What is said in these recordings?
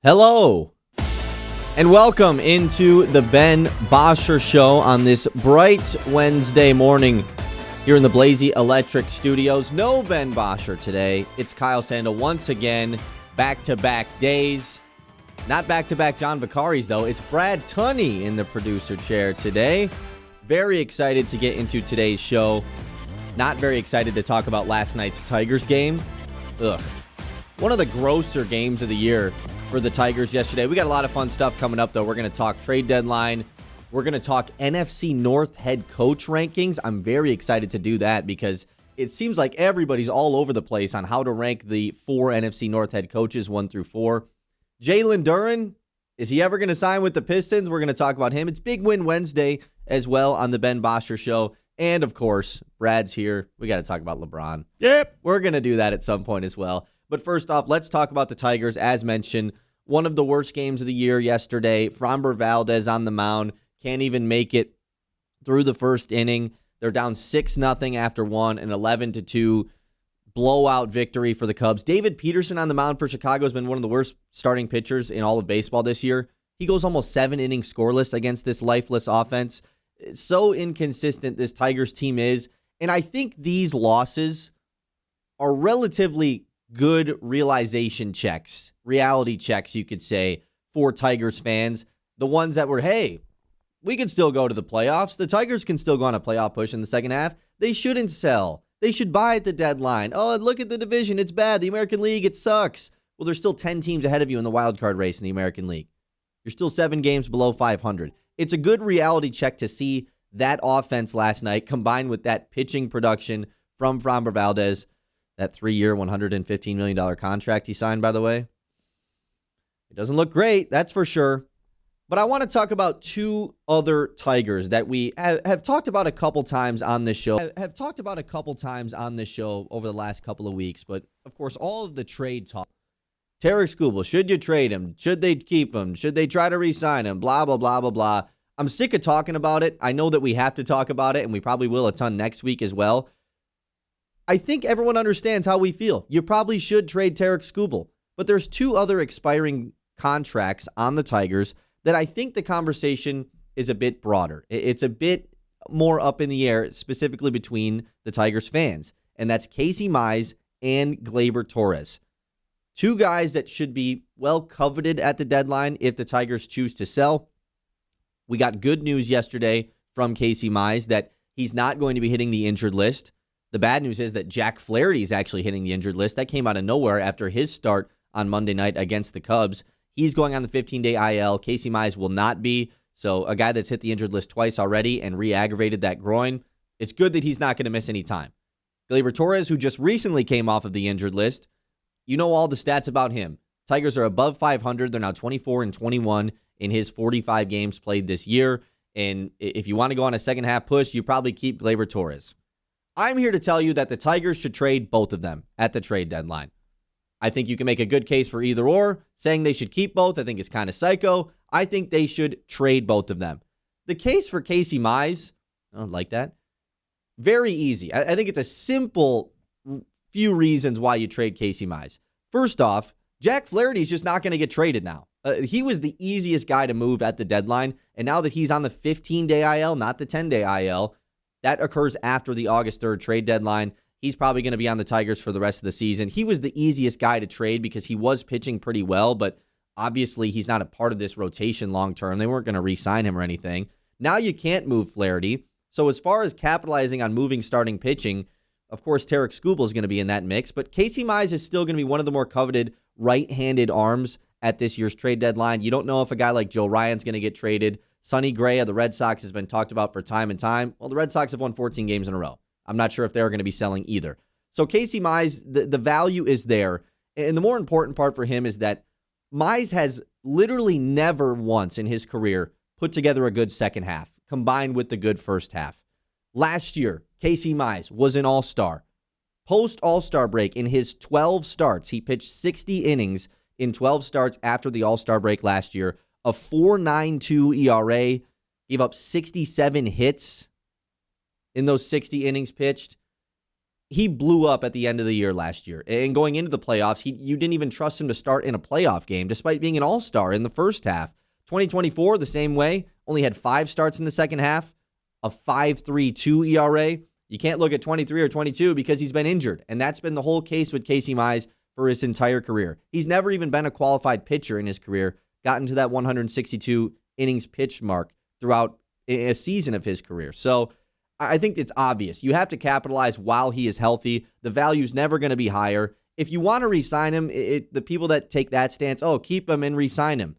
Hello, and welcome into the Ben Bosscher Show on this bright Wednesday morning here in the Blazy Electric Studios. No Ben Bosscher today. It's Kyle Sandel once again, back-to-back days. Not back-to-back John Vicari's, though. It's Brad Tunney in the producer chair today. Very excited to get into today's show. Not very excited to talk about last night's Tigers game. Ugh. One of the grosser games of the year for the Tigers yesterday. We got a lot of fun stuff coming up, though. We're going to talk trade deadline. We're going to talk NFC North head coach rankings. I'm very excited to do that because it seems like everybody's all over the place on how to rank the 4 NFC North head coaches, 1 through 4. Jalen Duren, is he ever going to sign with the Pistons? We're going to talk about him. It's Big Win Wednesday as well on the Ben Bosscher Show. And, of course, Brad's here. We got to talk about LeBron. Yep. We're going to do that at some point as well. But first off, let's talk about the Tigers. As mentioned, one of the worst games of the year yesterday. Framber Valdez on the mound. Can't even make it through the first inning. They're down 6-0 after one, an 11-2 blowout victory for the Cubs. David Peterson on the mound for Chicago has been one of the worst starting pitchers in all of baseball this year. He goes almost 7 innings scoreless against this lifeless offense. It's so inconsistent this Tigers team is. And I think these losses are relatively good realization checks, reality checks, you could say, for Tigers fans. The ones that were, hey, we could still go to the playoffs. The Tigers can still go on a playoff push in the second half. They shouldn't sell. They should buy at the deadline. Oh, look at the division. It's bad. The American League, it sucks. Well, there's still 10 teams ahead of you in the wild card race in the American League. You're still 7 games below 500. It's a good reality check to see that offense last night combined with that pitching production from Framber Valdez. That 3-year, $115 million contract he signed, by the way. It doesn't look great, that's for sure. But I want to talk about 2 other Tigers that we have talked about a couple times on this show. Have talked about a couple times on this show over the last couple of weeks. But, of course, all of the trade talk. Tarik Skubal, should you trade him? Should they keep him? Should they try to re-sign him? Blah, blah, blah, blah, blah. I'm sick of talking about it. I know that we have to talk about it, and we probably will a ton next week as well. I think everyone understands how we feel. You probably should trade Tarik Skubal. But there's 2 other expiring contracts on the Tigers that I think the conversation is a bit broader. It's a bit more up in the air, specifically between the Tigers fans. And that's Casey Mize and Gleyber Torres. 2 guys that should be well coveted at the deadline if the Tigers choose to sell. We got good news yesterday from Casey Mize that he's not going to be hitting the injured list. The bad news is that Jack Flaherty is actually hitting the injured list. That came out of nowhere after his start on Monday night against the Cubs. He's going on the 15-day IL. Casey Mize will not be. So a guy that's hit the injured list twice already and re-aggravated that groin, it's good that he's not going to miss any time. Gleyber Torres, who just recently came off of the injured list, you know all the stats about him. Tigers are above 500. They're now 24-21 in his 45 games played this year. And if you want to go on a second-half push, you probably keep Gleyber Torres. I'm here to tell you that the Tigers should trade both of them at the trade deadline. I think you can make a good case for either or. Saying they should keep both, I think is kind of psycho. I think they should trade both of them. The case for Casey Mize, I don't like that. Very easy. I think it's a simple few reasons why you trade Casey Mize. First off, Jack Flaherty's just not going to get traded now. He was the easiest guy to move at the deadline, and now that he's on the 15-day IL, not the 10-day IL, that occurs after the August 3rd trade deadline. He's probably going to be on the Tigers for the rest of the season. He was the easiest guy to trade because he was pitching pretty well, but obviously he's not a part of this rotation long term. They weren't going to re-sign him or anything. Now you can't move Flaherty. So as far as capitalizing on moving starting pitching, of course, Tarik Skubal is going to be in that mix, but Casey Mize is still going to be one of the more coveted right-handed arms at this year's trade deadline. You don't know if a guy like Joe Ryan's going to get traded. Sonny Gray of the Red Sox has been talked about for time and time. Well, the Red Sox have won 14 games in a row. I'm not sure if they're going to be selling either. So Casey Mize, the value is there. And the more important part for him is that Mize has literally never once in his career put together a good second half, combined with the good first half. Last year, Casey Mize was an all-star. Post-all-star break, in his 12 starts, he pitched 60 innings in 12 starts after the all-star break last year. A 4.92 ERA, gave up 67 hits in those 60 innings pitched. he blew up at the end of the year last year. And going into the playoffs, you didn't even trust him to start in a playoff game, despite being an all-star in the first half. 2024, the same way, only had 5 starts in the second half, a 5.32 ERA. You can't look at 23 or 22 because he's been injured. And that's been the whole case with Casey Mize for his entire career. He's never even been a qualified pitcher in his career, gotten to that 162 innings pitched mark throughout a season of his career. So I think it's obvious. You have to capitalize while he is healthy. The value's never going to be higher. If you want to re-sign him, the people that take that stance, keep him and re-sign him.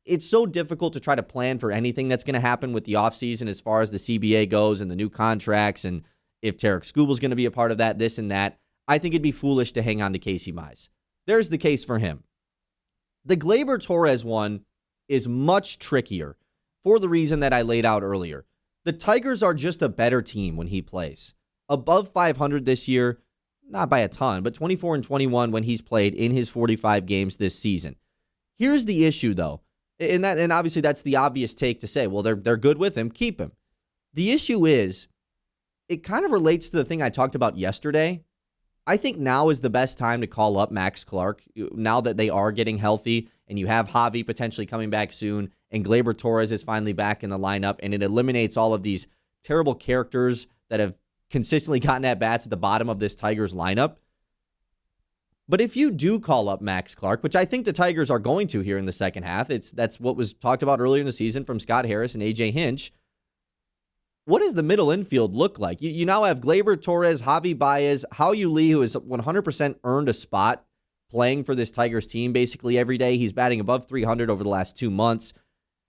It's so difficult to try to plan for anything that's going to happen with the offseason as far as the CBA goes and the new contracts and if Tarek Skubal's going to be a part of that, this and that. I think it'd be foolish to hang on to Casey Mize. There's the case for him. The Gleyber Torres one is much trickier for the reason that I laid out earlier. The Tigers are just a better team when he plays. Above 500 this year, not by a ton, but 24-21 when he's played in his 45 games this season. Here's the issue, though, and obviously that's the obvious take to say, well, they're good with him, keep him. The issue is, it kind of relates to the thing I talked about yesterday. I think now is the best time to call up Max Clark, now that they are getting healthy, and you have Javi potentially coming back soon, and Gleyber Torres is finally back in the lineup, and it eliminates all of these terrible characters that have consistently gotten at bats at the bottom of this Tigers lineup. But if you do call up Max Clark, which I think the Tigers are going to here in the second half, that's what was talked about earlier in the season from Scott Harris and AJ Hinch. What does the middle infield look like? You now have Gleyber Torres, Javi Baez, Hao-Yu Lee, who has 100% earned a spot playing for this Tigers team basically every day. He's batting above 300 over the last 2 months,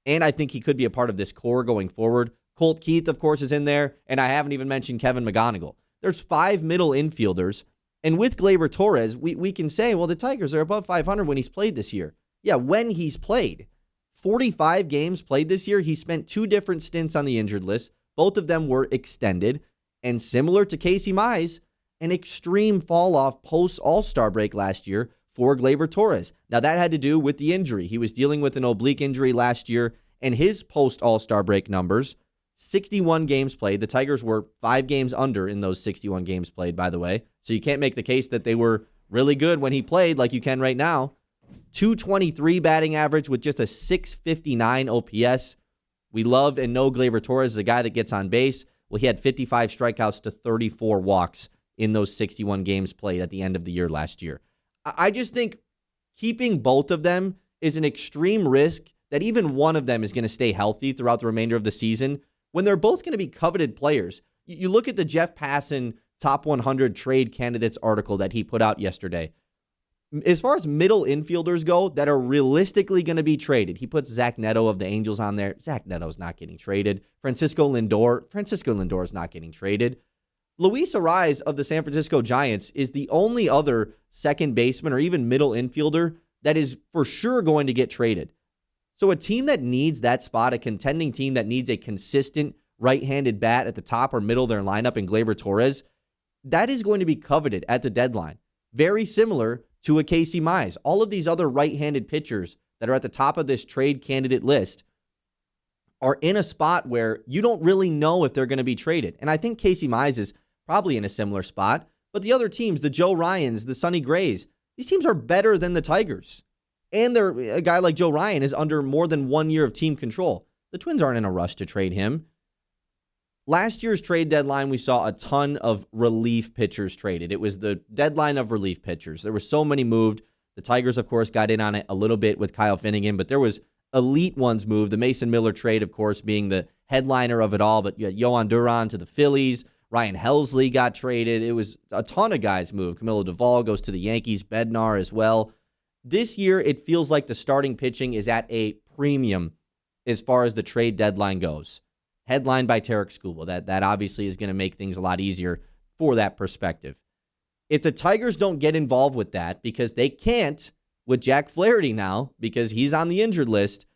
and I think he could be a part of this core going forward. Colt Keith, of course, is in there, and I haven't even mentioned Kevin McGonigal. There's 5 middle infielders, and with Gleyber Torres, we can say, well, the Tigers are above 500 when he's played this year. Yeah, when he's played. 45 games played this year. He spent 2 different stints on the injured list. Both of them were extended, and similar to Casey Mize, an extreme fall-off post-All-Star break last year for Gleyber Torres. Now, that had to do with the injury. He was dealing with an oblique injury last year, and his post-All-Star break numbers, 61 games played. The Tigers were 5 games under in those 61 games played, by the way, so you can't make the case that they were really good when he played like you can right now. 223 batting average with just a 659 OPS. We love and know Gleyber Torres, the guy that gets on base. Well, he had 55 strikeouts to 34 walks in those 61 games played at the end of the year last year. I just think keeping both of them is an extreme risk that even one of them is going to stay healthy throughout the remainder of the season when they're both going to be coveted players. You look at the Jeff Passan Top 100 Trade Candidates article that he put out yesterday. As far as middle infielders go that are realistically going to be traded, he puts Zach Neto of the Angels on there. Zach Neto's not getting traded. Francisco Lindor is not getting traded. Luis Arraez of the San Francisco Giants is the only other second baseman or even middle infielder that is for sure going to get traded. So a team that needs that spot, a contending team that needs a consistent right-handed bat at the top or middle of their lineup in Gleyber Torres, that is going to be coveted at the deadline. Very similar to a Casey Mize. All of these other right-handed pitchers that are at the top of this trade candidate list are in a spot where you don't really know if they're going to be traded. And I think Casey Mize is probably in a similar spot. But the other teams, the Joe Ryans, the Sonny Grays, these teams are better than the Tigers. And a guy like Joe Ryan is under more than 1 year of team control. The Twins aren't in a rush to trade him. Last year's trade deadline, we saw a ton of relief pitchers traded. It was the deadline of relief pitchers. There were so many moved. The Tigers, of course, got in on it a little bit with Kyle Finnegan, but there was elite ones moved. The Mason Miller trade, of course, being the headliner of it all, but you had Yohan Duran to the Phillies. Ryan Helsley got traded. It was a ton of guys moved. Camilo Duvall goes to the Yankees. Bednar as well. This year, it feels like the starting pitching is at a premium as far as the trade deadline goes. Headlined by Tarek Skubal. That obviously is going to make things a lot easier for that perspective. If the Tigers don't get involved with that, because they can't with Jack Flaherty now, because he's on the injured list,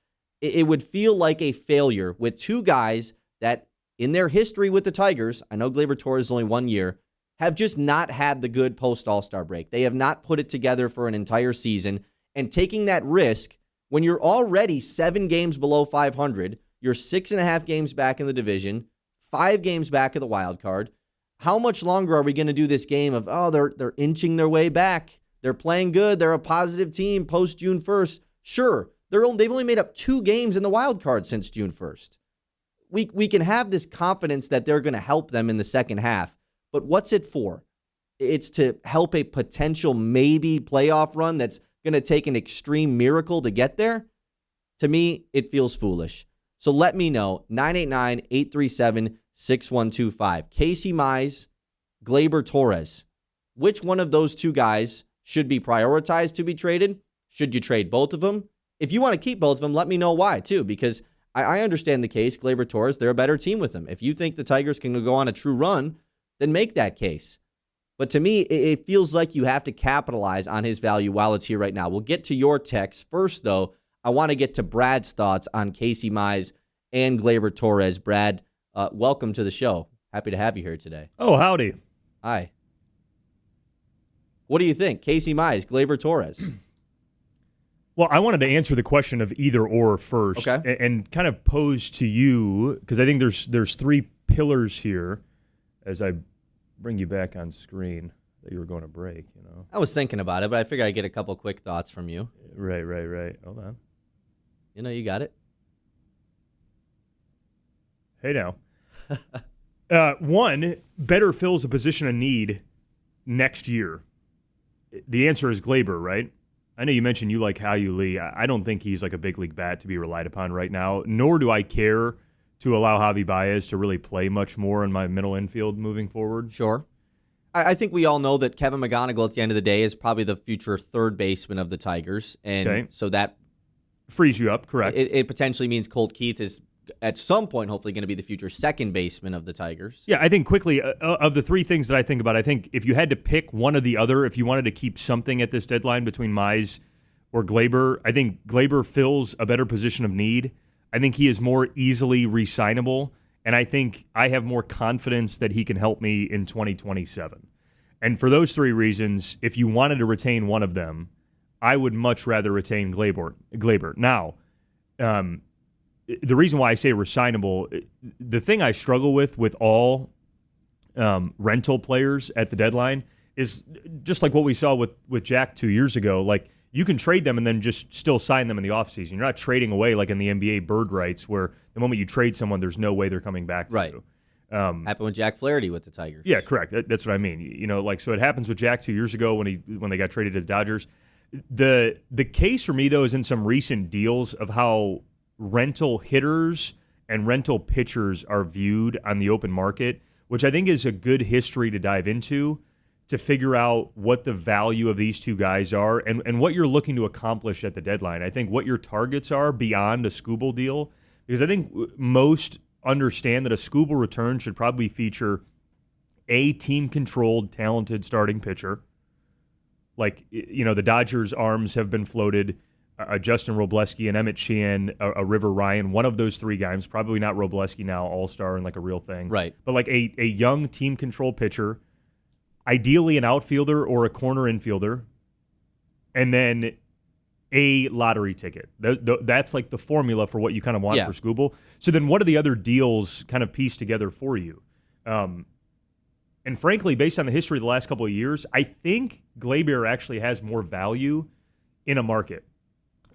it would feel like a failure with 2 guys that in their history with the Tigers, I know Gleyber Torres is only 1 year, have just not had the good post-All-Star break. They have not put it together for an entire season, and taking that risk when you're already 7 games below 500, you're 6.5 games back in the division, 5 games back of the wild card. how much longer are we going to do this game of, they're inching their way back. They're playing good. They're a positive team post June 1st. Sure, they've only made up 2 games in the wild card since June 1st. We can have this confidence that they're going to help them in the second half. But what's it for? It's to help a potential maybe playoff run that's going to take an extreme miracle to get there? To me, it feels foolish. So let me know, 989-837-6125. Casey Mize, Gleyber Torres. Which one of those 2 guys should be prioritized to be traded? Should you trade both of them? If you want to keep both of them, let me know why, too, because I understand the case. Gleyber Torres, they're a better team with him. If you think the Tigers can go on a true run, then make that case. But to me, it feels like you have to capitalize on his value while it's here right now. We'll get to your text. First, though, I want to get to Brad's thoughts on Casey Mize and Gleyber Torres. Brad, welcome to the show. Happy to have you here today. Oh, howdy. Hi. What do you think? Casey Mize, Gleyber Torres. Well, I wanted to answer the question of either or first, okay, and kind of pose to you, because I think there's 3 pillars here as I bring you back on screen that you were going to break, I was thinking about it, but I figured I'd get a couple quick thoughts from you. Right. Hold on. You got it. Hey now. One, better fills a position of need next year. The answer is Gleyber, right? I know you mentioned you like Hao-Yu Lee. I don't think he's like a big league bat to be relied upon right now, nor do I care to allow Javi Baez to really play much more in my middle infield moving forward. Sure. I think we all know that Kevin McGonigal at the end of the day is probably the future third baseman of the Tigers. And so that frees you up, correct. It potentially means Colt Keith is at some point hopefully going to be the future second baseman of the Tigers. Yeah, I think quickly, of the 3 things that I think about, I think if you had to pick one or the other, if you wanted to keep something at this deadline between Mize or Gleyber, I think Gleyber fills a better position of need. I think he is more easily re-signable, and I think I have more confidence that he can help me in 2027. And for those 3 reasons, if you wanted to retain one of them, I would much rather retain Gleyber. Now, the reason why I say resignable, the thing I struggle with all rental players at the deadline is just like what we saw with Jack 2 years ago. Like, you can trade them and then just still sign them in the offseason. You're not trading away like in the NBA bird rights where the moment you trade someone, there's no way they're coming back to you. Happened with Jack Flaherty with the Tigers. Yeah, correct. That's what I mean. So it happens with Jack 2 years ago when they got traded to the Dodgers. The case for me, though, is in some recent deals of how rental hitters and rental pitchers are viewed on the open market, which I think is a good history to dive into to figure out what the value of these 2 guys are and what you're looking to accomplish at the deadline. I think what your targets are beyond a Skubal deal, because I think most understand that a Skubal return should probably feature a team-controlled, talented starting pitcher. Like, the Dodgers' arms have been floated, Justin Robleski and Emmett Sheehan, a River Ryan, one of those 3 guys, probably not Robleski now, all-star and like a real thing. Right. But like a young team-controlled pitcher, ideally an outfielder or a corner infielder, and then a lottery ticket. That's like the formula for what you kind of want for Skubal. So then what are the other deals kind of pieced together for you? And frankly, based on the history of the last couple of years, I think Gleyber actually has more value in a market,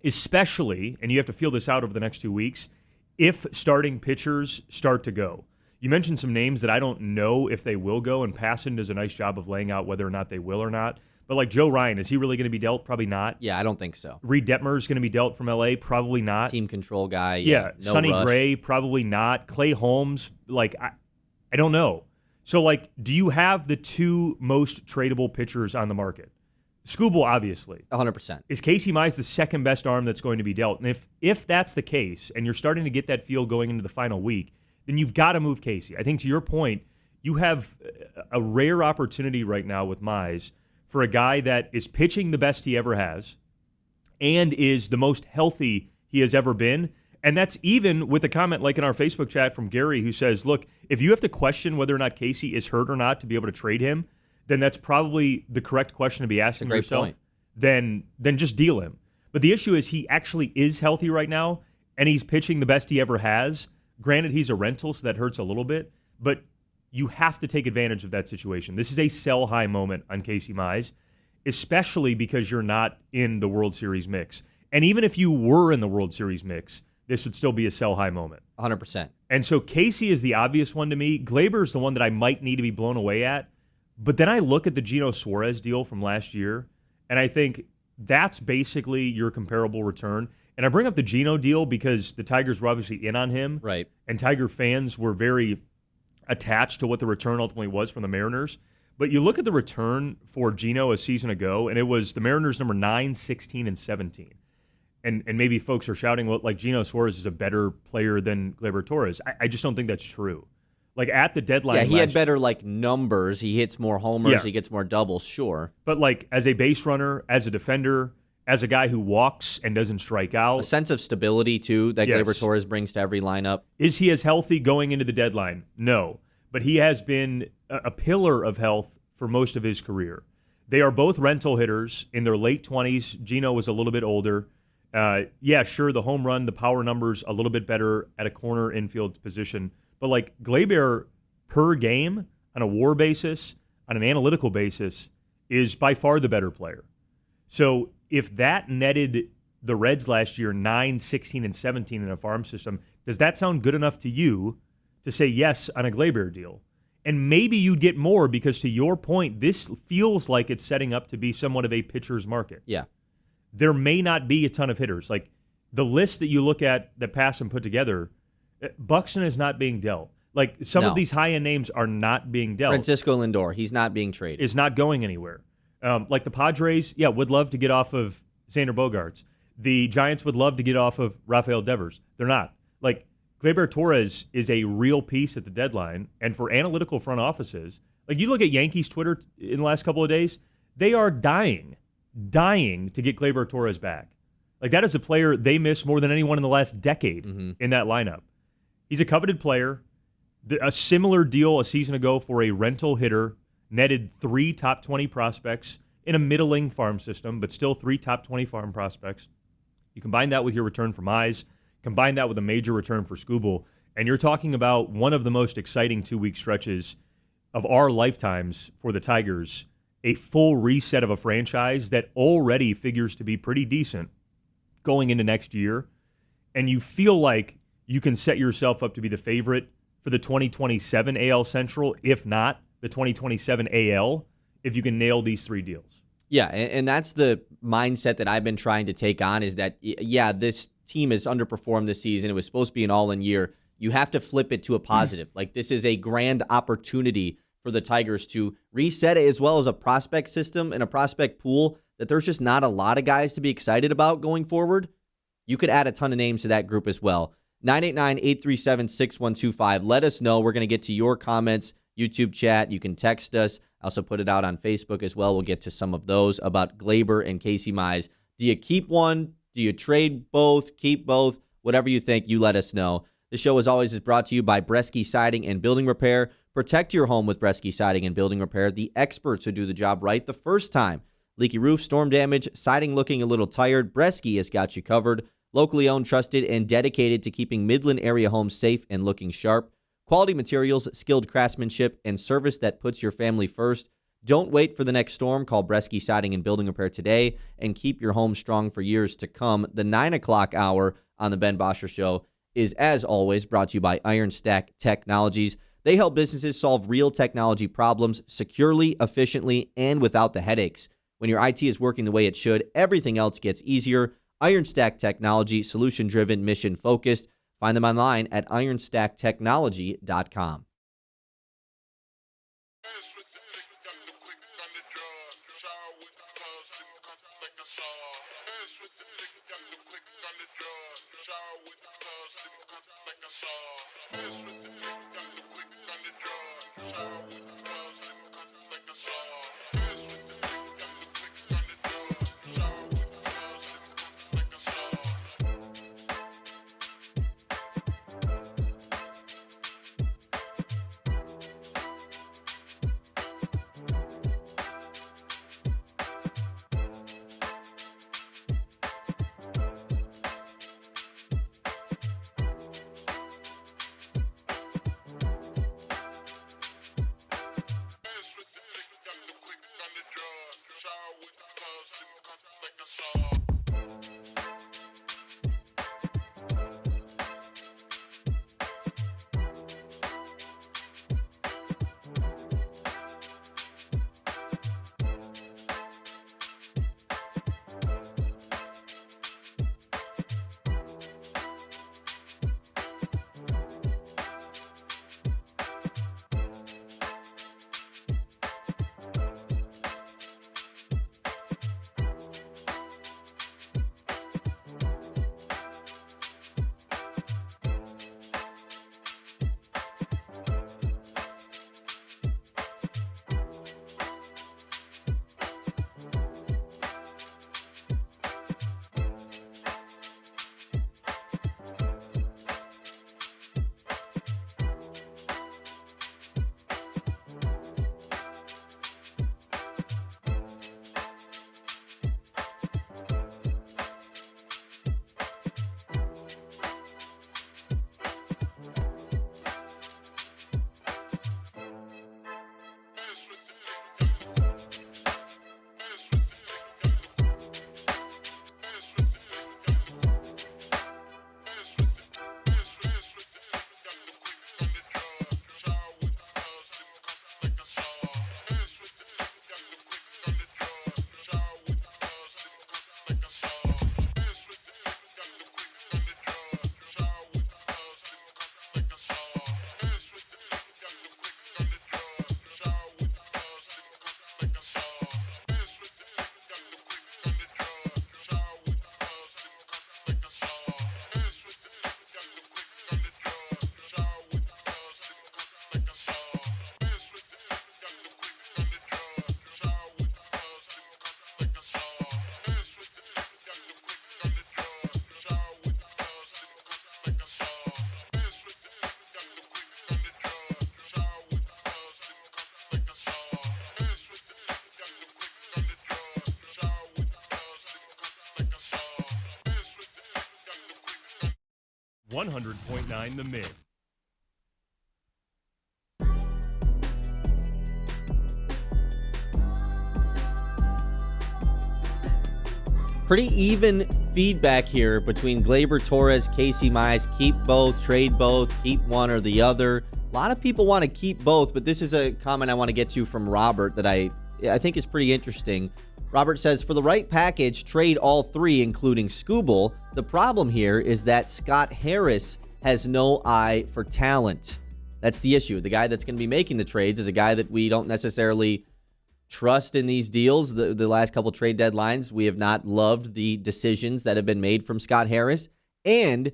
especially, and you have to feel this out over the next 2 weeks, if starting pitchers start to go. You mentioned some names that I don't know if they will go, and Passan does a nice job of laying out whether or not they will or not. But like Joe Ryan, is he really going to be dealt? Probably not. Yeah, I don't think so. Reed Detmer is going to be dealt from L.A.? Probably not. Team control guy. Yeah. No Sonny rush. Gray? Probably not. Clay Holmes? Like, I don't know. So, like, do you have the 2 most tradable pitchers on the market? Skubal, obviously. 100%. Is Casey Mize the second best arm that's going to be dealt? And if that's the case, and you're starting to get that feel going into the final week, then you've got to move Casey. I think to your point, you have a rare opportunity right now with Mize for a guy that is pitching the best he ever has and is the most healthy he has ever been. And that's even with a comment like in our Facebook chat from Gary who says, look, if you have to question whether or not Casey is hurt or not to be able to trade him, then that's probably the correct question to be asking yourself. Point. Then just deal him. But the issue is he actually is healthy right now, and he's pitching the best he ever has. Granted, he's a rental, so that hurts a little bit. But you have to take advantage of that situation. This is a sell high moment on Casey Mize, especially because you're not in the World Series mix. And even if you were in the World Series mix, this would still be a sell high moment. 100%. And so Casey is the obvious one to me. Gleyber is the one that I might need to be blown away at. But then I look at the Geno Suarez deal from last year, and I think that's basically your comparable return. And I bring up the Geno deal because the Tigers were obviously in on him. Right. And Tiger fans were very attached to what the return ultimately was from the Mariners. But you look at the return for Geno a season ago, and it was the Mariners number 9, 16, and 17. And maybe folks are shouting, well, like Geno Suarez is a better player than Gleyber Torres. I just don't think that's true. Like at the deadline, yeah, he had better like numbers. He hits more homers. He gets more doubles, sure. But like as a base runner, as a defender, as a guy who walks and doesn't strike out. A sense of stability, too, that Gleyber Torres brings to every lineup. Is he as healthy going into the deadline? No. But he has been a pillar of health for most of his career. They are both rental hitters in their late 20s. Geno was a little bit older. Yeah, sure, the home run, the power numbers, a little bit better at a corner infield position. But like Gleyber per game on a WAR basis, on an analytical basis, is by far the better player. So if that netted the Reds last year 9, 16, and 17 in a farm system, does that sound good enough to you to say yes on a Gleyber deal? And maybe you'd get more because, to your point, this feels like it's setting up to be somewhat of a pitcher's market. Yeah. There may not be a ton of hitters. Like the list that you look at that Passan put together, Buxton is not being dealt. Like some of these high-end names are not being dealt. Francisco Lindor, he's not being traded. Is not going anywhere. Like the Padres, would love to get off of Xander Bogaerts. The Giants would love to get off of Rafael Devers. They're not. Like Gleyber Torres is a real piece at the deadline, and for analytical front offices, like you look at Yankees Twitter in the last couple of days, they are dying to get Gleyber Torres back. Like that is a player they miss more than anyone in the last decade in that lineup. He's a coveted player. A similar deal a season ago for a rental hitter netted 3 top 20 prospects in a middling farm system, but still 3 top 20 farm prospects. You combine that with your return for Mize, combine that with a major return for Skubal, and you're talking about one of the most exciting 2-week stretches of our lifetimes for the Tigers, a full reset of a franchise that already figures to be pretty decent going into next year, and you feel like you can set yourself up to be the favorite for the 2027 AL Central, if not the 2027 AL, if you can nail these 3 deals. Yeah, and that's the mindset that I've been trying to take on is that, yeah, this team has underperformed this season. It was supposed to be an all-in year. You have to flip it to a positive. Like this is a grand opportunity for the Tigers to reset it, as well as a prospect system and a prospect pool that there's just not a lot of guys to be excited about going forward. You could add a ton of names to that group as well. 989-837-6125. Let us know. We're going to get to your comments, YouTube chat. You can text us. I also put it out on Facebook as well. We'll get to some of those about Gleyber and Casey Mize. Do you keep one? Do you trade both? Keep both? Whatever you think, you let us know. The show, as always, is brought to you by Bresky Siding and Building Repair. Protect your home with Bresky Siding and Building Repair, the experts who do the job right the first time. Leaky roof, storm damage, siding looking a little tired, Bresky has got you covered. Locally owned, trusted, and dedicated to keeping Midland area homes safe and looking sharp. Quality materials, skilled craftsmanship, and service that puts your family first. Don't wait for the next storm. Call Bresky Siding and Building Repair today and keep your home strong for years to come. The 9 o'clock hour on the Ben Bosscher Show is, as always, brought to you by Iron Stack Technologies. They help businesses solve real technology problems securely, efficiently, and without the headaches. When your IT is working the way it should, everything else gets easier. Iron Stack Technology, solution-driven, mission-focused. Find them online at ironstacktechnology.com. 100.9 The Mid. Pretty even feedback here between Gleyber, Torres, Casey Mize. Keep both, trade both, keep one or the other. A lot of people want to keep both, but this is a comment I want to get to from Robert that I think is pretty interesting. Robert says, for the right package, trade all three, including Skubal. The problem here is that Scott Harris has no eye for talent. That's the issue. The guy that's going to be making the trades is a guy that we don't necessarily trust in these deals. The last couple trade deadlines, we have not loved the decisions that have been made from Scott Harris. And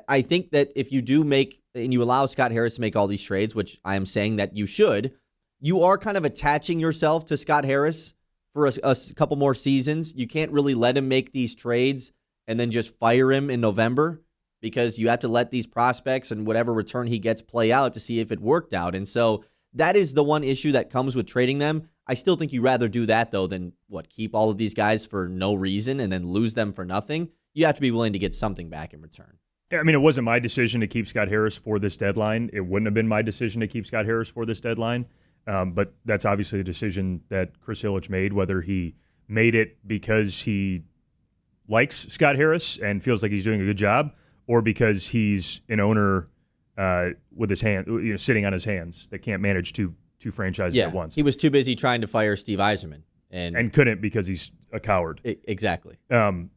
I think that if you do make, and you allow Scott Harris to make all these trades, which I am saying that you should, you are kind of attaching yourself to Scott Harris for a couple more seasons. You can't really let him make these trades and then just fire him in November, because you have to let these prospects and whatever return he gets play out to see if it worked out. And so that is the one issue that comes with trading them. I still think you'd rather do that, though, than, keep all of these guys for no reason and then lose them for nothing. You have to be willing to get something back in return. I mean, it wasn't my decision to keep Scott Harris for this deadline. It wouldn't have been my decision to keep Scott Harris for this deadline. But that's obviously a decision that Chris Ilitch made, whether he made it because he likes Scott Harris and feels like he's doing a good job, or because he's an owner with his hand, sitting on his hands that can't manage two franchises at once. He was too busy trying to fire Steve Yzerman. And couldn't because he's a coward. Exactly.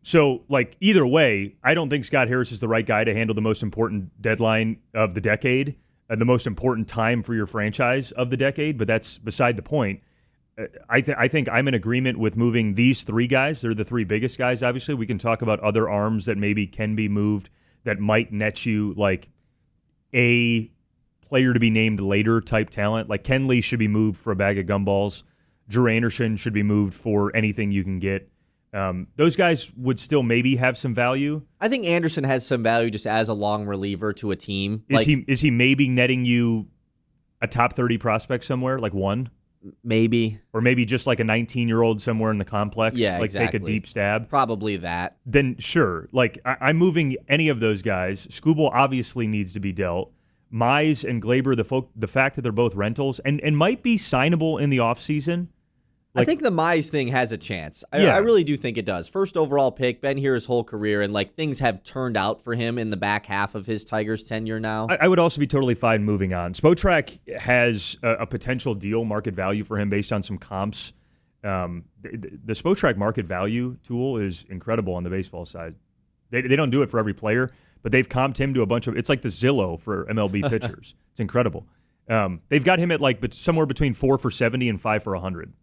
So, either way, I don't think Scott Harris is the right guy to handle the most important deadline of the decade, the most important time for your franchise of the decade, but that's beside the point. I think I'm in agreement with moving these three guys. They're the three biggest guys, obviously. We can talk about other arms that maybe can be moved that might net you a player to be named later type talent. Like Kenley should be moved for a bag of gumballs. Drew Anderson should be moved for anything you can get. Those guys would still maybe have some value. I think Anderson has some value just as a long reliever to a team. Is he maybe netting you a top 30 prospect somewhere, like one? Maybe. Or maybe just like a 19-year-old somewhere in the complex. Yeah, exactly. Take a deep stab. Probably that. Then sure. I'm moving any of those guys. Skubal obviously needs to be dealt. Mize and Gleyber, the fact that they're both rentals and might be signable in the offseason. I think the Mize thing has a chance. I really do think it does. First overall pick, been here his whole career, and things have turned out for him in the back half of his Tigers tenure now. I would also be totally fine moving on. Spotrac has a potential deal market value for him based on some comps. The Spotrac market value tool is incredible on the baseball side. They don't do it for every player, but they've comped him to a bunch of. It's like the Zillow for MLB pitchers. It's incredible. They've got him at somewhere between 4 for 70 and 5 for 100.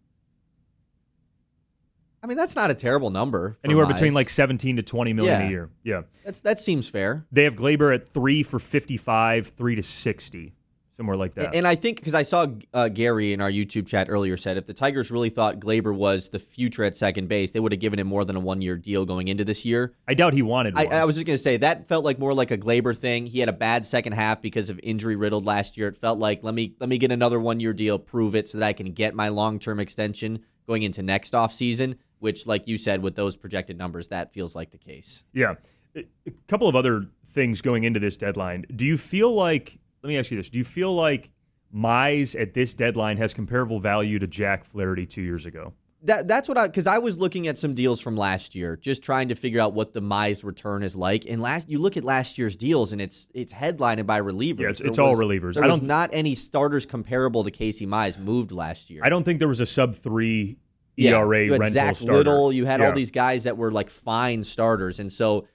I mean, that's not a terrible number. Anywhere Mize. between 17 to 20 million a year. Yeah, that seems fair. They have Gleyber at 3 for 55, 3 to 60, somewhere like that. And I think because I saw Gary in our YouTube chat earlier said if the Tigers really thought Gleyber was the future at second base, they would have given him more than a 1-year deal going into this year. I doubt he wanted one. I was just going to say that felt more like a Gleyber thing. He had a bad second half because of injury riddled last year. It felt like let me get another 1-year deal, prove it so that I can get my long-term extension going into next offseason. Which, like you said, with those projected numbers, that feels like the case. Yeah. A couple of other things going into this deadline. Do you feel like, let me ask you this, do you feel like Mize at this deadline has comparable value to Jack Flaherty 2 years ago? That's what because I was looking at some deals from last year, just trying to figure out what the Mize return is like. And you look at last year's deals, and it's headlined by relievers. Yeah, it's all relievers. There was not any starters comparable to Casey Mize moved last year. I don't think there was a sub-3 ERA you had rental Zach starter. Little, you had all these guys that were fine starters. And so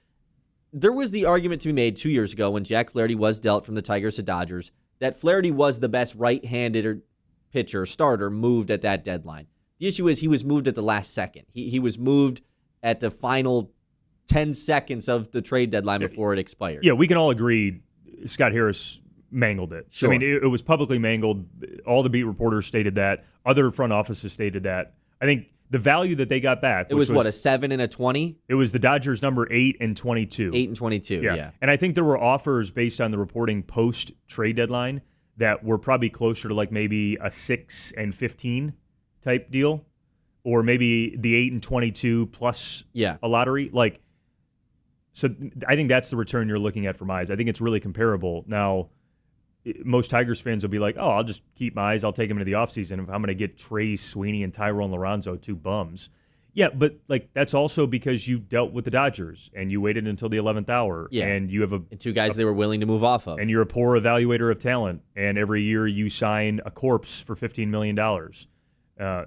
there was the argument to be made 2 years ago when Jack Flaherty was dealt from the Tigers to Dodgers that Flaherty was the best right-handed pitcher starter moved at that deadline. The issue is he was moved at the last second. He was moved at the final 10 seconds of the trade deadline before it expired. Yeah, we can all agree Scott Harris mangled it. Sure. I mean, it was publicly mangled. All the beat reporters stated that. Other front offices stated that. I think the value that they got back. It was a 7 and a 20? It was the Dodgers number 8 and 22. 8 and 22, yeah. And I think there were offers based on the reporting post-trade deadline that were probably closer to maybe a 6 and 15 type deal, or maybe the 8 and 22 plus a lottery. So I think that's the return you're looking at for Mize. I think it's really comparable. Now, most Tigers fans will be like, oh, I'll just keep Mize. I'll take him into the offseason if I'm going to get Trey Sweeney and Tyrone Lorenzo, 2 bums. Yeah, but like that's also because you dealt with the Dodgers and you waited until the 11th hour. Yeah. And you have and 2 guys they were willing to move off of. And you're a poor evaluator of talent. And every year you sign a corpse for $15 million.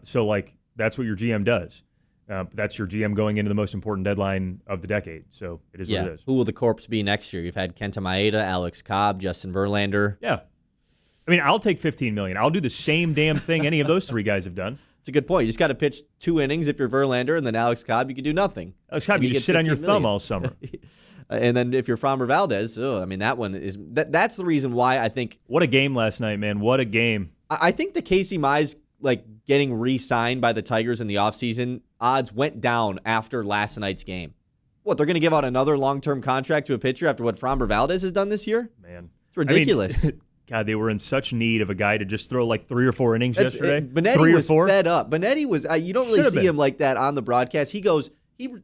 So like that's what your GM does. That's your GM going into the most important deadline of the decade. So it is what it is. Who will the corpse be next year? You've had Kenta Maeda, Alex Cobb, Justin Verlander. Yeah. I mean, I'll take $15 million. I'll do the same damn thing any of those 3 guys have done. It's a good point. You just got to pitch 2 innings if you're Verlander, and then Alex Cobb, you can do nothing. Alex Cobb, you just sit on your thumb all summer. And then if you're Framber Valdez, that one is that's the reason why I think. What a game last night, man! What a game. I think the Casey Mize getting re-signed by the Tigers in the offseason odds went down after last night's game. What, they're going to give out another long-term contract to a pitcher after what Framber Valdez has done this year? Man, it's ridiculous. I mean, God, they were in such need of a guy to just throw like 3 or 4 innings yesterday. Benetti 3 was or 4. fed up. Benetti was. You don't really see him like that on the broadcast. He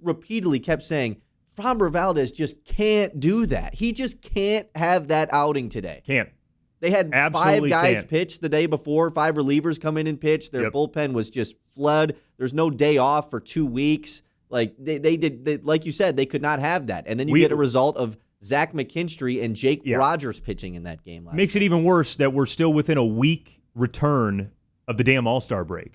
repeatedly kept saying, Framber Valdez just can't do that. He just can't have that outing today. Can't. They had Absolutely 5 guys can't. pitch the day before. 5 relievers come in and pitch. Their bullpen was just flood. There's no day off for 2 weeks. Like they did, like you said, they could not have that. And then you get a result of Zach McKinstry and Jake Rogers pitching in that game last Makes night. it even worse that we're still within a week return of the damn All-Star break.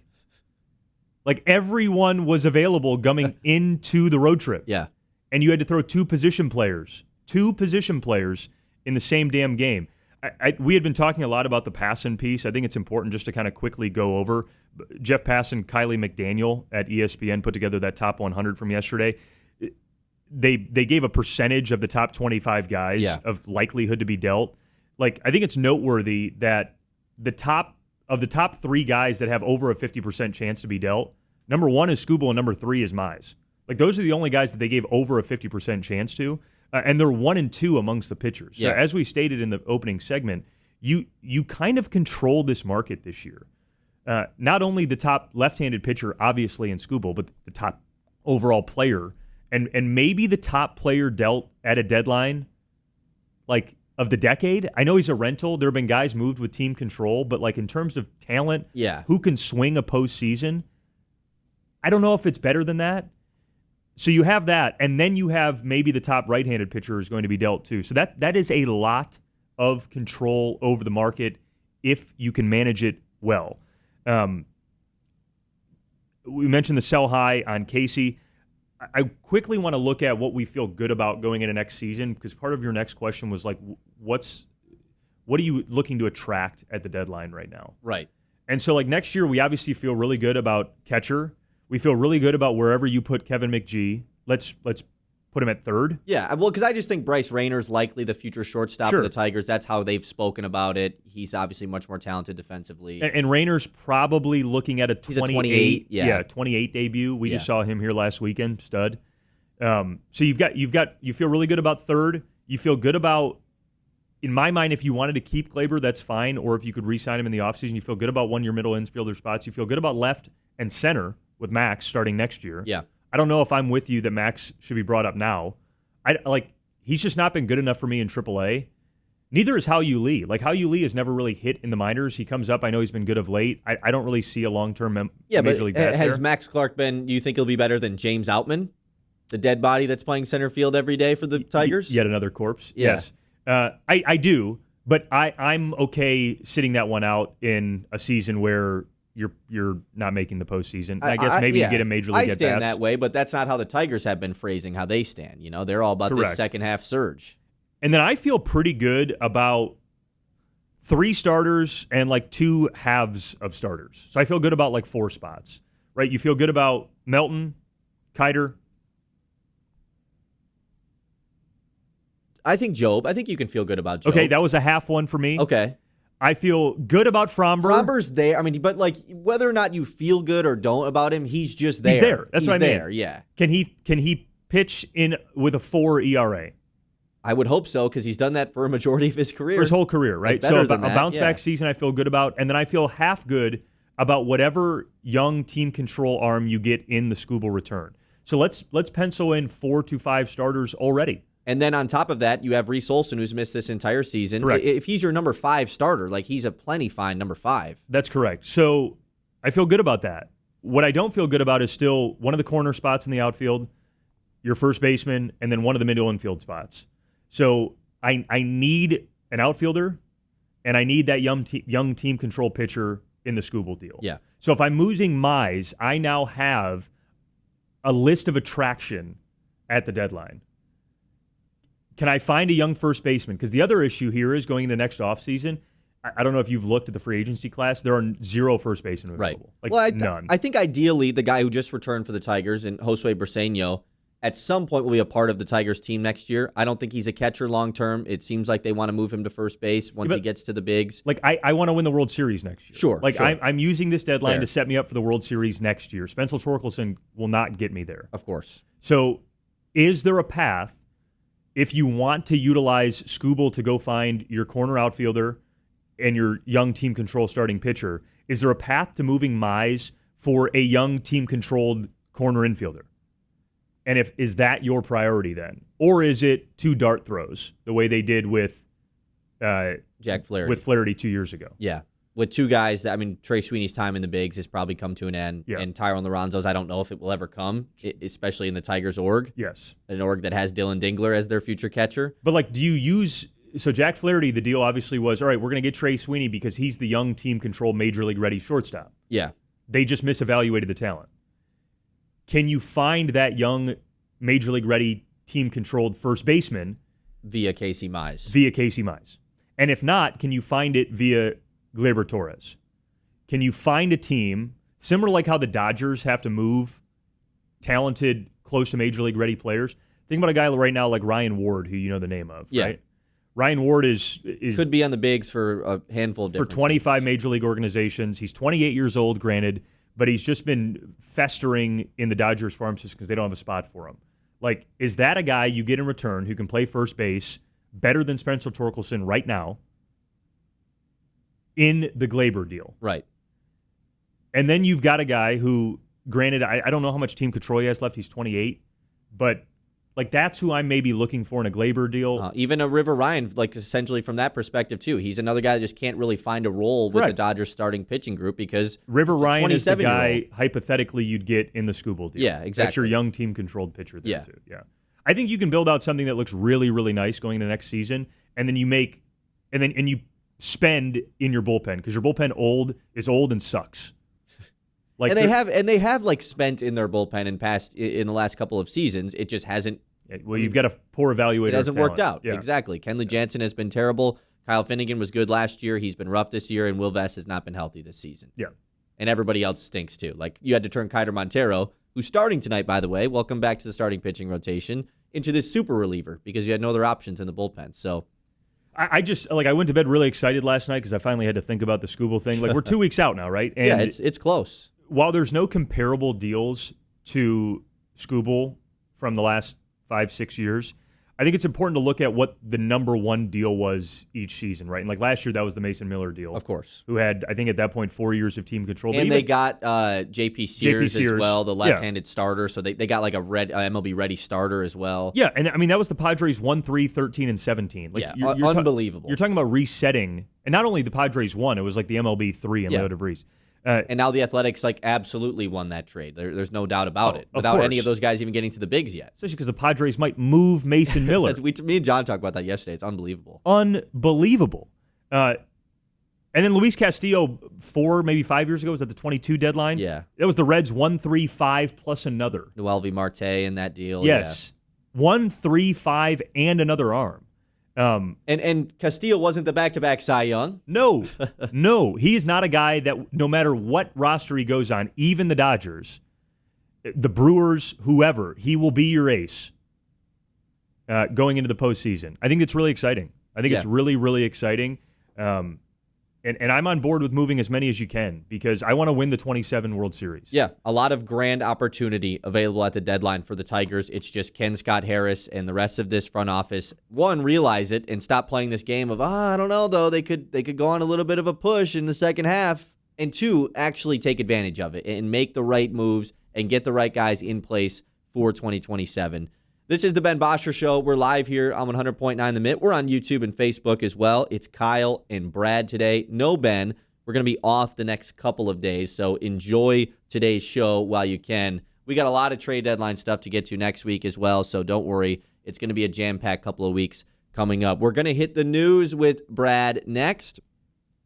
Like everyone was available coming into the road trip. Yeah. And you had to throw 2 position players in the same damn game. We had been talking a lot about the Passan piece. I think it's important just to kind of quickly go over. Jeff Passan, Kylie McDaniel at ESPN put together that top 100 from yesterday. They gave a percentage of the top 25 guys of likelihood to be dealt. Like I think it's noteworthy that the top 3 guys that have over a 50% chance to be dealt, number 1 is Skubal and number 3 is Mize. Like those are the only guys that they gave over a 50% chance to, and they're 1 and 2 amongst the pitchers. So as we stated in the opening segment, you kind of control this market this year. Not only the top left-handed pitcher, obviously in Skubal, but the top overall player. And maybe the top player dealt at a deadline like of the decade. I know he's a rental. There have been guys moved with team control, but like in terms of talent, who can swing a postseason, I don't know if it's better than that. So you have that, and then you have maybe the top right-handed pitcher is going to be dealt too. So that is a lot of control over the market if you can manage it well. We mentioned the sell high on Casey. I quickly want to look at what we feel good about going into next season, because part of your next question was like, what are you looking to attract at the deadline right now? Right. And so like next year, we obviously feel really good about catcher. We feel really good about wherever you put Kevin McGee. Let's put him at 3rd. Yeah, well, because I just think Bryce Rayner's likely the future shortstop of the Tigers. That's how they've spoken about it. He's obviously much more talented defensively. And Rayner's probably looking at a 28 debut. We just saw him here last weekend, stud. So you feel really good about 3rd. You feel good about, in my mind, if you wanted to keep Gleyber, that's fine. Or if you could re-sign him in the offseason, you feel good about 1 of your middle infielder spots. You feel good about left and center with Max starting next year. Yeah. I don't know if I'm with you that Max should be brought up now. He's just not been good enough for me in AAA. Neither is Hao Yu Lee. Like Hao Yu Lee has never really hit in the minors. He comes up. I know he's been good of late. I don't really see a long-term major league bat has there. Max Clark been? Do you think he'll be better than James Outman, the dead body that's playing center field every day for the Tigers? Yet another corpse. Yeah. Yes, I do. But I'm okay sitting that one out in a season where you're not making the postseason. I guess maybe you get a major league at-bats. I stand that way, but that's not how the Tigers have been phrasing how they stand. You know, they're all about this second half surge. And then I feel pretty good about 3 starters and like 2 halves of starters. So I feel good about like 4 spots, right? You feel good about Melton, Kiter. I think Job. I think you can feel good about Job. Okay, that was a half one for me. Okay. I feel good about Framber. Framber's there. I mean, but like whether or not you feel good or don't about him, he's just there. He's there. That's what I mean. There, yeah. Can he pitch in with a 4 ERA? I would hope so, because he's done that for a majority of his career. For his whole career, right? Like so a bounce-back season I feel good about, and then I feel half good about whatever young team control arm you get in the Skubal return. So let's pencil in 4 to 5 starters already. And then on top of that, you have Reese Olson, who's missed this entire season. Correct. If he's your number 5 starter, like he's a plenty fine number 5. That's correct. So I feel good about that. What I don't feel good about is still one of the corner spots in the outfield, your first baseman, and then one of the middle infield spots. So I need an outfielder, and I need that young team control pitcher in the Skubal deal. Yeah. So if I'm losing Mize, I now have a list of attraction at the deadline. Can I find a young first baseman? Because the other issue here is going into next offseason, I don't know if you've looked at the free agency class. There are 0 first basemen available. Right. Like none. I think ideally the guy who just returned for the Tigers, and Josue Briseño, at some point will be a part of the Tigers team next year. I don't think he's a catcher long term. It seems like they want to move him to first base once he gets to the bigs. Like I want to win the World Series next year. Sure. Like sure. I'm using this deadline Fair. to set me up for the World Series next year. Spencer Torkelson will not get me there. Of course. So is there a path if you want to utilize Skubal to go find your corner outfielder and your young team control starting pitcher? Is there a path to moving Mize for a young team controlled corner infielder? And is that your priority then? Or is it 2 dart throws the way they did with Jack Flaherty. With Flaherty 2 years ago? Yeah. With 2 guys, Trey Sweeney's time in the bigs has probably come to an end. Yeah. And Tyrone Lorenzo's, I don't know if it will ever come, especially in the Tigers org. Yes. An org that has Dylan Dingler as their future catcher. But like, do you use... So Jack Flaherty, the deal obviously was, all right, we're going to get Trey Sweeney because he's the young team control major league ready shortstop. Yeah. They just misevaluated the talent. Can you find that young major league ready team controlled first baseman via Casey Mize? And if not, can you find it via Gleyber Torres? Can you find a team similar like how the Dodgers have to move talented, close to major league ready players? Think about a guy right now like Ryan Ward, who you know the name of, yeah. right? Ryan Ward is could be on the bigs for a handful of different for 25 teams. major league organizations. He's 28 years old, granted, but he's just been festering in the Dodgers farm system because they don't have a spot for him. Like, is that a guy you get in return who can play first base better than Spencer Torkelson right now in the Gleyber deal? Right. And then you've got a guy who, granted, I don't know how much team control he has left. He's 28, but like that's who I'm maybe looking for in a Gleyber deal. Even a River Ryan, like essentially from that perspective too. He's another guy that just can't really find a role with the Dodgers starting pitching group because River Ryan is the guy hypothetically you'd get in the Skubal deal. Yeah, exactly. That's your young team controlled pitcher there too. Yeah. I think you can build out something that looks really, really nice going into next season, and then you spend in your bullpen because your bullpen is old and sucks. Like and they have like spent in their bullpen in the last couple of seasons. It just hasn't. Well, you've got a poor evaluator. It hasn't worked out. Yeah. Exactly. Kenley Jansen has been terrible. Kyle Finnegan was good last year. He's been rough this year, and Will Vest has not been healthy this season. Yeah. And everybody else stinks too. Like you had to turn Kiter Montero, who's starting tonight, by the way. Welcome back to the starting pitching rotation, into this super reliever because you had no other options in the bullpen. So. I just I went to bed really excited last night because I finally had to think about the Skubal thing. Like we're 2 weeks out now, right? And yeah, it's close. While there's no comparable deals to Skubal from the last 5-6 years, I think it's important to look at what the number one deal was each season, right? And like last year, that was the Mason Miller deal, of course, who had I think at that point 4 years of team control. And they got JP Sears as well, the left-handed starter. So they got like a MLB ready starter as well. Yeah, and I mean that was the Padres 1-3, 13, and 17. Like, you're unbelievable. You're talking about resetting, and not only the Padres won, it was like the MLB 3 and Leo DeVries. And now the Athletics absolutely won that trade. There's no doubt about it. Without any of those guys even getting to the bigs yet. Especially because the Padres might move Mason Miller. Me and John talked about that yesterday. It's unbelievable. Unbelievable. And then Luis Castillo 4, maybe 5 years ago was at the 22 deadline. Yeah. That was the Reds 1-3-5 plus another. Noel V. Marte in that deal. Yes. Yeah. 1-3-5 and another arm. And Castillo wasn't the back-to-back Cy Young. No, no. He is not a guy that no matter what roster he goes on, even the Dodgers, the Brewers, whoever, he will be your ace going into the postseason. I think it's really exciting. I think it's really, really exciting. And I'm on board with moving as many as you can because I want to win the 27 World Series. Yeah, a lot of grand opportunity available at the deadline for the Tigers. It's just Ken Scott Harris and the rest of this front office, one, realize it and stop playing this game of, I don't know, though. They could go on a little bit of a push in the second half. And two, actually take advantage of it and make the right moves and get the right guys in place for 2027. This is the Ben Bosscher Show. We're live here on 100.9 The Mitt. We're on YouTube and Facebook as well. It's Kyle and Brad today. No Ben. We're going to be off the next couple of days, so enjoy today's show while you can. We got a lot of trade deadline stuff to get to next week as well, so don't worry. It's going to be a jam-packed couple of weeks coming up. We're going to hit the news with Brad next.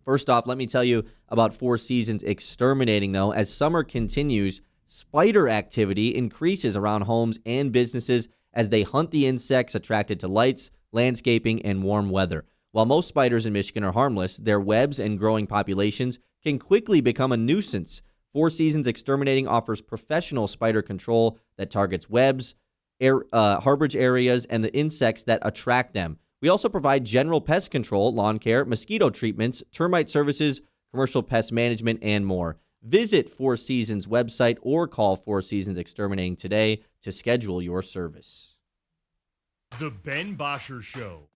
First off, let me tell you about Four Seasons Exterminating, though. As summer continues, spider activity increases around homes and businesses as they hunt the insects attracted to lights, landscaping, and warm weather. While most spiders in Michigan are harmless, their webs and growing populations can quickly become a nuisance. Four Seasons Exterminating offers professional spider control that targets webs, harborage areas, and the insects that attract them. We also provide general pest control, lawn care, mosquito treatments, termite services, commercial pest management, and more. Visit Four Seasons website or call Four Seasons Exterminating today to schedule your service. The Ben Bosscher Show.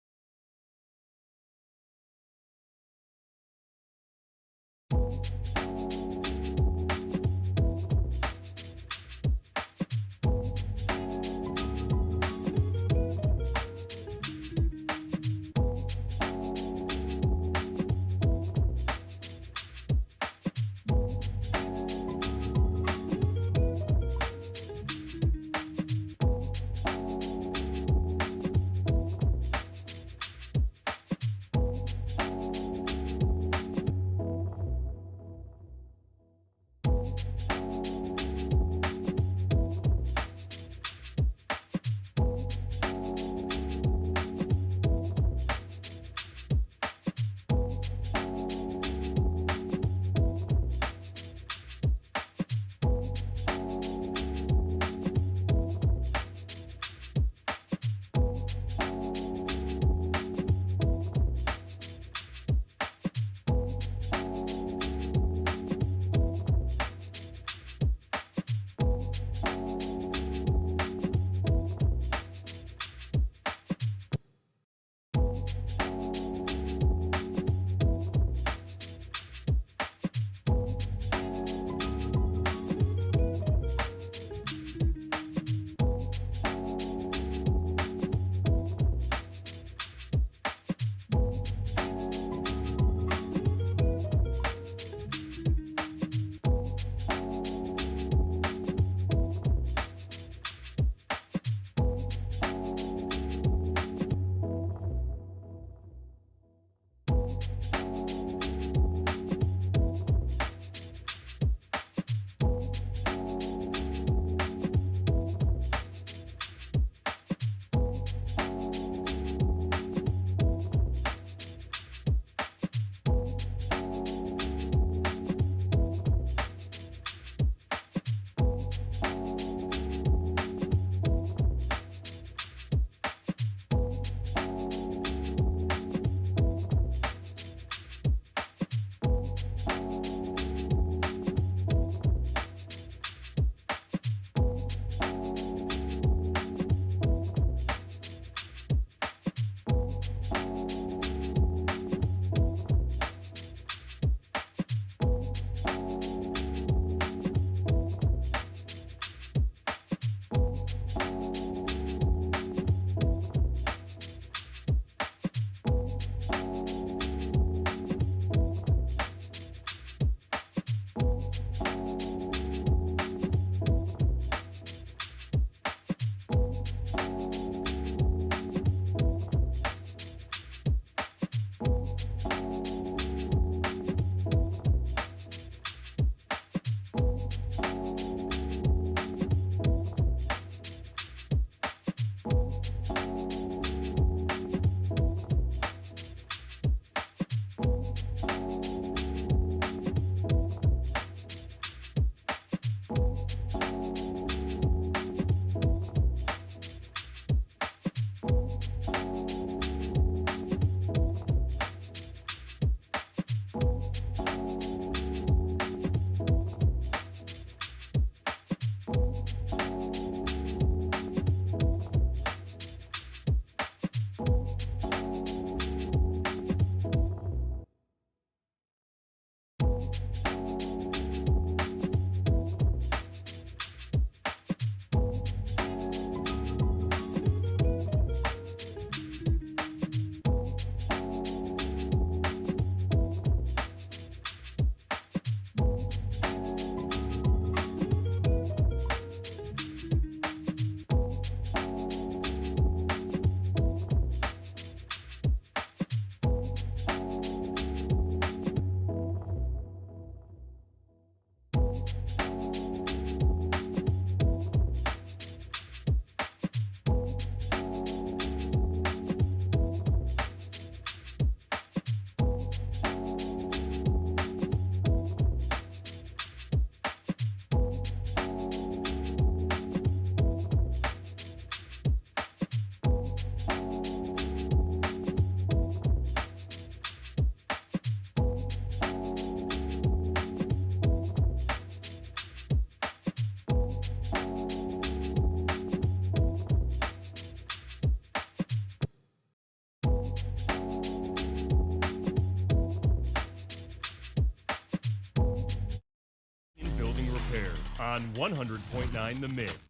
Affair on 100.9 The Myth.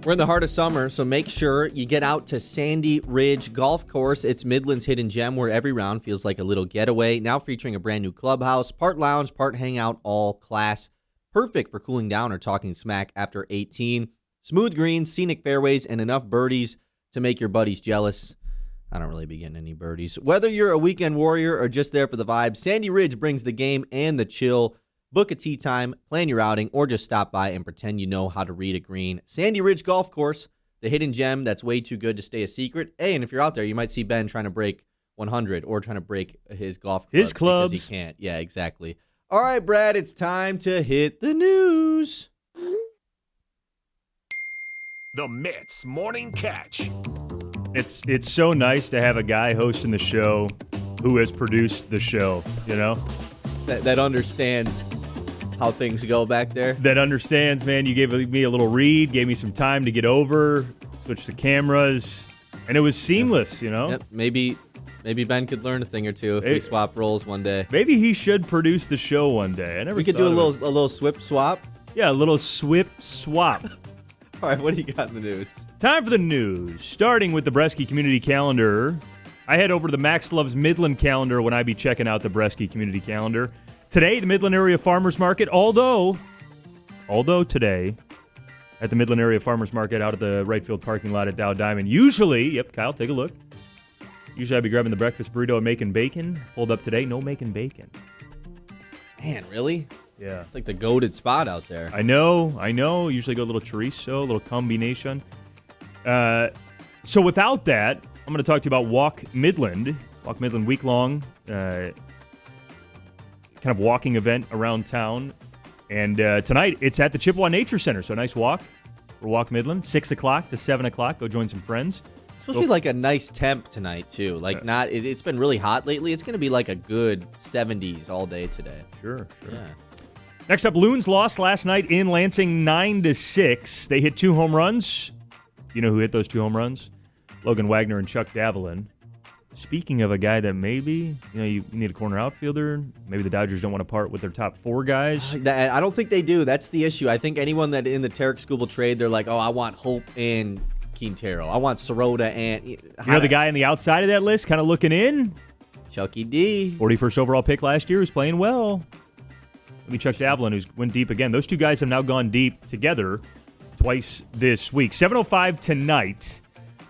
We're in the heart of summer, so make sure you get out to Sandy Ridge Golf Course. It's Midland's hidden gem where every round feels like a little getaway. Now featuring a brand new clubhouse, part lounge, part hangout, all class. Perfect for cooling down or talking smack after 18. Smooth greens, scenic fairways, and enough birdies to make your buddies jealous. I don't really be getting any birdies. Whether you're a weekend warrior or just there for the vibe, Sandy Ridge brings the game and the chill. Book a tee time, plan your outing, or just stop by and pretend you know how to read a green. Sandy Ridge Golf Course, the hidden gem that's way too good to stay a secret. Hey, and if you're out there, you might see Ben trying to break 100 or trying to break his golf clubs. His clubs. Because he can't. Yeah, exactly. All right, Brad, it's time to hit the news. The Mets Morning Catch. It's so nice to have a guy hosting the show who has produced the show, you know? That understands how things go back there. That understands, man. You gave me a little read, gave me some time to get over, switch the cameras, and it was seamless, you know? Yep. Maybe Ben could learn a thing or two if we swap roles one day. Maybe he should produce the show one day. We could do a little swip swap. Yeah, a little swip swap. All right, what do you got in the news? Time for the news. Starting with the Bresky Community Calendar. I head over to the Max Loves Midland calendar when I be checking out the Bresky Community Calendar. Today, the Midland Area Farmers Market, although today, at the Midland Area Farmers Market out at the right field parking lot at Dow Diamond, usually, Kyle, take a look. Usually I'd be grabbing the breakfast burrito and making bacon. Hold up today, no making bacon. Man, really? Yeah. It's like the goated spot out there. I know. Usually go a little chorizo, a little combination. So without that, I'm going to talk to you about Walk Midland week-long kind of walking event around town. And tonight, it's at the Chippewa Nature Center. So a nice walk for Walk Midland, 6 o'clock to 7 o'clock. Go join some friends. It's supposed to be like a nice temp tonight, too. Like it's been really hot lately. It's going to be like a good 70s all day today. Sure. Yeah. Next up, Loons lost last night in Lansing 9-6. They hit 2 home runs. You know who hit those 2 home runs? Logan Wagner and Chuck Davalin. Speaking of a guy that maybe, you need a corner outfielder. Maybe the Dodgers don't want to part with their top 4 guys. I don't think they do. That's the issue. I think anyone that in the Tarek Skubal trade, they're like, I want Hope and Quintero. I want Sirota and... the guy on the outside of that list kind of looking in? Chucky D. 41st overall pick last year, who's playing well. Let me Chuck Davalin, who's went deep again. Those 2 guys have now gone deep together twice this week. 7:05 tonight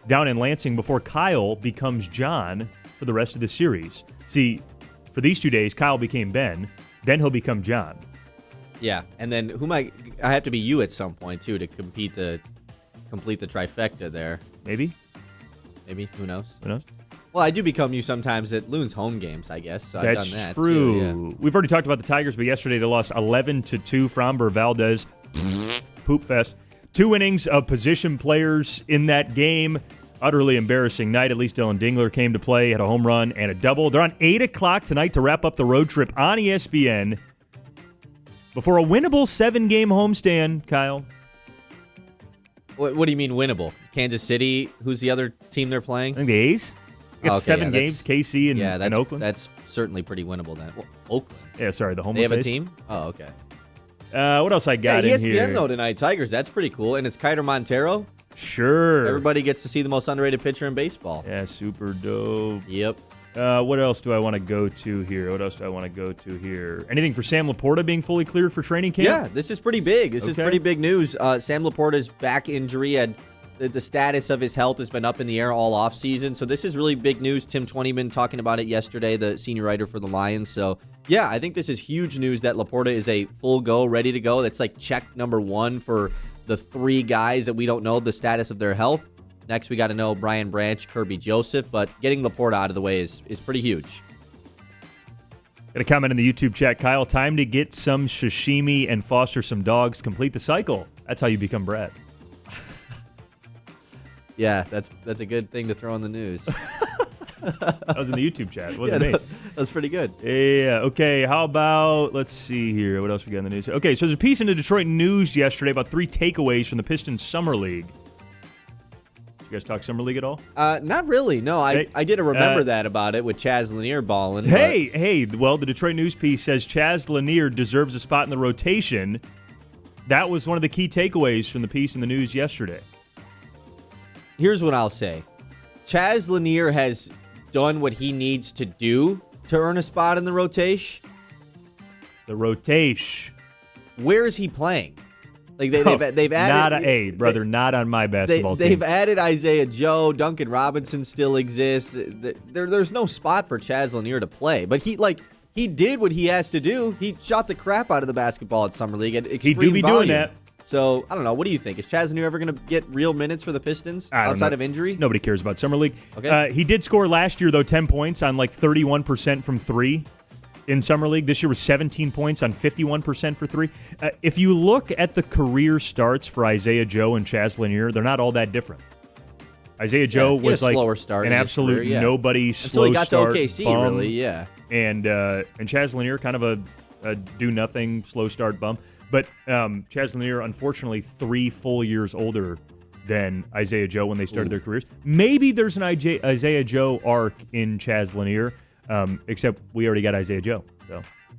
down in Lansing before Kyle becomes John for the rest of the series. See, for these 2 days, Kyle became Ben. Then he'll become John. Yeah, and then I have to be you at some point, too, to complete the trifecta there. Maybe. Who knows? Well, I do become you sometimes at Loon's home games, I guess. So That's I've done that true. Too, yeah. We've already talked about the Tigers, but yesterday they lost 11-2. Framber Valdez, poop fest. 2 innings of position players in that game. Utterly embarrassing night. At least Dylan Dingler came to play, had a home run and a double. They're on 8 o'clock tonight to wrap up the road trip on ESPN before a winnable 7-game homestand, Kyle. What do you mean winnable? Kansas City, who's the other team they're playing? I think the A's. It's 7 games, KC and Oakland. That's certainly pretty winnable then. Well, Oakland. Yeah, sorry, the homeless They have a A's. team? Oh, okay. What else I got in here? ESPN, though, tonight. Tigers, that's pretty cool. And it's Kiter Montero. Sure. Everybody gets to see the most underrated pitcher in baseball. Yeah, super dope. Yep. What else do I want to go to here? Anything for Sam Laporta being fully cleared for training camp? Yeah, this is pretty big. This is pretty big news. Sam Laporta's back injury and the status of his health has been up in the air all offseason. So this is really big news. Tim Twentyman talking about it yesterday, the senior writer for the Lions. So, yeah, I think this is huge news that Laporta is a full go, ready to go. That's like check number 1 for the 3 guys that we don't know the status of their health. Next, we got to know Brian Branch, Kirby Joseph, but getting Laporta out of the way is pretty huge. Got a comment in the YouTube chat. Kyle, time to get some sashimi and foster some dogs. Complete the cycle. That's how you become Brett. Yeah, that's a good thing to throw in the news. That was in the YouTube chat. It wasn't me. That That's pretty good. Yeah. Okay. How about, let's see here. What else we got in the news? Okay. So there's a piece in the Detroit News yesterday about 3 takeaways from the Pistons Summer League. You guys talk Summer League at all? Not really. No, I did remember that about it with Chaz Lanier balling. Hey. Well, the Detroit News piece says Chaz Lanier deserves a spot in the rotation. That was one of the key takeaways from the piece in the news yesterday. Here's what I'll say. Chaz Lanier has done what he needs to do to earn a spot in the rotation. The rotation. Where is he playing? Like they've added not on my basketball team. They've added Isaiah Joe, Duncan Robinson still exists. There's no spot for Chaz Lanier to play, but he did what he has to do. He shot the crap out of the basketball at Summer League at extreme volume. He do be doing that. So I don't know. What do you think? Is Chaz Lanier ever going to get real minutes for the Pistons outside of injury? Nobody cares about Summer League. Okay. He did score last year though 10 points on like 31% from 3. In Summer League, this year was 17 points on 51% for 3. If you look at the career starts for Isaiah Joe and Chaz Lanier, they're not all that different. Isaiah Joe was like an absolute nobody, slow until he got start to OKC, bum, really, yeah. And Chaz Lanier kind of a do-nothing, slow start bum. But Chaz Lanier, unfortunately, 3 full years older than Isaiah Joe when they started their careers. Maybe there's an Isaiah Joe arc in Chaz Lanier. Except we already got Isaiah Joe.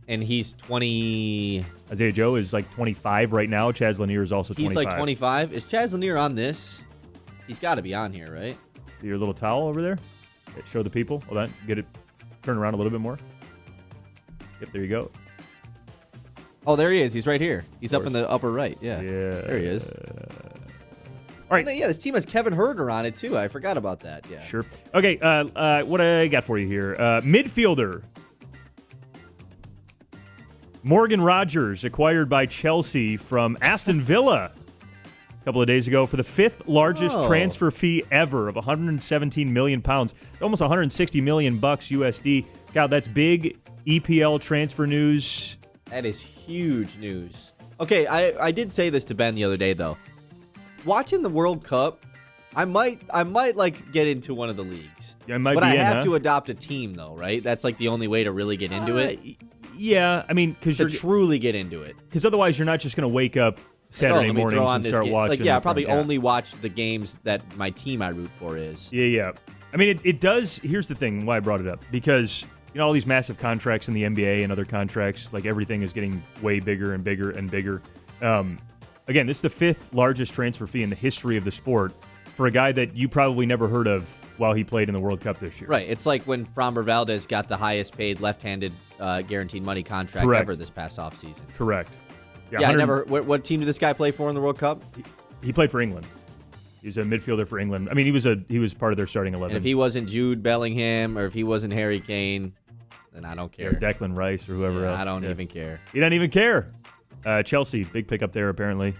And he's 20. Isaiah Joe is like 25 right now. Chaz Lanier is also 25. He's like 25. Is Chaz Lanier on this? He's got to be on here, right? Your little towel over there? Show the people. Hold on. Get it. Turn around a little bit more. Yep, there you go. Oh, there he is. He's right here. He's up in the upper right. Yeah. There he is. All right. Yeah, this team has Kevin Huerter on it, too. I forgot about that. Yeah. Sure. Okay, what I got for you here. Midfielder. Morgan Rogers, acquired by Chelsea from Aston Villa a couple of days ago for the 5th largest transfer fee ever of £117 million. It's almost $160 million USD. God, that's big EPL transfer news. That is huge news. Okay, I did say this to Ben the other day, though. Watching the World Cup, I might like get into one of the leagues. Yeah, but I have to adopt a team though, right? That's like the only way to really get into it. Yeah, I mean, because to truly get into it. Because otherwise, you're not just going to wake up Saturday mornings and start watching. Like, I probably only watch the games that my team I root for is. Yeah. I mean, it does. Here's the thing: why I brought it up, because all these massive contracts in the NBA and other contracts, like everything is getting way bigger and bigger and bigger. Again, this is the 5th largest transfer fee in the history of the sport for a guy that you probably never heard of while he played in the World Cup this year. Right. It's like when Framber Valdez got the highest paid left-handed guaranteed money contract ever this past offseason. Correct. Yeah, I never. What team did this guy play for in the World Cup? He played for England. He's a midfielder for England. I mean, he was part of their starting 11. And if he wasn't Jude Bellingham or if he wasn't Harry Kane, then I don't care. Or Declan Rice or whoever else. I don't even care. He doesn't even care. Chelsea, big pickup there apparently.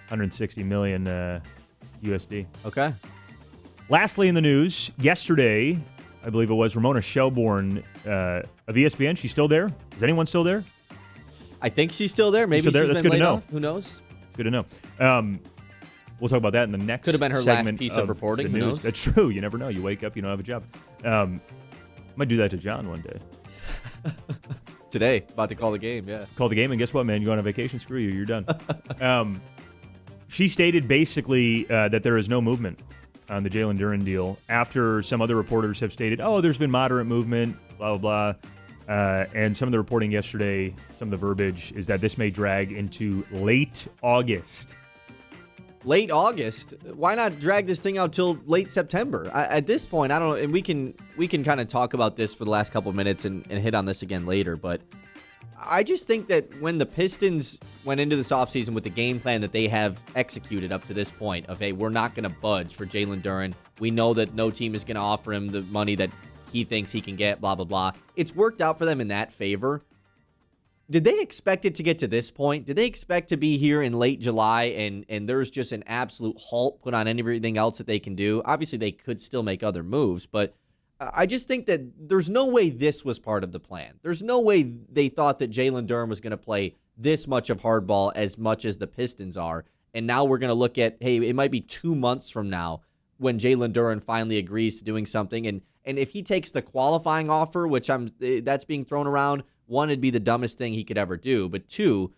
160 million USD. Okay. Lastly in the news, yesterday, I believe it was, Ramona Shelbourne of ESPN. She's still there? Is anyone still there? I think she's still there. Maybe she's there. That's good to know. Off. Who knows? It's good to know. We'll talk about that in the next Could have been her segment last piece of reporting. Who knows? That's true. You never know. You wake up, you don't have a job. Might do that to John one day. Today, about to call the game, yeah. Call the game, and guess what, man? You go on a vacation, screw you. You're done. She stated basically that there is no movement on the Jalen Duren deal after some other reporters have stated, there's been moderate movement, blah, blah, blah. And some of the reporting yesterday, some of the verbiage is that this may drag into late August. Late August? Why not drag this thing out till late September? At this point, I don't know, and we can kind of talk about this for the last couple of minutes and hit on this again later, but I just think that when the Pistons went into this offseason with the game plan that they have executed up to this point of, hey, we're not going to budge for Jalen Duren. We know that no team is going to offer him the money that he thinks he can get, blah, blah, blah. It's worked out for them in that favor. Did they expect it to get to this point? Did they expect to be here in late July and there's just an absolute halt put on everything else that they can do? Obviously, they could still make other moves, but I just think that there's no way this was part of the plan. There's no way they thought that Jalen Duren was going to play this much of hardball as much as the Pistons are. And now we're going to look at, hey, it might be 2 months from now when Jalen Duren finally agrees to doing something. And if he takes the qualifying offer, which that's being thrown around, one, it'd be the dumbest thing he could ever do. But two,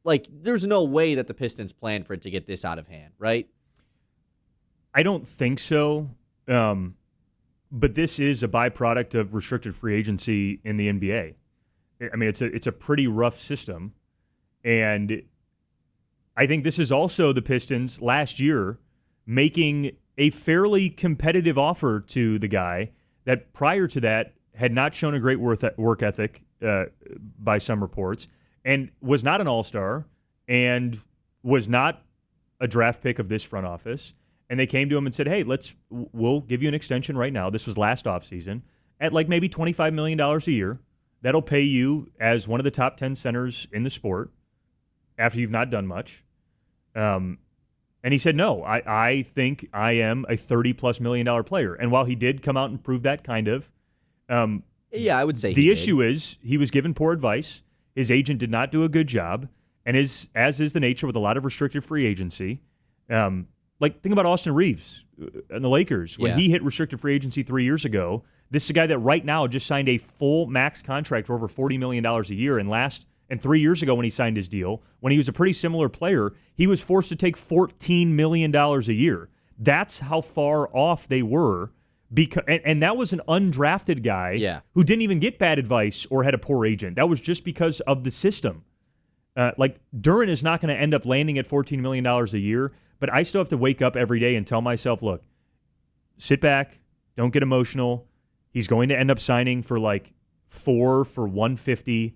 like, there's no way that the Pistons planned for it to get this out of hand, right? I don't think so. But this is a byproduct of restricted free agency in the NBA. I mean, it's a pretty rough system. And I think this is also the Pistons last year making a fairly competitive offer to the guy that prior to that had not shown a great work ethic by some reports, and was not an all-star and was not a draft pick of this front office. And they came to him and said, hey, we'll give you an extension right now. This was last offseason at like maybe $25 million a year. That'll pay you as one of the top 10 centers in the sport after you've not done much. And he said, no, I think I am a $30+ million player. And while he did come out and prove that kind of, yeah, I would say the issue is he was given poor advice. His agent did not do a good job. And as is the nature with a lot of restricted free agency, like, think about Austin Reeves and the Lakers. When he hit restricted free agency 3 years ago, this is a guy that right now just signed a full max contract for over $40 million a year. And 3 years ago when he signed his deal, when he was a pretty similar player, he was forced to take $14 million a year. That's how far off they were. And that was an undrafted guy who didn't even get bad advice or had a poor agent. That was just because of the system. Like, Duren is not going to end up landing at $14 million a year, but I still have to wake up every day and tell myself, look, sit back, don't get emotional. He's going to end up signing for like 4 for $150,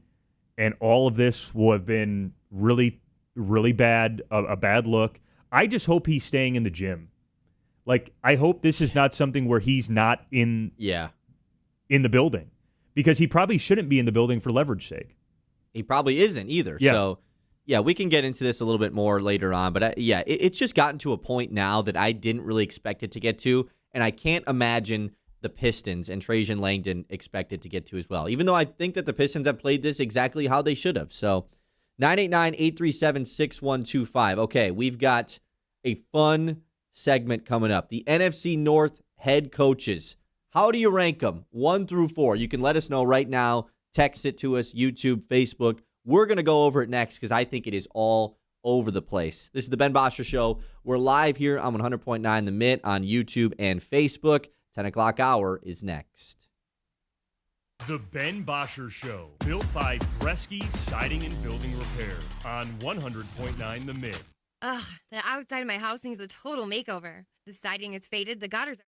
and all of this will have been really, really bad, a bad look. I just hope he's staying in the gym. Like, I hope this is not something where he's not in the building, because he probably shouldn't be in the building for leverage sake. He probably isn't either. Yeah. So, yeah, we can get into this a little bit more later on. But, it's just gotten to a point now that I didn't really expect it to get to, and I can't imagine the Pistons and Trajan Langdon expect it to get to as well, even though I think that the Pistons have played this exactly how they should have. So, 989-837-6125. Okay, we've got a fun segment coming up. The NFC North head coaches. How do you rank them? 1 through 4. You can let us know right now. Text it to us, YouTube, Facebook. We're going to go over it next because I think it is all over the place. This is the Ben Bosscher Show. We're live here on 100.9 The Mitt on YouTube and Facebook. 10 o'clock hour is next. The Ben Bosscher Show, built by Bresky Siding and Building Repair on 100.9 The Mitt. Ugh, the outside of my house needs a total makeover. The siding is faded, the gutters are...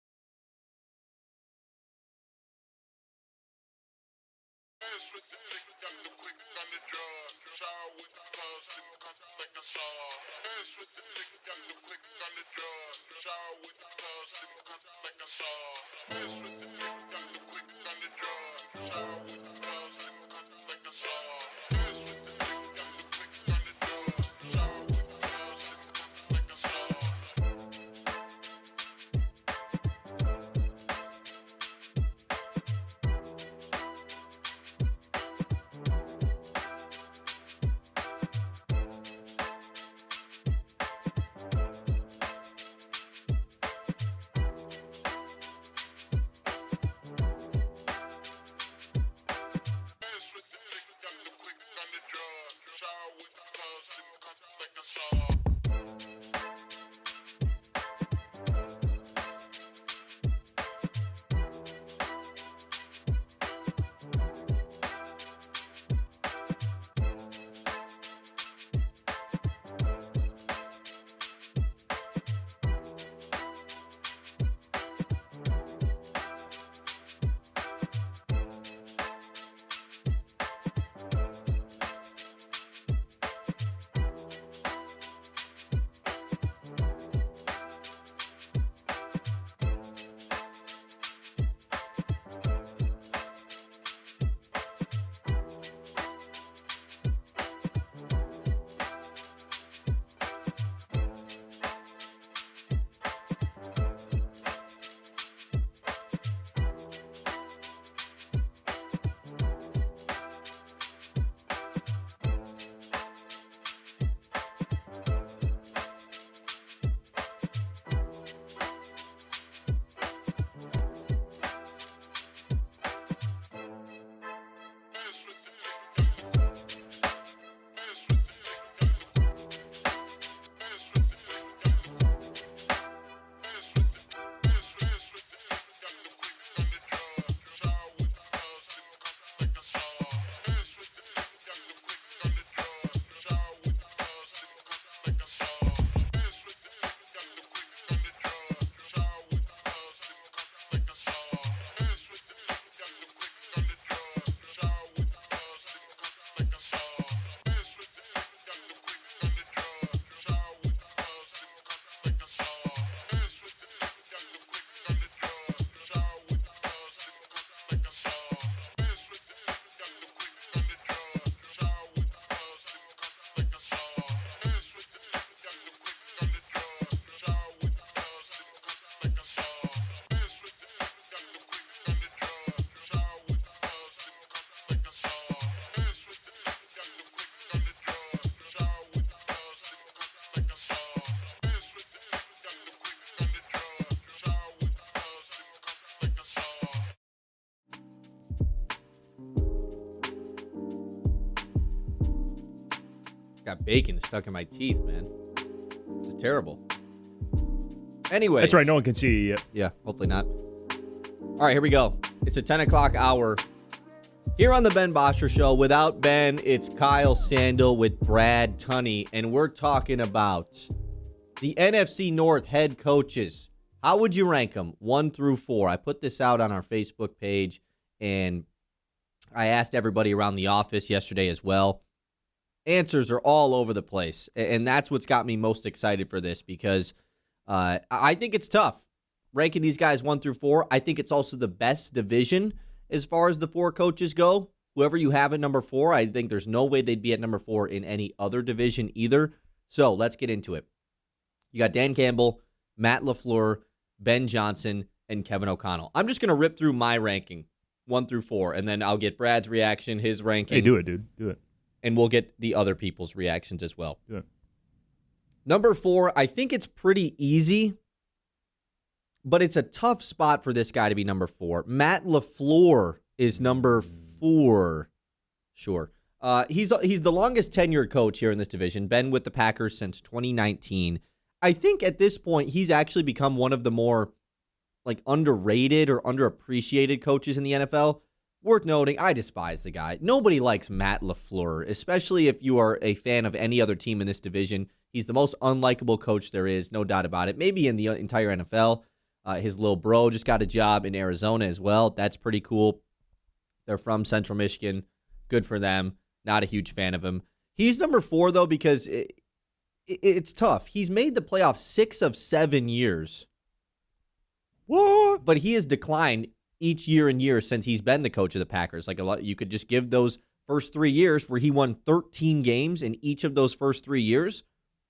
got bacon stuck in my teeth, man. This is terrible. Anyway. That's right. No one can see you yet. Yeah, hopefully not. All right, here we go. It's a 10 o'clock hour. Here on the Ben Bosscher Show, without Ben, it's Kyle Sandel with Brad Tunney, and we're talking about the NFC North head coaches. How would you rank them, 1 through 4? I put this out on our Facebook page, and I asked everybody around the office yesterday as well. Answers are all over the place, and that's what's got me most excited for this because I think it's tough ranking these guys 1 through 4. I think it's also the best division as far as the 4 coaches go. Whoever you have at number 4, I think there's no way they'd be at number 4 in any other division either. So let's get into it. You got Dan Campbell, Matt LaFleur, Ben Johnson, and Kevin O'Connell. I'm just going to rip through my ranking 1 through 4, and then I'll get Brad's reaction, his ranking. Hey, do it, dude. Do it. And we'll get the other people's reactions as well. Do it. Number 4, I think it's pretty easy, but it's a tough spot for this guy to be number 4. Matt LaFleur is number 4. Sure. He's the longest tenured coach here in this division, been with the Packers since 2019. I think at this point, he's actually become one of the more underrated or underappreciated coaches in the NFL. Worth noting, I despise the guy. Nobody likes Matt LaFleur, especially if you are a fan of any other team in this division. He's the most unlikable coach there is, no doubt about it. Maybe in the entire NFL. His little bro just got a job in Arizona as well. That's pretty cool. They're from Central Michigan. Good for them. Not a huge fan of him. He's number 4, though, because it's tough. He's made the playoffs 6 of 7 years. What? But he has declined each year and year since he's been the coach of the Packers. You could just give those first 3 years where he won 13 games in each of those first 3 years.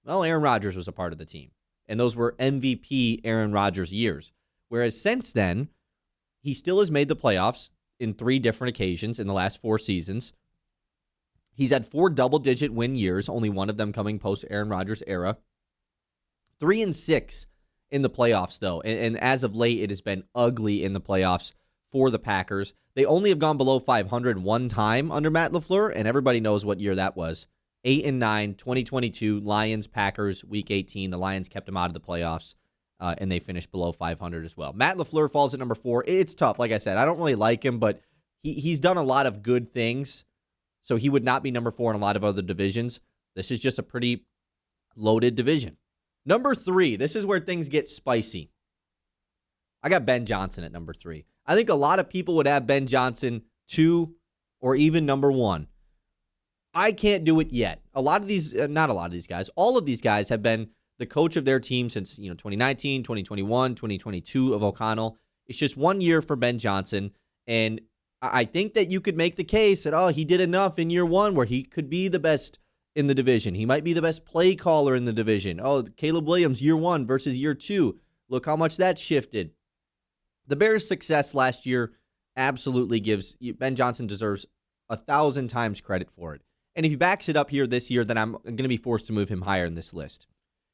Well, Aaron Rodgers was a part of the team. And those were MVP Aaron Rodgers years. Whereas since then, he still has made the playoffs in 3 different occasions in the last 4 seasons. He's had 4 double-digit win years, only one of them coming post-Aaron Rodgers era. 3-6 in the playoffs, though. And as of late, it has been ugly in the playoffs for the Packers. They only have gone below 500 one time under Matt LaFleur, and everybody knows what year that was. 8-9, 2022, Lions, Packers, Week 18. The Lions kept them out of the playoffs, and they finished below 500 as well. Matt LaFleur falls at number 4. It's tough. Like I said, I don't really like him, but he's done a lot of good things, so he would not be number 4 in a lot of other divisions. This is just a pretty loaded division. Number 3, this is where things get spicy. I got Ben Johnson at number 3. I think a lot of people would have Ben Johnson 2 or even number 1. I can't do it yet. All of these guys have been the coach of their team since 2019, 2021, 2022 of O'Connell. It's just 1 year for Ben Johnson, and I think that you could make the case that, he did enough in year 1 where he could be the best in the division. He might be the best play caller in the division. Caleb Williams, year 1 versus year 2. Look how much that shifted. The Bears' success last year absolutely gives Ben Johnson deserves 1,000 times credit for it. And if he backs it up here this year, then I'm going to be forced to move him higher in this list.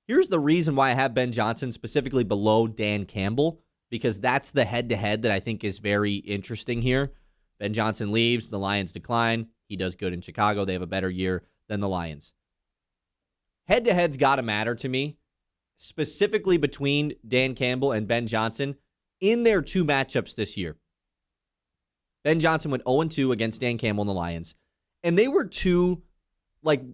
Here's the reason why I have Ben Johnson specifically below Dan Campbell, because that's the head-to-head that I think is very interesting here. Ben Johnson leaves, the Lions decline. He does good in Chicago. They have a better year than the Lions. Head-to-head's got to matter to me, specifically between Dan Campbell and Ben Johnson in their 2 matchups this year. Ben Johnson went 0-2 against Dan Campbell and the Lions. And they were 2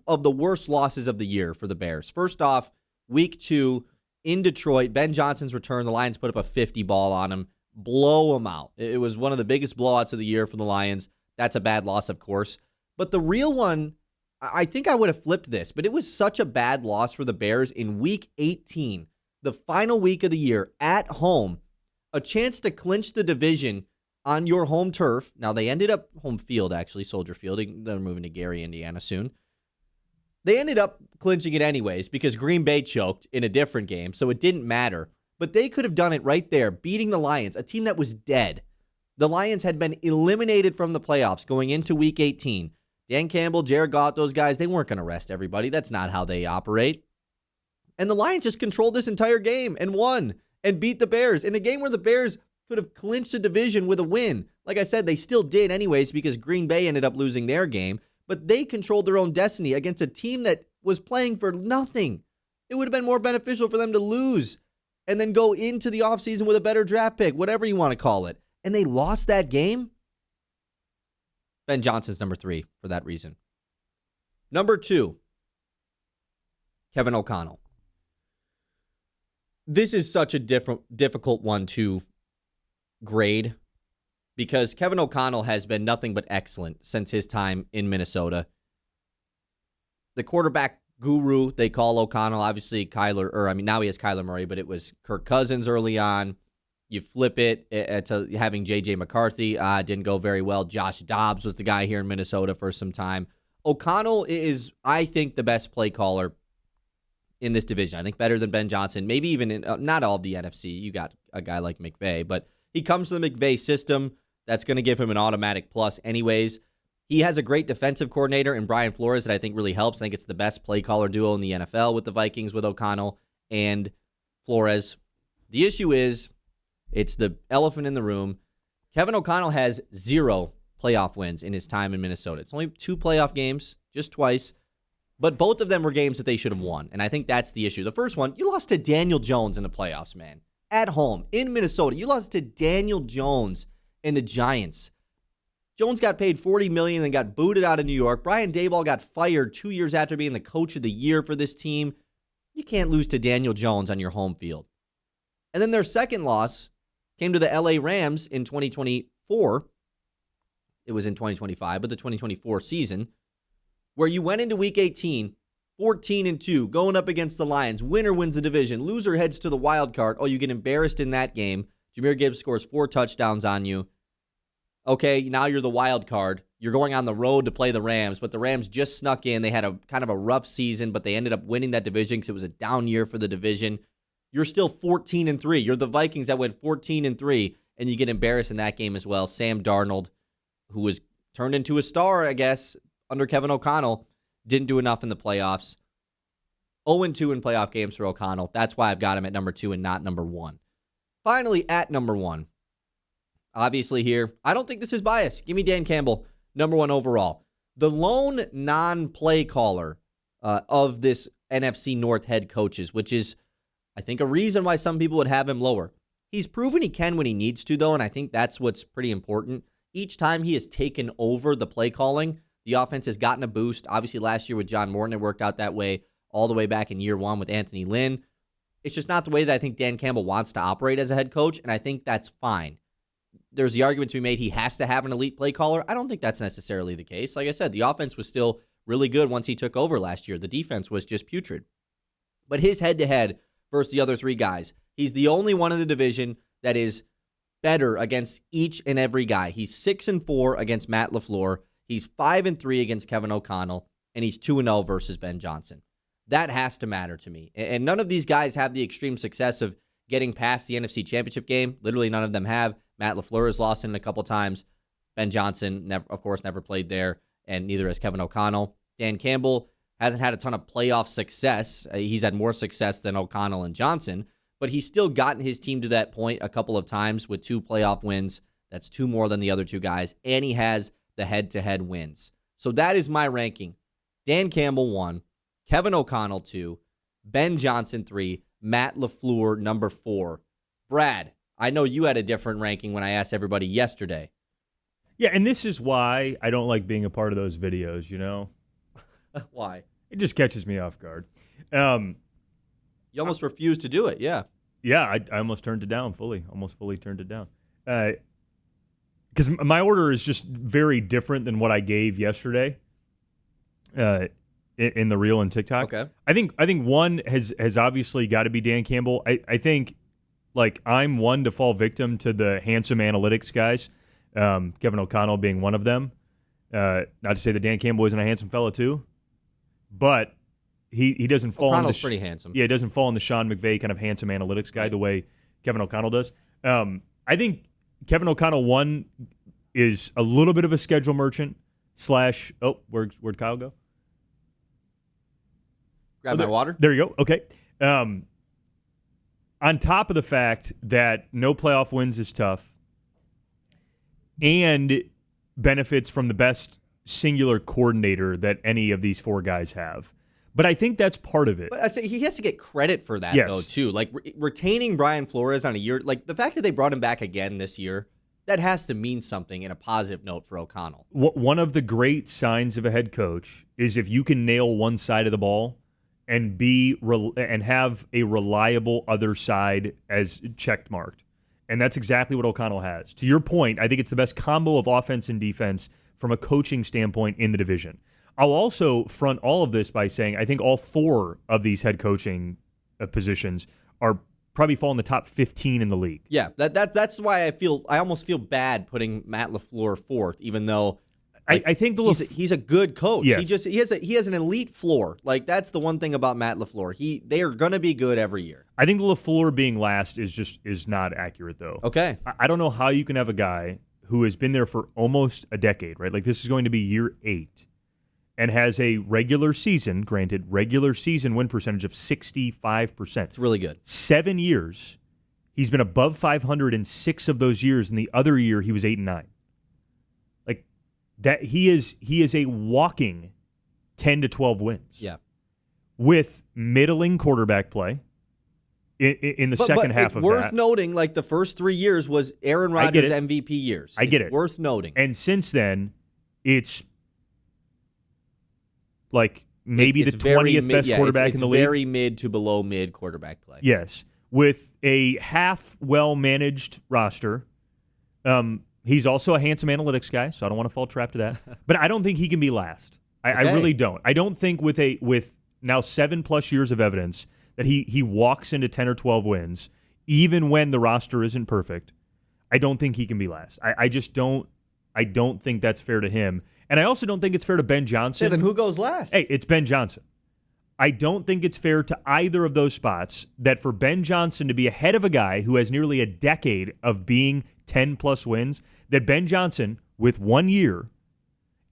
of the worst losses of the year for the Bears. First off, week 2 in Detroit, Ben Johnson's return, the Lions put up a 50 ball on him, blow him out. It was one of the biggest blowouts of the year for the Lions. That's a bad loss, of course. But the real one, I think I would have flipped this, but it was such a bad loss for the Bears in week 18, the final week of the year at home, a chance to clinch the division on your home turf. Now, they ended up home field, actually, Soldier Field. They're moving to Gary, Indiana soon. They ended up clinching it anyways because Green Bay choked in a different game, so it didn't matter. But they could have done it right there, beating the Lions, a team that was dead. The Lions had been eliminated from the playoffs going into Week 18. Dan Campbell, Jared Goff, those guys, they weren't going to rest everybody. That's not how they operate. And the Lions just controlled this entire game and won and beat the Bears in a game where the Bears could have clinched the division with a win. Like I said, they still did anyways because Green Bay ended up losing their game, but they controlled their own destiny against a team that was playing for nothing. It would have been more beneficial for them to lose and then go into the offseason with a better draft pick, whatever you want to call it. And they lost that game. Ben Johnson's number 3 for that reason. Number 2, Kevin O'Connell. This is such a difficult one to grade because Kevin O'Connell has been nothing but excellent since his time in Minnesota. The quarterback guru, they call O'Connell, obviously now he has Kyler Murray, but it was Kirk Cousins early on. You flip it to having J.J. McCarthy. Didn't go very well. Josh Dobbs was the guy here in Minnesota for some time. O'Connell is, I think, the best play caller in this division. I think better than Ben Johnson. Maybe even in, not all of the NFC. You got a guy like McVay, but he comes to the McVay system. That's going to give him an automatic plus anyways. He has a great defensive coordinator in Brian Flores that I think really helps. I think it's the best play caller duo in the NFL with the Vikings, with O'Connell and Flores. The issue is, it's the elephant in the room. Kevin O'Connell has 0 playoff wins in his time in Minnesota. It's only 2 playoff games, just twice. But both of them were games that they should have won. And I think that's the issue. The first one, you lost to Daniel Jones in the playoffs, man. At home, in Minnesota. You lost to Daniel Jones and the Giants. Jones got paid $40 million and got booted out of New York. Brian Daboll got fired 2 years after being the coach of the year for this team. You can't lose to Daniel Jones on your home field. And then their second loss came to the LA Rams in 2024. It was in 2025, but the 2024 season, where you went into Week 18, 14-2, going up against the Lions. Winner wins the division. Loser heads to the wild card. Oh, you get embarrassed in that game. Jahmyr Gibbs scores 4 touchdowns on you. Okay, now you're the wild card. You're going on the road to play the Rams, but the Rams just snuck in. They had a kind of a rough season, but they ended up winning that division because it was a down year for the division. You're still 14-3. You're the Vikings that went 14-3, and you get embarrassed in that game as well. Sam Darnold, who was turned into a star, I guess, under Kevin O'Connell, didn't do enough in the playoffs. 0-2 in playoff games for O'Connell. That's why I've got him at number 2 and not number 1. Finally, at number 1, obviously here, I don't think this is biased. Give me Dan Campbell, number 1 overall. The lone non-play caller of this NFC North head coaches, which is, I think, a reason why some people would have him lower. He's proven he can when he needs to, though, and I think that's what's pretty important. Each time he has taken over the play calling, the offense has gotten a boost. Obviously, last year with John Morton, it worked out that way all the way back in year 1 with Anthony Lynn. It's just not the way that I think Dan Campbell wants to operate as a head coach, and I think that's fine. There's the argument to be made he has to have an elite play caller. I don't think that's necessarily the case. Like I said, the offense was still really good once he took over last year. The defense was just putrid. But his head-to-head versus the other 3 guys, he's the only one in the division that is better against each and every guy. He's 6-4 against Matt LaFleur. He's 5-3 against Kevin O'Connell, and he's 2-0 versus Ben Johnson. That has to matter to me. And none of these guys have the extreme success of getting past the NFC Championship game. Literally none of them have. Matt LaFleur has lost in it a couple times. Ben Johnson, of course, never played there, and neither has Kevin O'Connell. Dan Campbell hasn't had a ton of playoff success. He's had more success than O'Connell and Johnson, but he's still gotten his team to that point a couple of times with 2 playoff wins. That's 2 more than the other 2 guys, and he has the head-to-head wins. So that is my ranking. Dan Campbell 1, Kevin O'Connell 2, Ben Johnson 3, Matt LaFleur number 4. Brad, I know you had a different ranking when I asked everybody yesterday. Yeah, and this is why I don't like being a part of those videos, you know? Why? It just catches me off guard. You almost refused to do it, yeah. Yeah, I almost turned it down fully. Almost fully turned it down. Because my order is just very different than what I gave yesterday in the reel and TikTok. Okay. I think one has obviously got to be Dan Campbell. I think like I'm one to fall victim to the handsome analytics guys, Kevin O'Connell being one of them. Not to say that Dan Campbell isn't a handsome fellow too, but he doesn't fall in the pretty handsome. Yeah, he doesn't fall in the Sean McVay kind of handsome analytics guy the way Kevin O'Connell does. I think Kevin O'Connell, one, is a little bit of a schedule merchant / where'd Kyle go? Grab my water. There you go. Okay. On top of the fact that no playoff wins is tough and benefits from the best singular coordinator that any of these 4 guys have. But I think that's part of it. But I say he has to get credit for that, Yes. though, too. Like, retaining Brian Flores on a year, like, the fact that they brought him back again this year, that has to mean something in a positive note for O'Connell. One of the great signs of a head coach is if you can nail one side of the ball and and have a reliable other side as checked marked. And that's exactly what O'Connell has. To your point, I think it's the best combo of offense and defense from a coaching standpoint in the division. I'll also front all of this by saying I think all 4 of these head coaching positions are probably fall in the top 15 in the league. Yeah, that's why I almost feel bad putting Matt LaFleur fourth, even though I think he's a good coach. Yes. He has an elite floor. Like, that's the one thing about Matt LaFleur. They are going to be good every year. I think LaFleur being last is not accurate, though. Okay. I don't know how you can have a guy who has been there for almost a decade, right? Like, this is going to be year 8. And has a regular season win percentage of 65%. It's really good. 7 years, he's been above 500 in 6 of those years, and the other year he was 8-9. Like that, he is a walking 10 to 12 wins. Yeah, with middling quarterback play in the second half of that. Worth noting, like the first 3 years was Aaron Rodgers' MVP years. I get it. Worth noting. And since then, it's like maybe the 20th best quarterback in the league. It's very mid to below mid quarterback play. Yes. With a half well-managed roster. He's also a handsome analytics guy, so I don't want to fall trap to that. But I don't think he can be last. I really don't. I don't think with now 7+ years of evidence that he walks into 10 or 12 wins, even when the roster isn't perfect, I don't think he can be last. I just don't. I don't think that's fair to him. And I also don't think it's fair to Ben Johnson. Yeah, then who goes last? Hey, it's Ben Johnson. I don't think it's fair to either of those spots that for Ben Johnson to be ahead of a guy who has nearly a decade of being 10+ wins, that Ben Johnson, with 1 year,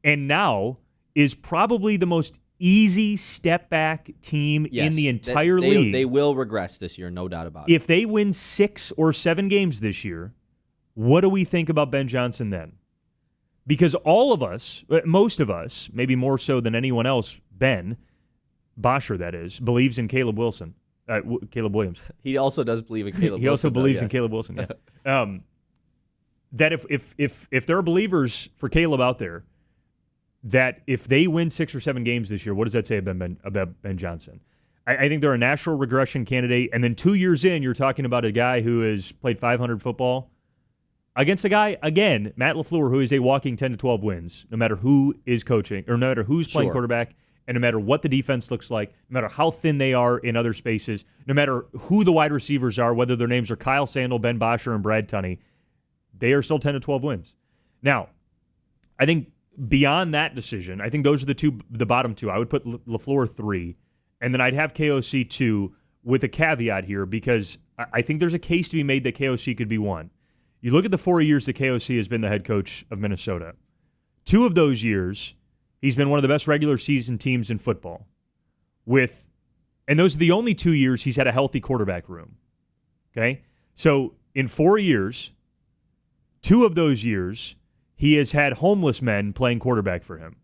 and now is probably the most easy step-back team in the entire league. They will regress this year, no doubt about it. If they win 6 or 7 games this year, what do we think about Ben Johnson then? Because all of us, most of us, maybe more so than anyone else, Ben, Bosscher that is, believes in Caleb Williams. He also does believe in Caleb Wilson. He also believes in Caleb Wilson, yeah. That if there are believers for Caleb out there, that if they win 6 or 7 games this year, what does that say about Ben Johnson? I think they're a natural regression candidate, and then 2 years in, you're talking about a guy who has played 500 football against a guy, again, Matt LaFleur, who is a walking 10 to 12 wins, no matter who is coaching, or no matter who's playing quarterback, and no matter what the defense looks like, no matter how thin they are in other spaces, no matter who the wide receivers are, whether their names are Kyle Sandel, Ben Bosscher, and Brad Tunney, they are still 10 to 12 wins. Now, I think beyond that decision, I think those are the bottom 2. I would put LaFleur 3, and then I'd have KOC 2 with a caveat here, because I think there's a case to be made that KOC could be 1. You look at the 4 years that KOC has been the head coach of Minnesota. 2 of those years, he's been one of the best regular season teams in football. And those are the only 2 years he's had a healthy quarterback room. Okay? So in 4 years, 2 of those years, he has had homeless men playing quarterback for him.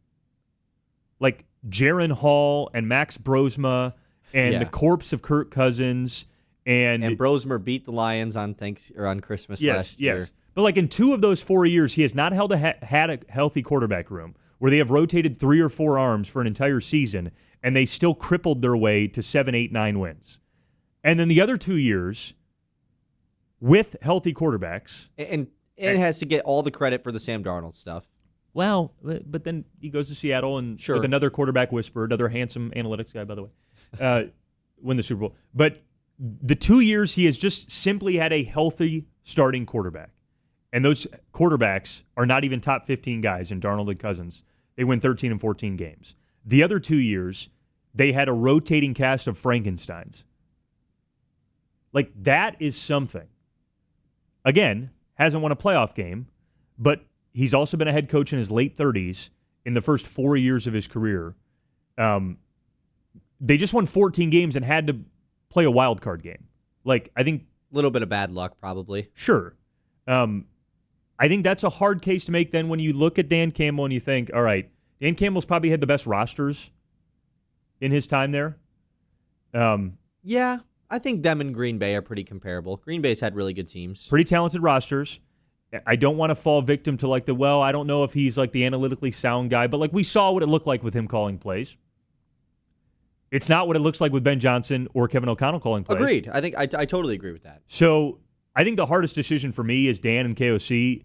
Like Jaron Hall and Max Brosma and the corpse of Kirk Cousins. And Brosmer beat the Lions on Christmas last year. Yes. But like in 2 of those 4 years, he has not had a healthy quarterback room where they have rotated 3 or 4 arms for an entire season, and they still crippled their way to 7, 8, 9 wins. And then the other 2 years with healthy quarterbacks. And has to get all the credit for the Sam Darnold stuff. Well, but then he goes to Seattle and with another quarterback whisperer, another handsome analytics guy, by the way, win the Super Bowl. But the 2 years he has just simply had a healthy starting quarterback. And those quarterbacks are not even top 15 guys in Darnold and Cousins. They win 13 and 14 games. The other 2 years, they had a rotating cast of Frankensteins. Like, that is something. Again, hasn't won a playoff game, but he's also been a head coach in his late 30s in the first 4 years of his career. They just won 14 games and had to play a wild card game. Like, I think a little bit of bad luck, probably. Sure. I think that's a hard case to make then when you look at Dan Campbell and you think, all right, Dan Campbell's probably had the best rosters in his time there. Yeah, I think them and Green Bay are pretty comparable. Green Bay's had really good teams. Pretty talented rosters. I don't want to fall victim to like I don't know if he's like the analytically sound guy, but like we saw what it looked like with him calling plays. It's not what it looks like with Ben Johnson or Kevin O'Connell calling plays. Agreed. I think I totally agree with that. So I think the hardest decision for me is Dan and KOC.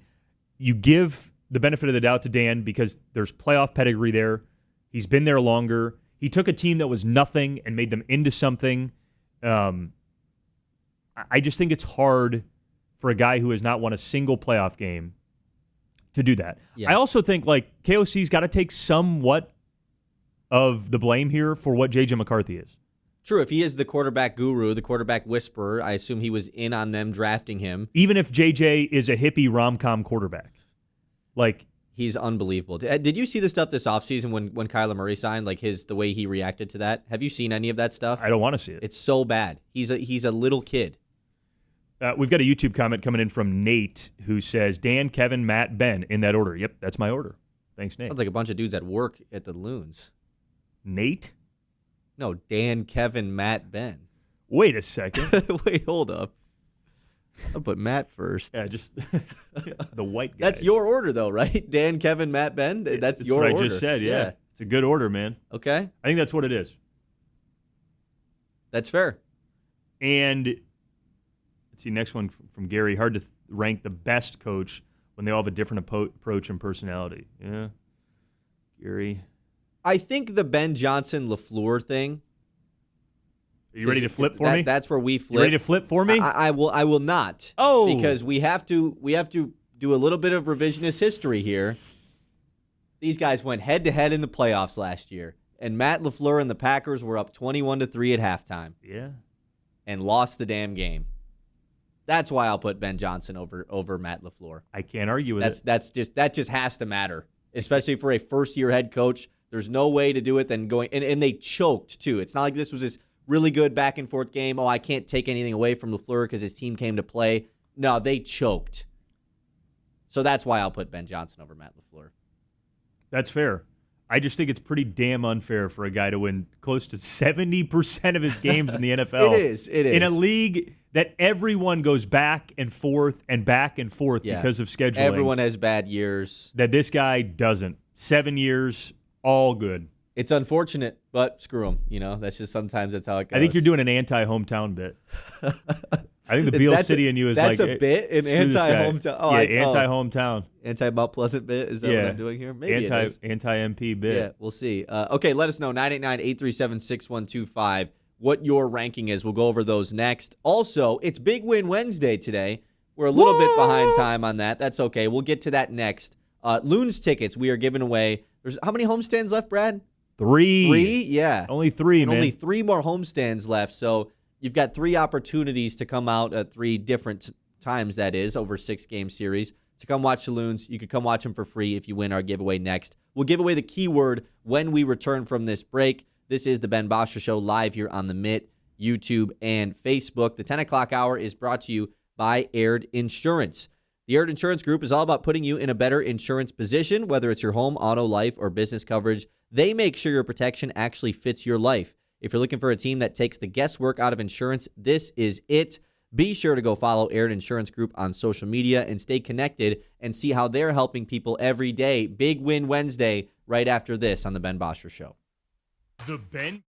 You give the benefit of the doubt to Dan because there's playoff pedigree there. He's been there longer. He took a team that was nothing and made them into something. I just think it's hard for a guy who has not won a single playoff game to do that. Yeah. I also think like KOC's got to take somewhat of the blame here for what J.J. McCarthy is. True, if he is the quarterback guru, the quarterback whisperer, I assume he was in on them drafting him. Even if J.J. is a hippie rom-com quarterback. Like, he's unbelievable. Did you see the stuff this offseason when Kyler Murray signed, like the way he reacted to that? Have you seen any of that stuff? I don't want to see it. It's so bad. He's a little kid. We've got a YouTube comment coming in from Nate who says, Dan, Kevin, Matt, Ben, in that order. Yep, that's my order. Thanks, Nate. Sounds like a bunch of dudes at work at the Loons. Nate? No, Dan, Kevin, Matt, Ben. Wait a second. Wait, hold up. I'll put Matt first. Yeah, just the white guys. That's your order, though, right? Dan, Kevin, Matt, Ben? That's your what order. I just said, yeah. It's a good order, man. Okay. I think that's what it is. That's fair. And let's see, next one from Gary. Hard to rank the best coach when they all have a different approach and personality. Yeah. Gary. I think the Ben Johnson LaFleur thing. Are you ready to flip for me? That's where we flip. You ready to flip for me? I will not. Oh. Because we have to do a little bit of revisionist history here. These guys went head-to-head in the playoffs last year, and Matt LaFleur and the Packers were up 21-3 at halftime. Yeah. And lost the damn game. That's why I'll put Ben Johnson over Matt LaFleur. I can't argue with it. That just has to matter, especially for a first-year head coach. There's no way to do it than going and they choked too. It's not like this was this really good back and forth game. Oh, I can't take anything away from LaFleur because his team came to play. No, they choked. So that's why I'll put Ben Johnson over Matt LaFleur. That's fair. I just think it's pretty damn unfair for a guy to win close to 70% of his games in the NFL. It is. In a league that everyone goes back and forth because of scheduling. Everyone has bad years. That this guy doesn't. 7 years, all good. It's unfortunate, but screw him. You know, that's just sometimes that's how it goes. I think you're doing an anti-hometown bit. I think the Beale City in you is that's like... That's a bit? An anti-hometown? Oh, yeah, anti-hometown. Anti-Mount Pleasant bit? Is that what I'm doing here? Maybe it is. Anti-MP bit. Yeah, we'll see. Okay, let us know, 989-837-6125, what your ranking is. We'll go over those next. Also, it's Big Win Wednesday today. We're a little bit behind time on that. That's okay. We'll get to that next. Loons tickets we are giving away. There's how many homestands left, Brad? 3. 3? Yeah. Only 3, and man. Only 3 more homestands left, so you've got 3 opportunities to come out at 3 different times, that is, over 6-game series. To come watch the Loons. You could come watch them for free if you win our giveaway next. We'll give away the keyword when we return from this break. This is the Ben Bosscher Show live here on the Mitt, YouTube, and Facebook. The 10 o'clock hour is brought to you by Aired Insurance. The Aired Insurance Group is all about putting you in a better insurance position, whether it's your home, auto, life, or business coverage. They make sure your protection actually fits your life. If you're looking for a team that takes the guesswork out of insurance, this is it. Be sure to go follow Aired Insurance Group on social media and stay connected and see how they're helping people every day. Big Win Wednesday right after this on the Ben Bosscher Show. The Ben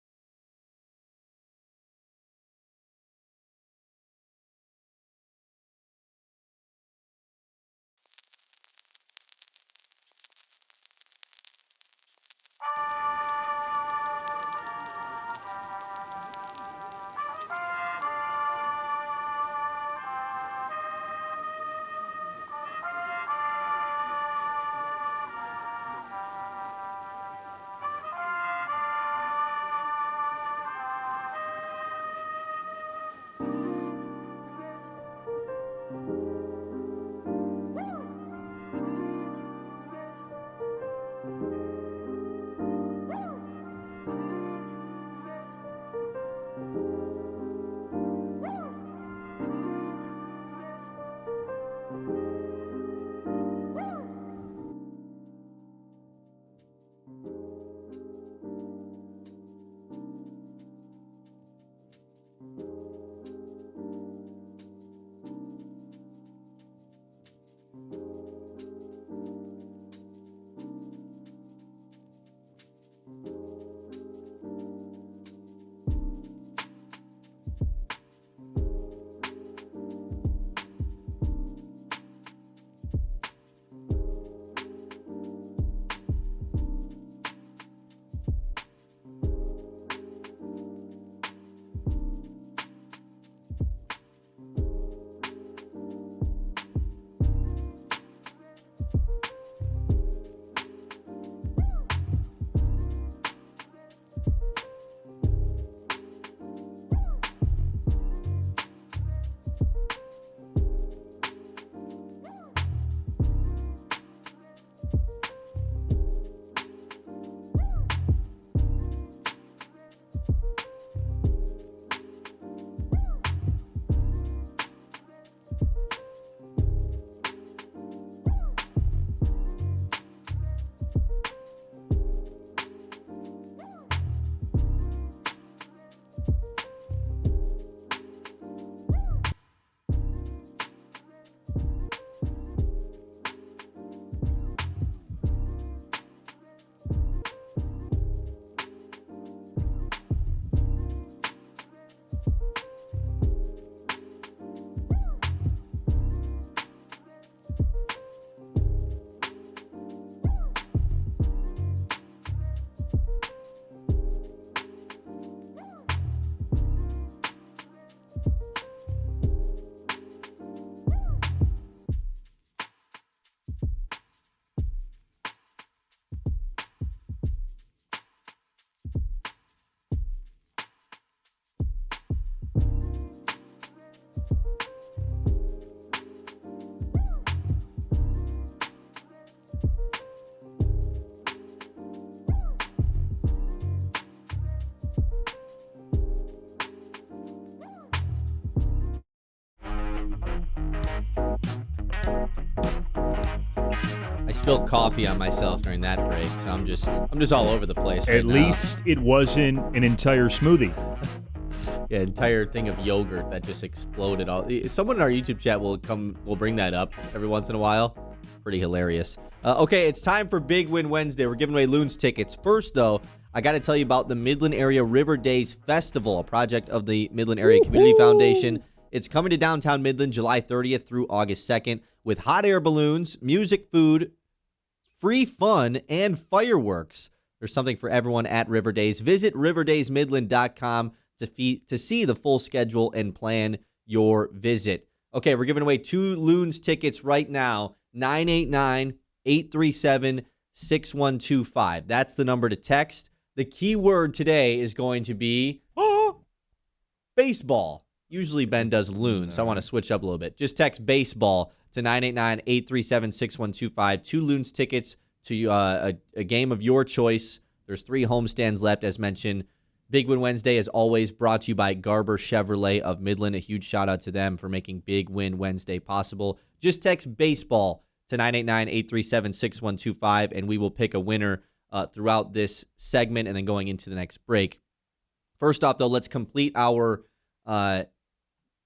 I spilled coffee on myself during that break, so I'm just all over the place right At now. least it wasn't an entire smoothie. Yeah, entire thing of yogurt that just exploded. Someone in our YouTube chat will bring that up every once in a while. Pretty hilarious. Okay, it's time for Big Win Wednesday. We're giving away Loons tickets. First, though, I got to tell you about the Midland Area River Days Festival, a project of the Midland Area Community Foundation. It's coming to downtown Midland July 30th through August 2nd with hot air balloons, music, food, free fun, and fireworks. There's something for everyone at River Days. Visit riverdaysmidland.com to see the full schedule and plan your visit. Okay, we're giving away 2 Loons tickets right now. 989-837-6125. That's the number to text. The key word today is going to be baseball. Usually Ben does Loons, so I want to switch up a little bit. Just text baseball to 989-837-6125. 2 Loons tickets to a game of your choice. There's 3 homestands left, as mentioned. Big Win Wednesday is always brought to you by Gleyber Chevrolet of Midland. A huge shout out to them for making Big Win Wednesday possible. Just text baseball to 989-837-6125, and we will pick a winner throughout this segment and then going into the next break. First off, though, let's complete our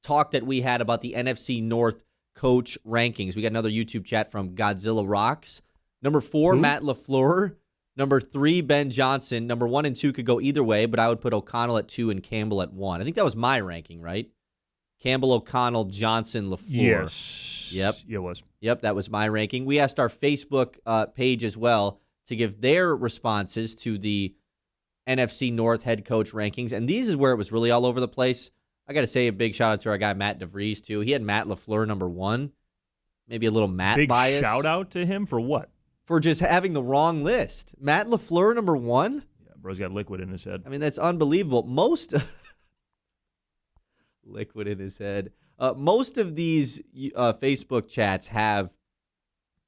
talk that we had about the NFC North coach rankings. We got another YouTube chat from Godzilla Rocks. Number 4, Matt LaFleur. Number 3, Ben Johnson. Number 1 and 2 could go either way, but I would put O'Connell at 2 and Campbell at 1. I think that was my ranking, right? Campbell, O'Connell, Johnson, LaFleur. Yes. Yep. It was. Yep, that was my ranking. We asked our Facebook page as well to give their responses to the NFC North head coach rankings, and these is where it was really all over the place. I got to say a big shout out to our guy Matt DeVries, too. He had Matt LaFleur number 1. Maybe a little Matt Big bias. shout out to him for what? For just having the wrong list. Matt LaFleur number 1? Yeah, bro's got liquid in his head. I mean, that's unbelievable. Liquid in his head. Most of these Facebook chats have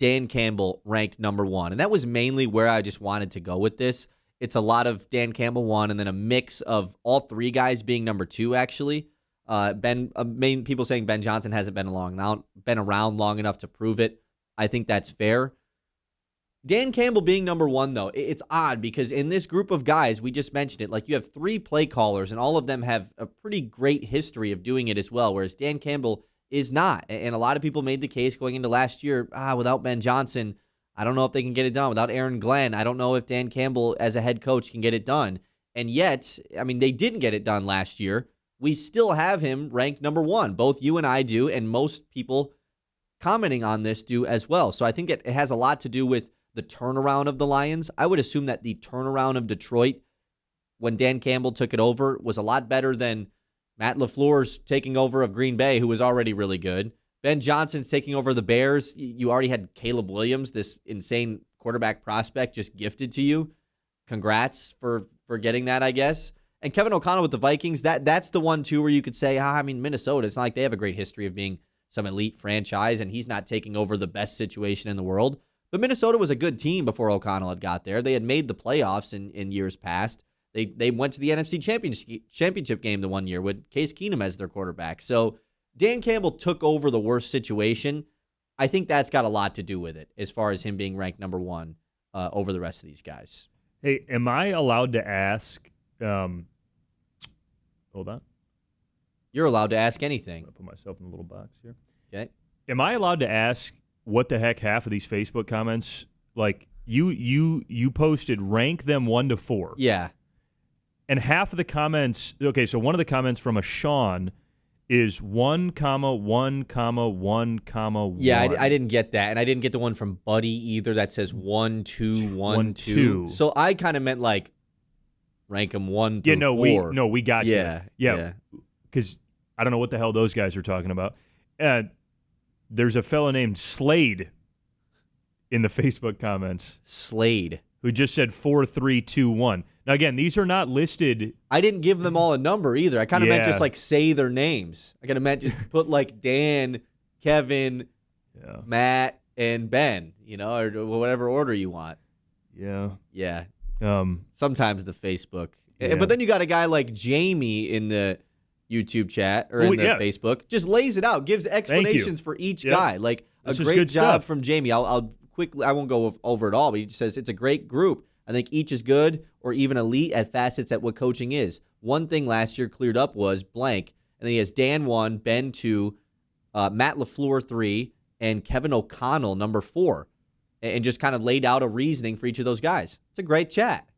Dan Campbell ranked number 1, and that was mainly where I just wanted to go with this. It's a lot of Dan Campbell 1, and then a mix of all 3 guys being number 2, actually. Main people saying Ben Johnson hasn't been around long enough to prove it. I think that's fair. Dan Campbell being number 1, though, it's odd because in this group of guys, we just mentioned it, like you have 3 play callers, and all of them have a pretty great history of doing it as well, whereas Dan Campbell is not. And a lot of people made the case going into last year, without Ben Johnson, I don't know if they can get it done. Without Aaron Glenn, I don't know if Dan Campbell as a head coach can get it done. And yet, I mean, they didn't get it done last year. We still have him ranked number 1. Both you and I do, and most people commenting on this do as well. So I think it has a lot to do with the turnaround of the Lions. I would assume that the turnaround of Detroit when Dan Campbell took it over was a lot better than Matt LaFleur's taking over of Green Bay, who was already really good. Ben Johnson's taking over the Bears. You already had Caleb Williams, this insane quarterback prospect, just gifted to you. Congrats for getting that, I guess. And Kevin O'Connell with the Vikings, that's the one, too, where you could say, Minnesota, it's not like they have a great history of being some elite franchise, and he's not taking over the best situation in the world. But Minnesota was a good team before O'Connell had got there. They had made the playoffs in years past. They went to the NFC championship game the one year with Case Keenum as their quarterback. So Dan Campbell took over the worst situation. I think that's got a lot to do with it as far as him being ranked number 1 over the rest of these guys. Hey, am I allowed to ask? Hold on. You're allowed to ask I'm anything. going to put myself in a little box here. Okay. Am I allowed to ask what the heck half of these Facebook comments, like you posted rank them 1 to 4. Yeah. And half of the comments, okay, so one of the comments from a Sean is 1, 1, 1, 1. Yeah, I didn't get that. And I didn't get the one from Buddy either that says 1, 2, 1, 2. So I kind of meant like rank them 1 through 4. We got you. Yeah. Because I don't know what the hell those guys are talking about. There's a fella named Slade in the Facebook comments. Slade. Who just said 4, 3, 2, 1. Now, again, these are not listed. I didn't give them all a number either. I kind of meant just like say their names. I kind of meant just put like Dan, Kevin, Matt, and Ben, or whatever order you want. Yeah. Yeah. Sometimes the Facebook. Yeah. But then you got a guy like Jamie in the YouTube chat or in the Facebook, just lays it out, gives explanations for each guy. Like this a great job stuff from Jamie. I'll quickly, I won't go over it all, but he just says it's a great group. I think each is good or even elite at facets at what coaching is. One thing last year cleared up was blank. And then he has Dan 1, Ben 2, Matt LaFleur 3, and Kevin O'Connell number 4. And just kind of laid out a reasoning for each of those guys. It's a great chat.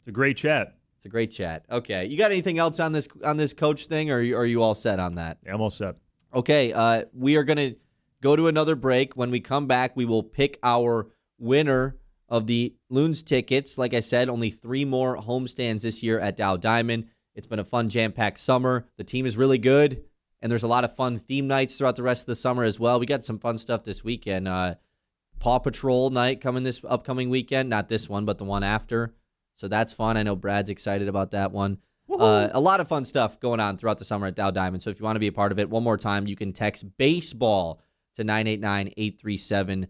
It's a great chat. It's a great chat. Okay. You got anything else on this coach thing, or are you all set on that? Yeah, I'm all set. Okay. We are going to go to another break. When we come back, we will pick our winner of the Loons tickets. Like I said, only 3 more homestands this year at Dow Diamond. It's been a fun, jam-packed summer. The team is really good, and there's a lot of fun theme nights throughout the rest of the summer as well. We got some fun stuff this weekend. Paw Patrol night coming this upcoming weekend. Not this one, but the one after. So that's fun. I know Brad's excited about that one. A lot of fun stuff going on throughout the summer at Dow Diamond. So if you want to be a part of it, one more time, you can text baseball to 989-837-6125.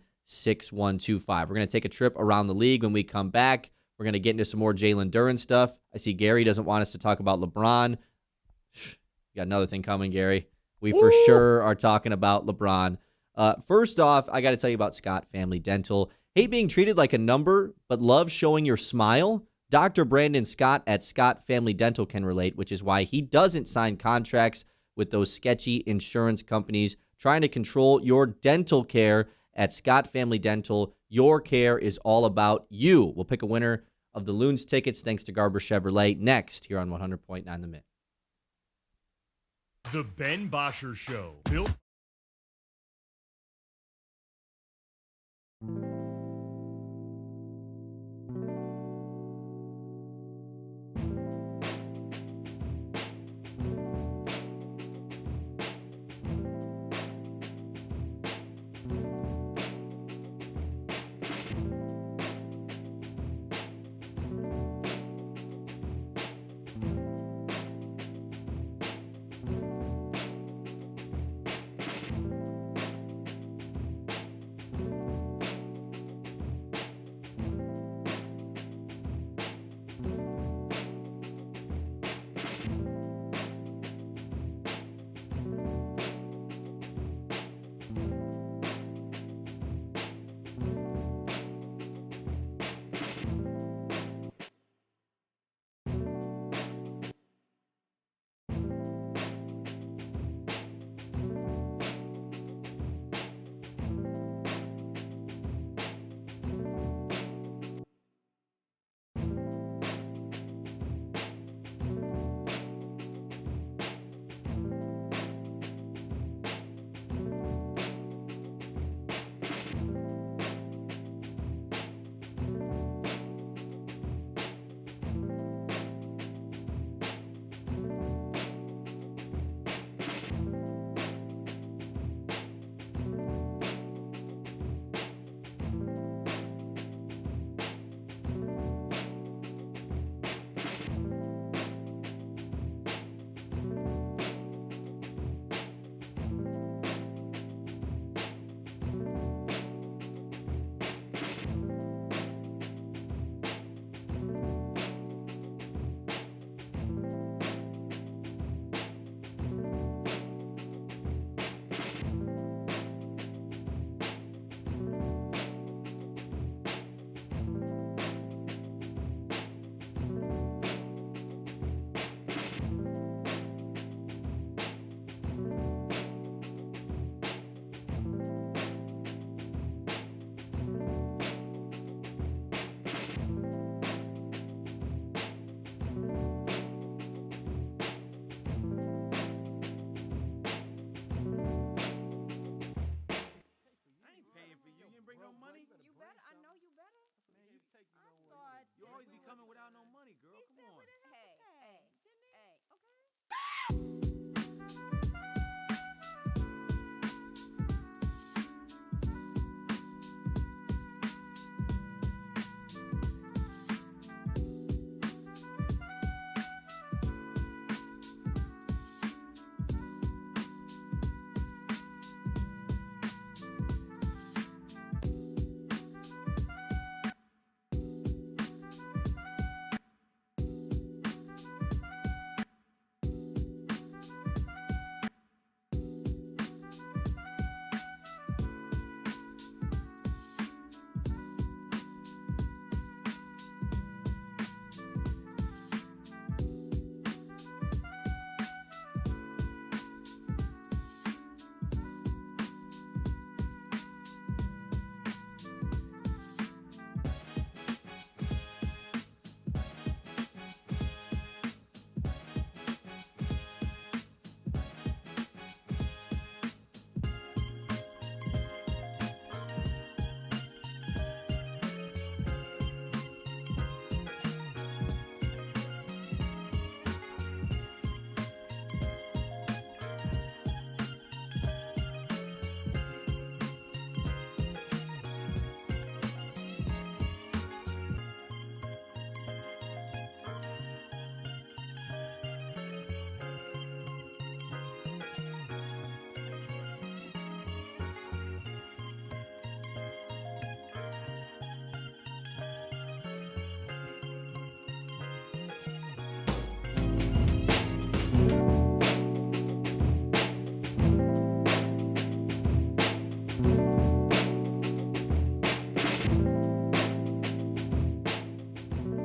We're going to take a trip around the league. When we come back, we're going to get into some more Jalen Duren stuff. I see Gary doesn't want us to talk about LeBron. You got another thing coming, Gary. We for sure are talking about LeBron. First off, I got to tell you about Scott Family Dental. Hate being treated like a number, but love showing your smile? Dr. Brandon Scott at Scott Family Dental can relate, which is why he doesn't sign contracts with those sketchy insurance companies trying to control your dental care. At Scott Family Dental, your care is all about you. We'll pick a winner of the Loons tickets thanks to Garber Chevrolet next here on 100.9 The Mid. The Ben Bosscher Show. Built.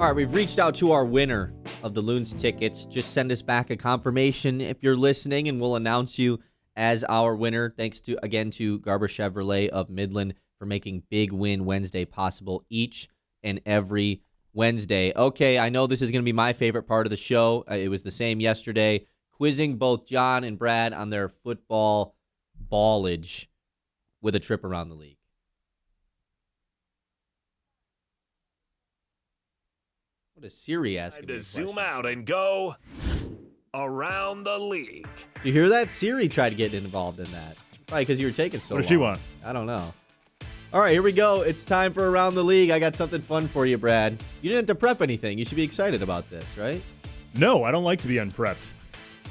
All right, we've reached out to our winner of the Loons tickets. Just send us back a confirmation if you're listening, and we'll announce you as our winner. Thanks again to Gleyber Chevrolet of Midland for making Big Win Wednesday possible each and every Wednesday. Okay, I know this is going to be my favorite part of the show. It was the same yesterday. Quizzing both John and Brad on their football ballage with a trip around the league. What is Siri asking me? Time to zoom out and go around the league. Do you hear that? Siri tried to get involved in that. Probably because you were taking so long. What does she want? I don't know. All right, here we go. It's time for Around the League. I got something fun for you, Brad. You didn't have to prep anything. You should be excited about this, right? No, I don't like to be unprepped.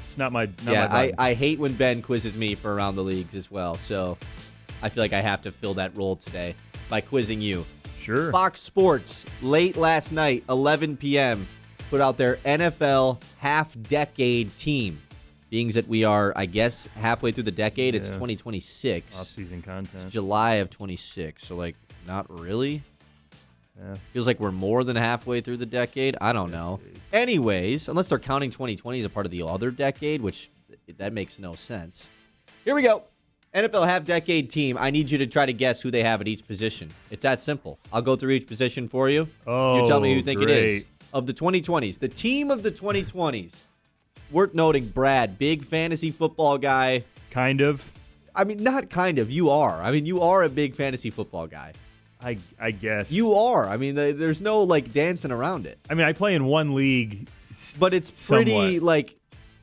It's not my vibe. I hate when Ben quizzes me for Around the Leagues as well, so I feel like I have to fill that role today by quizzing you. Sure. Fox Sports, late last night, 11 p.m., put out their NFL half-decade team. Being that we are, I guess, halfway through the decade, it's 2026. Off-season content. It's July of 26, so, like, not really. Yeah. Feels like we're more than halfway through the decade. I don't know. Anyways, unless they're counting 2020 as a part of the other decade, which that makes no sense. Here we go. NFL half-decade team. I need you to try to guess who they have at each position. It's that simple. I'll go through each position for you. Oh, you tell me who you think it is. great. Of the 2020s. The team of the 2020s. Worth noting, Brad, big fantasy football guy. Kind of. I mean, not kind of. You are. I mean, you are a big fantasy football guy. I guess. You are. I mean, there's no, like, dancing around it. I mean, I play in one league. But it's pretty, somewhat. like,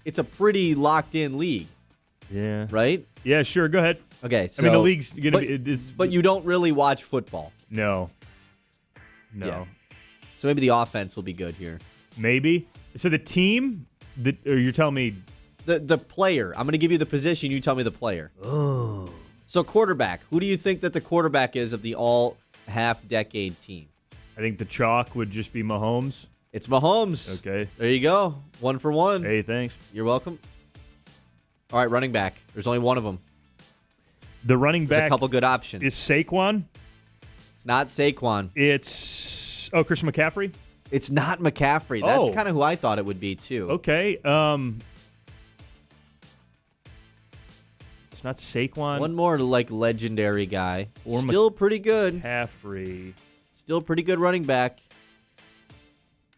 it's a pretty locked-in league, Yeah. right? Yeah, sure. Go ahead. Okay, so. I mean, the league's going to be. But you don't really watch football. No. Yeah. So maybe the offense will be good here. Maybe. So the team, or you're telling me. The player. I'm going to give you the position. You tell me the player. Oh. So quarterback. Who do you think that the quarterback is of the all-half-decade team? I think the chalk would just be Mahomes. It's Mahomes. Okay. There you go. 1 for 1. Hey, thanks. You're welcome. All right, running back. There's only one of them. The running There's back a couple good options. is Saquon. It's not Saquon. It's Christian McCaffrey. It's not McCaffrey. That's Oh. kind of who I thought it would be, too. Okay. It's not Saquon. One more, like, legendary guy. Or Still pretty good. McCaffrey. Still pretty good running back.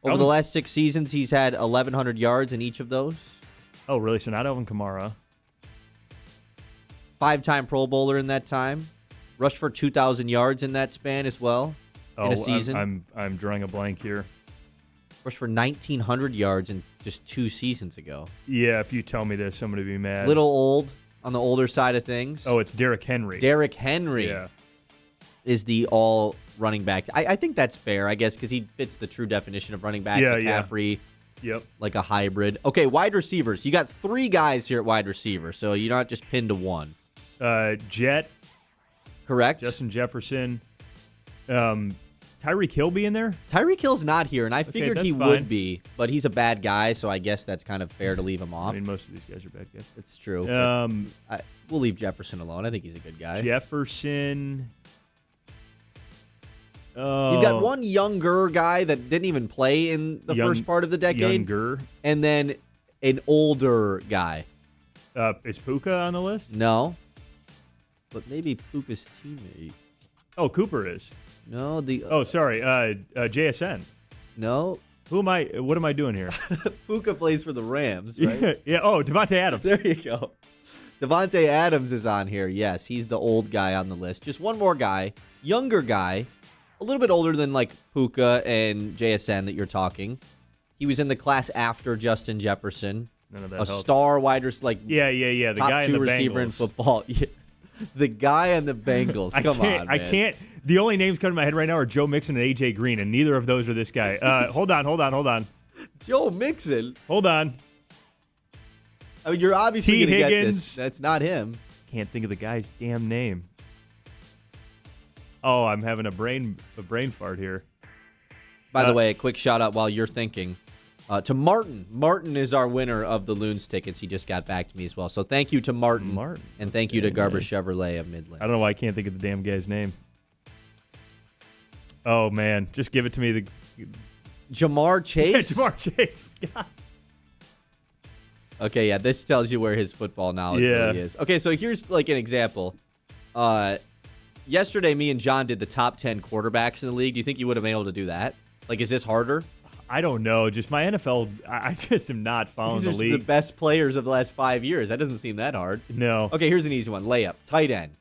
Over the last 6 seasons, he's had 1,100 yards in each of those. Oh, really? So not Alvin Kamara. 5-time Pro Bowler in that time. Rushed for 2,000 yards in that span as well. In a season. I'm drawing a blank here. Rushed for 1,900 yards in just 2 seasons ago. Yeah, if you tell me this, I'm going to be mad. Little old on the older side of things. Oh, it's Derrick Henry. Derrick Henry Yeah. is the all running back. I think that's fair, I guess, because he fits the true definition of running back. Yeah, McCaffrey, Yep. like a hybrid. Okay, wide receivers. You got 3 guys here at wide receiver, so you're not just pinned to one. Jet, Correct? Justin Jefferson, Tyreek Hill be in there? Tyreek Hill's not here, and I figured that's he fine. would be, but he's a bad guy, so I guess that's kind of fair to leave him off. I mean, most of these guys are bad guys. It's true. but Um, we'll leave Jefferson alone. I think he's a good guy. Jefferson. You've got one younger guy that didn't even play in the first part of the decade, Younger. and then an older guy. Is Puka on the list? No, but maybe Puka's teammate. Oh, Cooper is. No, Oh, sorry. JSN. no. Who am I? What am I doing here? Puka plays for the Rams, right? yeah. Oh, Devontae Adams. There you go. Devontae Adams is on here. Yes, he's the old guy on the list. Just one more guy, younger guy, a little bit older than like Puka and JSN that you're talking. He was in the class after Justin Jefferson. None of that A helps. star wide receiver, like Yeah. The top guy in 2 the receiver in Bengals. football. Yeah. The guy in the Bengals. Come on, man. I can't. The only names coming to my head right now are Joe Mixon and AJ Green, and neither of those are this guy. Hold on. Joe Mixon. Hold on. I mean, you're obviously T. going to get Higgins. this. That's not him. Can't think of the guy's damn name. Oh, I'm having a brain fart here. By the way, a quick shout out while you're thinking to Martin. Martin is our winner of the Loons tickets. He just got back to me as well. So thank you to Martin. And thank you to Gleyber Chevrolet of Midland. I don't know why I can't think of the damn guy's name. Oh man, just give it to me. Jamar Chase? Yeah, Jamar Chase. God. Okay, yeah, this tells you where his football knowledge really is. Okay, so here's like an example. Yesterday, me and John did the top 10 quarterbacks in the league. Do you think you would have been able to do that? Like, is this harder? I don't know. Just my NFL, I just am not following the These are league. the best players of the last 5 years. That doesn't seem that hard. No. Okay, here's an easy one. Layup. Tight end.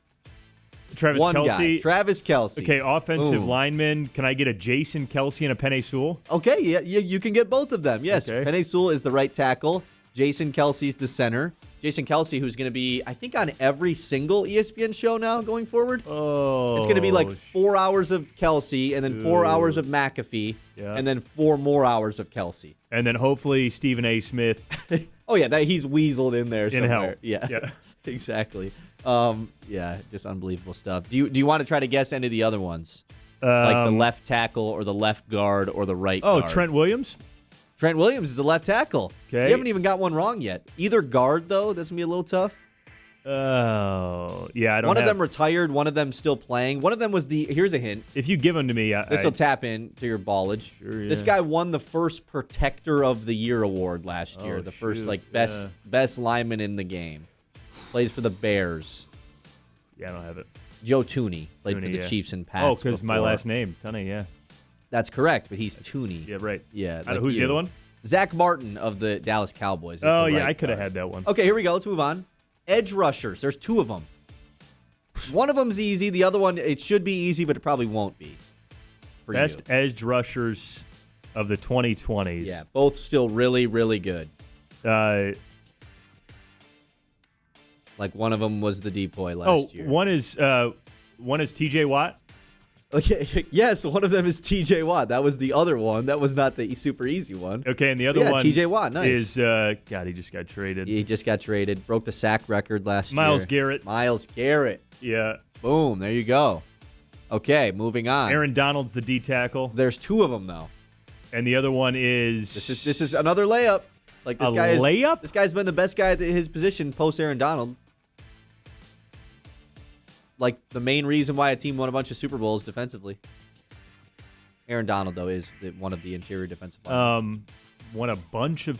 Travis One Kelce. guy. Travis Kelce. Okay, offensive Boom. lineman. Can I get a Jason Kelce and a Penei Sewell? Okay, yeah, you can get both of them. Yes, Okay. Penei Sewell is the right tackle. Jason Kelsey's the center. Jason Kelce, who's going to be, I think, on every single ESPN show now going forward. Oh. It's going to be like 4 hours of Kelce and then 4 hours of McAfee and then 4 more hours of Kelce. And then hopefully Stephen A. Smith. Oh, yeah, he's weaseled in there somewhere. hell. Yeah. Exactly. Yeah, just unbelievable stuff. Do you want to try to guess any of the other ones? Like the left tackle or the left guard or the right guard? Oh, Trent Williams? Trent Williams is a left tackle. Okay. You haven't even got one wrong yet. Either guard, though, that's going to be a little tough. Oh, yeah, I don't One of them retired, one of them still playing. One of them was here's a hint. If you give them to me, This will tap into your ballage. Sure, yeah. This guy won the first Protector of the Year award last year. The first best lineman in the game. Plays for the Bears. Yeah, I don't have it. Joe Tooney played for the Chiefs and Pats. Oh, because my last name, Tunney, yeah. That's correct, but he's Tooney. Yeah, right. Yeah. Who's the other one? Zach Martin of the Dallas Cowboys. Is Oh, the yeah, right I could have guard. had that one. Okay, here we go. Let's move on. Edge rushers. There's 2 of them. One of them's easy. The other one, it should be easy, but it probably won't be. Best edge rushers of the 2020s. Yeah, both still really, really good. Like one of them was the depoy last year. one is TJ Watt. Okay, yes, one of them is TJ Watt. That was the other one. That was not the super easy one. Okay, and the other one TJ Watt, nice. is God, he just got traded. He just got traded. Broke the sack record last year. Myles Garrett. Myles Garrett. Yeah. Boom, there you go. Okay, moving on. Aaron Donald's the D tackle. There's 2 of them though. And the other one is This is another layup. Like this guy is layup? This guy's been the best guy at his position post Aaron Donald. Like the main reason why a team won a bunch of Super Bowls defensively. Aaron Donald though is one of the interior defensive linemen. won a bunch of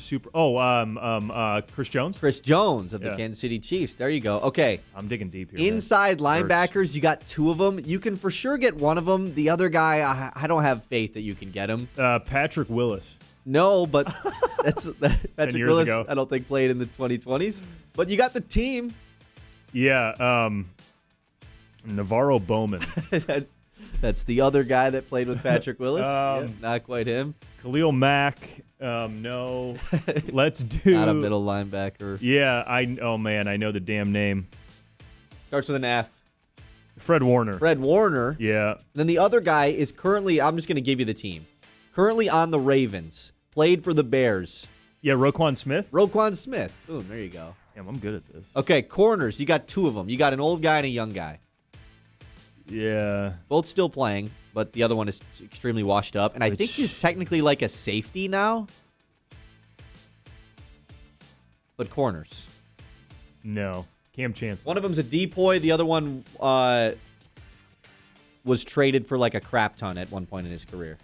Chris Jones. Chris Jones of the Kansas City Chiefs. There you go. Okay. I'm digging deep here. Inside linebackers, you got 2 of them. You can for sure get one of them. The other guy, I don't have faith that you can get him. Patrick Willis. No, but Patrick years Willis, ago. I don't think played in the 2020s. But you got the team. Yeah. Navarro Bowman. That's the other guy that played with Patrick Willis. Not quite him. Khalil Mack. No. Let's do. Not a middle linebacker. Yeah. I know the damn name. Starts with an F. Fred Warner. Fred Warner. Yeah. Then the other guy is currently, I'm just going to give you the team. Currently on the Ravens. Played for the Bears. Yeah, Roquan Smith. Roquan Smith. Boom, there you go. Damn, I'm good at this. Okay, corners. You got 2 of them. You got an old guy and a young guy. Yeah. Both still playing, but the other one is extremely washed up. And I think he's technically like a safety now. But corners. No. Cam Chancellor. One of them's a depoy. The other one was traded for like a crap ton at one point in his career.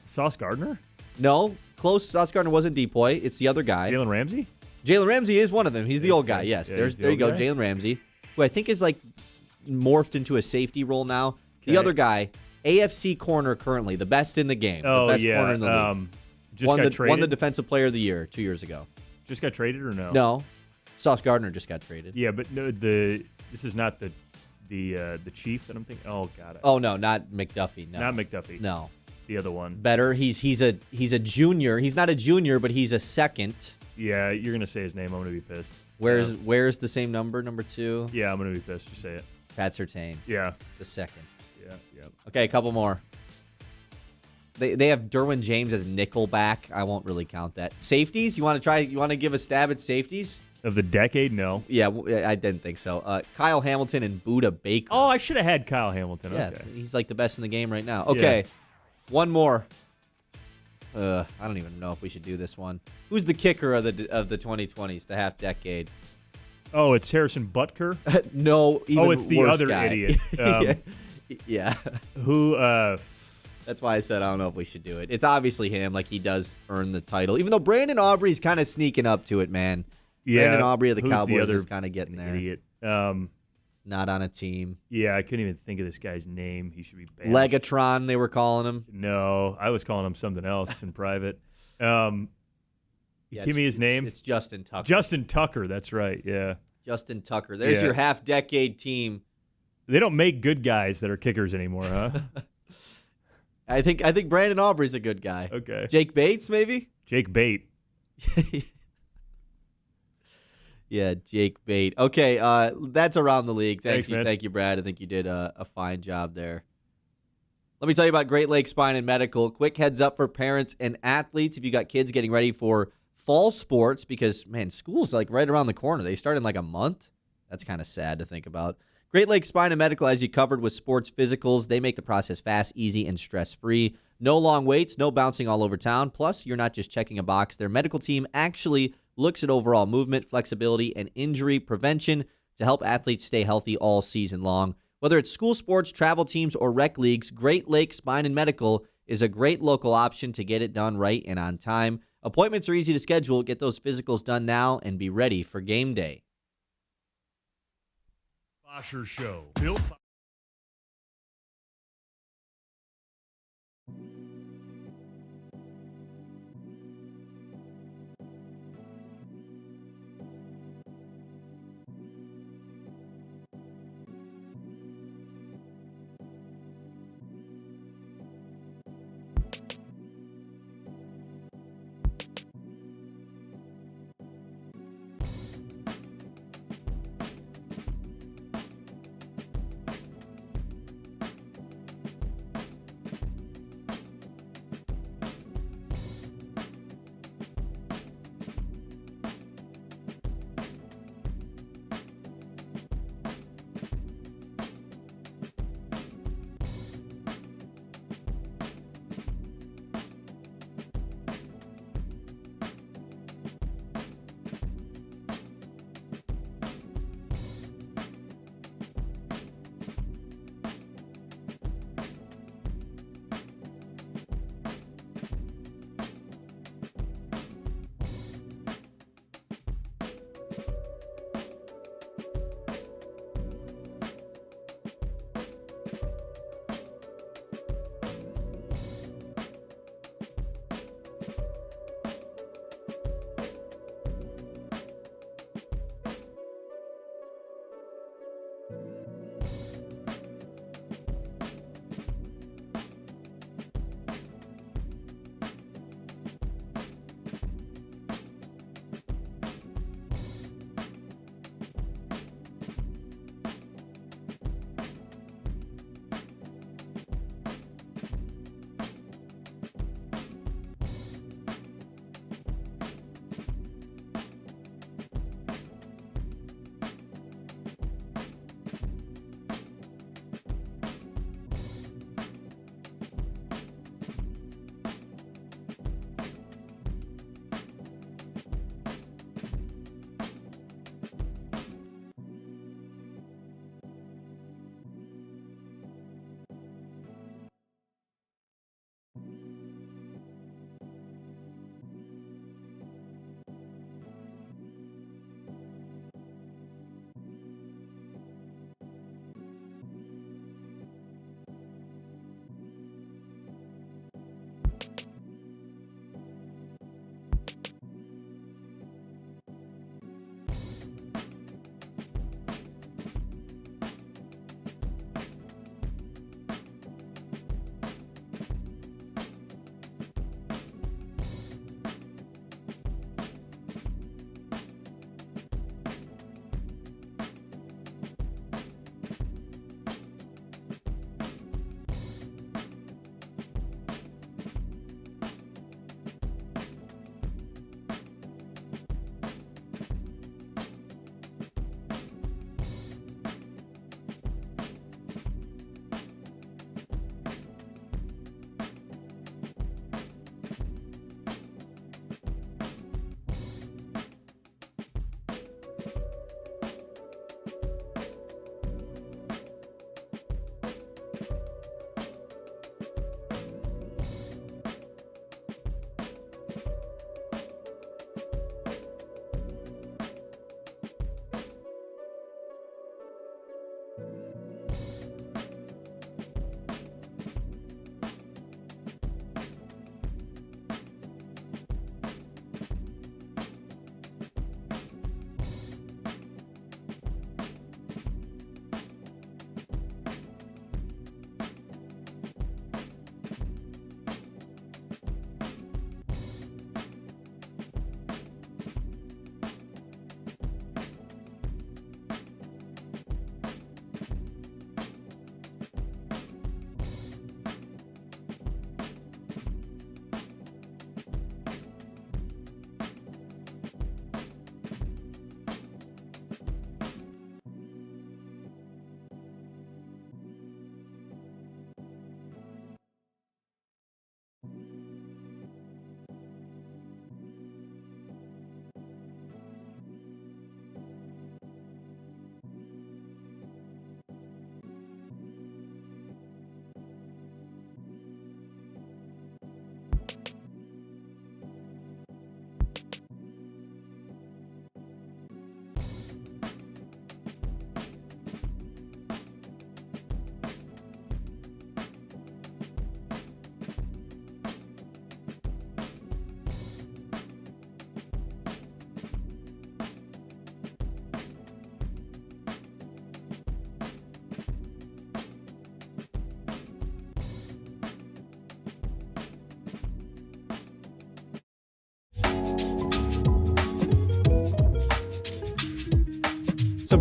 Sauce Gardner? No, close. Sauce Gardner wasn't depoy. It's the other guy. Jalen Ramsey? Jalen Ramsey is one of them. He's the old guy. Yes, Yeah, there you go. guy. Jalen Ramsey, who I think is like morphed into a safety role now. The other guy, AFC corner currently, the best in the game. Oh, the best yeah. corner in the league. Just won got the traded? defensive player of the year 2 years ago. Just got traded or no? No, Sauce Gardner just got traded. Yeah, but no, this is not the Chief that I'm thinking. Oh God. Oh no, not McDuffie. No, Not McDuffie. No, The other one. better. He's a junior. He's not a junior, but he's a second. Yeah, you're gonna say his name. I'm gonna be pissed. Where's the same number 2? Yeah, I'm gonna be pissed. Just say it. Pat Surtain, Yeah. the second. Yeah. Okay, a couple more. They have Derwin James as nickelback. I won't really count that. Safeties? You want to try? You want to give a stab at safeties? Of the decade, no. Yeah, I didn't think so. Kyle Hamilton and Buda Baker. Oh, I should have had Kyle Hamilton. yeah, Okay. he's like the best in the game right now. Okay, one more. I don't even know if we should do this one. Who's the kicker of the 2020s, the half decade? Oh, it's Harrison Butker. No, even it's the worse other guy. idiot. Yeah. Who? That's why I said I don't know if we should do it. It's obviously him. Like, he does earn the title. Even though Brandon Aubrey's kind of sneaking up to it, man. Yeah, Brandon Aubrey of the who's Cowboys other is kind of getting there. Idiot. Not on a team. Yeah, I couldn't even think of this guy's name. He should be banned. Legatron, they were calling him. No, I was calling him something else in private. Yeah, Give me his name. It's Justin Tucker. Justin Tucker, that's right, yeah. Justin Tucker. There's your half-decade team. They don't make good guys that are kickers anymore, huh? I think Brandon Aubrey's a good guy. Okay. Jake Bates, maybe? Jake Bate. Yeah, Jake Bate. Okay, that's around the league. Thanks, man. Thank you, Brad. I think you did a fine job there. Let me tell you about Great Lakes Spine and Medical. Quick heads up for parents and athletes if you got kids getting ready for fall sports because, man, school's like right around the corner. They start in like a month. That's kind of sad to think about. Great Lakes Spine and Medical has you covered with sports physicals. They make the process fast, easy, and stress-free. No long waits, no bouncing all over town. Plus, you're not just checking a box. Their medical team actually looks at overall movement, flexibility, and injury prevention to help athletes stay healthy all season long. Whether it's school sports, travel teams, or rec leagues, Great Lakes Spine and Medical is a great local option to get it done right and on time. Appointments are easy to schedule. Get those physicals done now and be ready for game day. Bosscher Show. Built by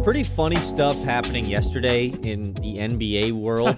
Some pretty funny stuff happening yesterday in the NBA world.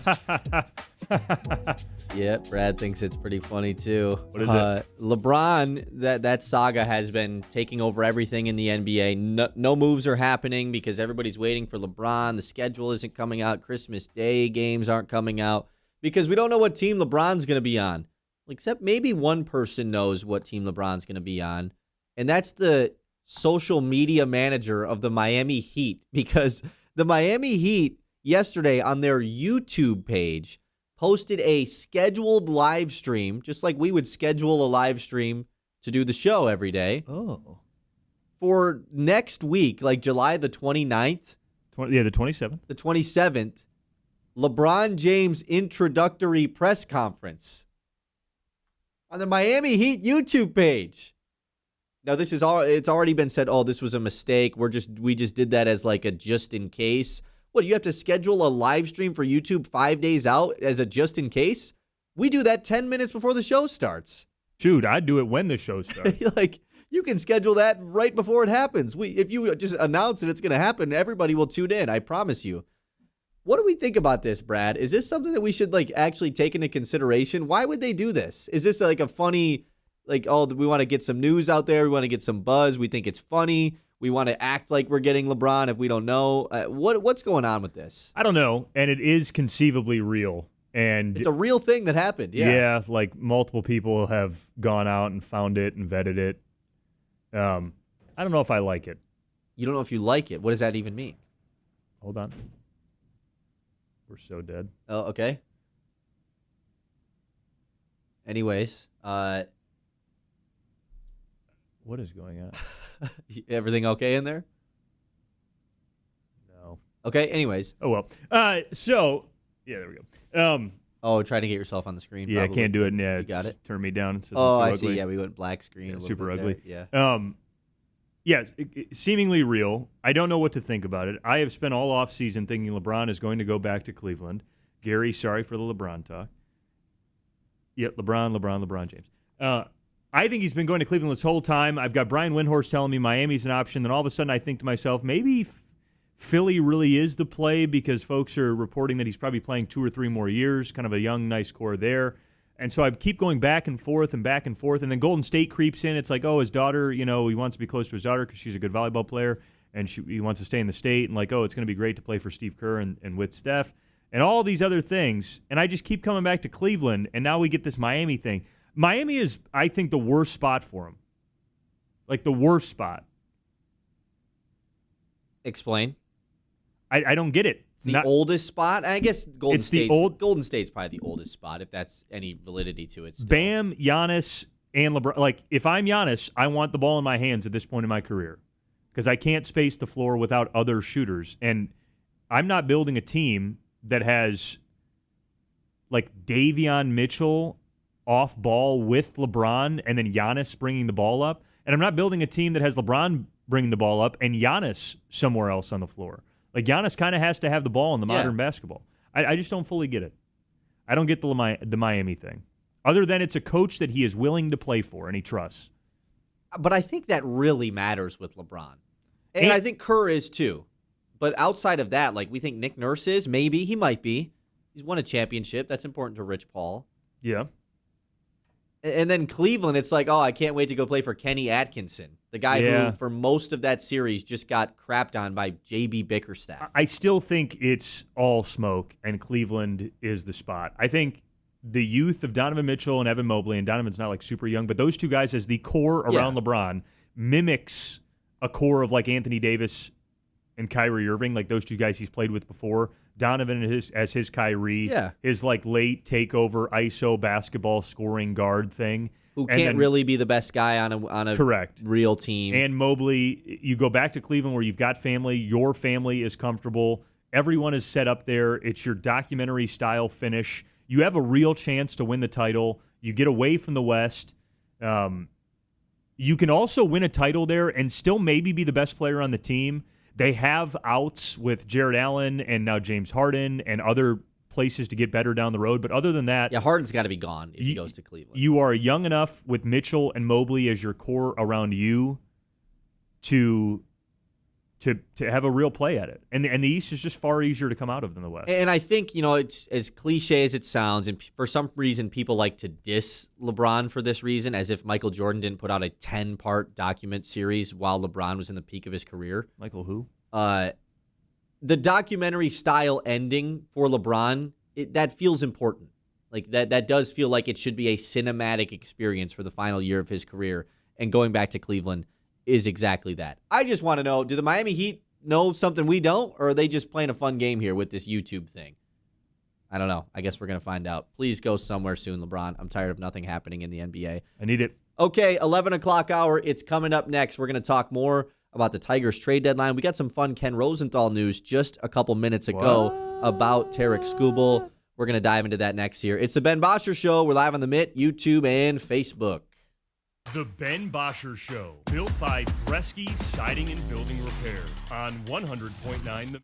Yeah, Brad thinks it's pretty funny too. What is it? LeBron, that saga has been taking over everything in the NBA. No moves are happening because everybody's waiting for LeBron. The schedule isn't coming out. Christmas Day games aren't coming out because we don't know what team LeBron's going to be on. Except maybe one person knows what team LeBron's going to be on, and that's the social media manager of the Miami Heat, because the Miami Heat yesterday on their YouTube page posted a scheduled live stream, just like we would schedule a live stream to do the show every day. Oh. For next week, like July the 29th. The 27th. The 27th, LeBron James introductory press conference on the Miami Heat YouTube page. Now, this is it's already been said, oh, this was a mistake. We just did that as like a just in case. What, you have to schedule a live stream for YouTube 5 days out as a just in case? We do that 10 minutes before the show starts. Dude, I'd do it when the show starts. Like, you can schedule that right before it happens. If you just announce that it's going to happen, everybody will tune in, I promise you. What do we think about this, Brad? Is this something that we should like actually take into consideration? Why would they do this? Is this like a funny, like, oh, we want to get some news out there, we want to get some buzz, we think it's funny, we want to act like we're getting LeBron if we don't know? What's going on with this? I don't know, and it is conceivably real. And it's a real thing that happened, yeah. Yeah, like multiple people have gone out and found it and vetted it. I don't know if I like it. You don't know if you like it. What does that even mean? Hold on. We're so dead. Oh, okay. Anyways, what is going on? Everything okay in there? No. Okay, anyways. Oh, well. So, yeah, there we go. Trying to get yourself on the screen. Yeah, probably. I can't do it. Yeah, you got it. Turn me down. It says Oh, I'm I too see. ugly. Yeah, we went black screen. Yeah, a little super bit ugly. there. Yeah. Yes, seemingly real. I don't know what to think about it. I have spent all offseason thinking LeBron is going to go back to Cleveland. Gary, sorry for the LeBron talk. Yep, LeBron James. I think he's been going to Cleveland this whole time. I've got Brian Windhorst telling me Miami's an option. Then all of a sudden I think to myself, maybe Philly really is the play because folks are reporting that he's probably playing 2 or 3 more years, kind of a young, nice core there. And so I keep going back and forth. And then Golden State creeps in. It's like, oh, his daughter, he wants to be close to his daughter because she's a good volleyball player. And he wants to stay in the state. And like, oh, it's going to be great to play for Steve Kerr and with Steph. And all these other things. And I just keep coming back to Cleveland. And now we get this Miami thing. Miami is, I think, the worst spot for him. Like the worst spot. Explain. I don't get it. It's the oldest spot. I guess Golden State's probably the oldest spot, if that's any validity to it. Still. Bam, Giannis, and LeBron. Like, if I'm Giannis, I want the ball in my hands at this point in my career because I can't space the floor without other shooters. And I'm not building a team that has like Davion Mitchell off ball with LeBron and then Giannis bringing the ball up. And I'm not building a team that has LeBron bringing the ball up and Giannis somewhere else on the floor. Like, Giannis kind of has to have the ball in the modern basketball. I just don't fully get it. I don't get the Miami thing. Other than it's a coach that he is willing to play for and he trusts. But I think that really matters with LeBron. And I think Kerr is too. But outside of that, like, we think Nick Nurse is. Maybe. He might be. He's won a championship. That's important to Rich Paul. Yeah. And then Cleveland, it's like, oh, I can't wait to go play for Kenny Atkinson, the guy who, for most of that series, just got crapped on by J.B. Bickerstaff. I still think it's all smoke, and Cleveland is the spot. I think the youth of Donovan Mitchell and Evan Mobley, and Donovan's not like super young, but those two guys as the core around LeBron mimics a core of like Anthony Davis and Kyrie Irving, like those two guys he's played with before. Donovan as his Kyrie, his like late takeover ISO basketball scoring guard thing. Who can't really be the best guy on a correct real team. And Mobley, you go back to Cleveland where you've got family, your family is comfortable, everyone is set up there, it's your documentary style finish. You have a real chance to win the title. You get away from the West. You can also win a title there and still maybe be the best player on the team. They have outs with Jared Allen and now James Harden and other places to get better down the road. But other than that... Yeah, Harden's got to be gone if he goes to Cleveland. You are young enough with Mitchell and Mobley as your core around you to to have a real play at it. And the East is just far easier to come out of than the West. And I think, it's as cliche as it sounds, and for some reason people like to diss LeBron for this reason, as if Michael Jordan didn't put out a 10-part document series while LeBron was in the peak of his career. Michael who? The documentary style ending for LeBron, that feels important. Like that does feel like it should be a cinematic experience for the final year of his career. And going back to Cleveland is exactly that. I just want to know, do the Miami Heat know something we don't, or are they just playing a fun game here with this YouTube thing? I don't know. I guess we're going to find out. Please go somewhere soon, LeBron. I'm tired of nothing happening in the NBA. I need it. Okay, 11 o'clock hour. It's coming up next. We're going to talk more about the Tigers trade deadline. We got some fun Ken Rosenthal news just a couple minutes ago about Tarek Skubal. We're going to dive into that next year. It's the Ben Bosscher Show. We're live on the Mitt, YouTube, and Facebook. The Ben Bosscher Show, built by Bresky Siding and Building Repair on 100.9 The.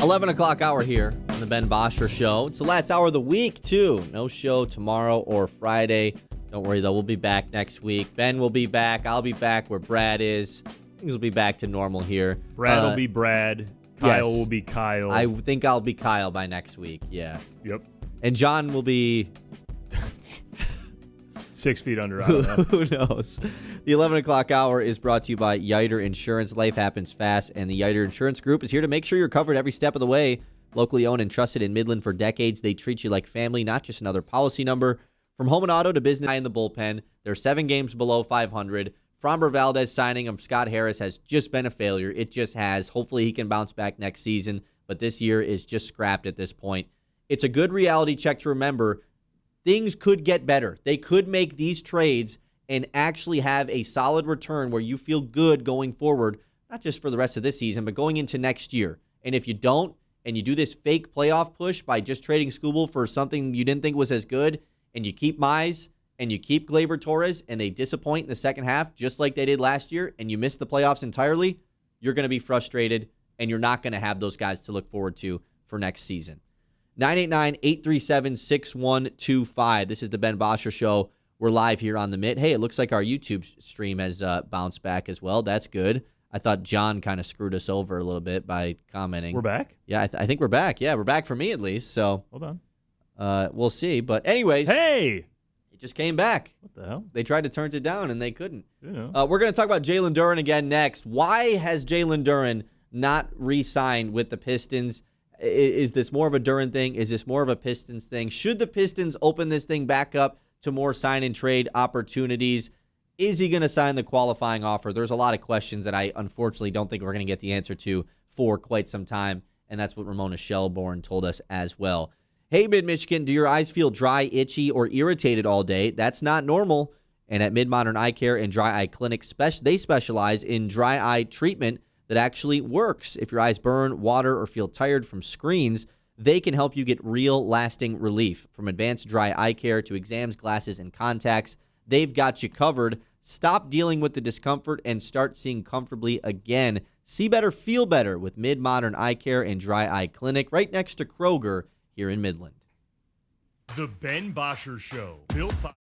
$11 o'clock hour here on the Ben Bosscher Show. It's the last hour of the week, too. No show tomorrow or Friday. Don't worry, though. We'll be back next week. Ben will be back. I'll be back where Brad is. Things will be back to normal here. Brad will be Brad. Kyle yes. will be Kyle. I think I'll be Kyle by next week. Yeah. Yep. And John will be 6 feet under. I don't know. Who knows? The 11 o'clock hour is brought to you by Yiter Insurance. Life happens fast, and the Yiter Insurance Group is here to make sure you're covered every step of the way. Locally owned and trusted in Midland for decades, they treat you like family, not just another policy number. From home and auto to business, high in the bullpen, they're 7 games below 500. Framber Valdez signing of Scott Harris has just been a failure. It just has. Hopefully he can bounce back next season, but this year is just scrapped at this point. It's a good reality check to remember. Things could get better. They could make these trades and actually have a solid return where you feel good going forward, not just for the rest of this season, but going into next year. And if you don't, and you do this fake playoff push by just trading Skubal for something you didn't think was as good, and you keep Mize, and you keep Gleyber Torres, and they disappoint in the second half, just like they did last year, and you miss the playoffs entirely, you're going to be frustrated, and you're not going to have those guys to look forward to for next season. 989-837-6125. This is the Ben Bosscher Show. We're live here on the Mitt. Hey, it looks like our YouTube stream has bounced back as well. That's good. I thought John kind of screwed us over a little bit by commenting. We're back? Yeah, I think we're back. Yeah, we're back for me at least. So Hold on. We'll see. But anyways, Hey! it just came back. What the hell? They tried to turn it down, and they couldn't. Yeah. We're going to talk about Jalen Duren again next. Why has Jalen Duren not re-signed with the Pistons? Is this more of a Duren thing? Is this more of a Pistons thing? Should the Pistons open this thing back up to more sign-and-trade opportunities? Is he going to sign the qualifying offer? There's a lot of questions that I unfortunately don't think we're going to get the answer to for quite some time, and that's what Ramona Shelbourne told us as well. Hey, Mid-Michigan, do your eyes feel dry, itchy, or irritated all day? That's not normal. And at Mid-Modern Eye Care and Dry Eye Clinic, they specialize in dry eye treatment that actually works. If your eyes burn, water, or feel tired from screens, they can help you get real, lasting relief. From advanced dry eye care to exams, glasses, and contacts, they've got you covered. Stop dealing with the discomfort and start seeing comfortably again. See better, feel better with Mid-Modern Eye Care and Dry Eye Clinic right next to Kroger here in Midland. The Ben Bosscher Show. Built by...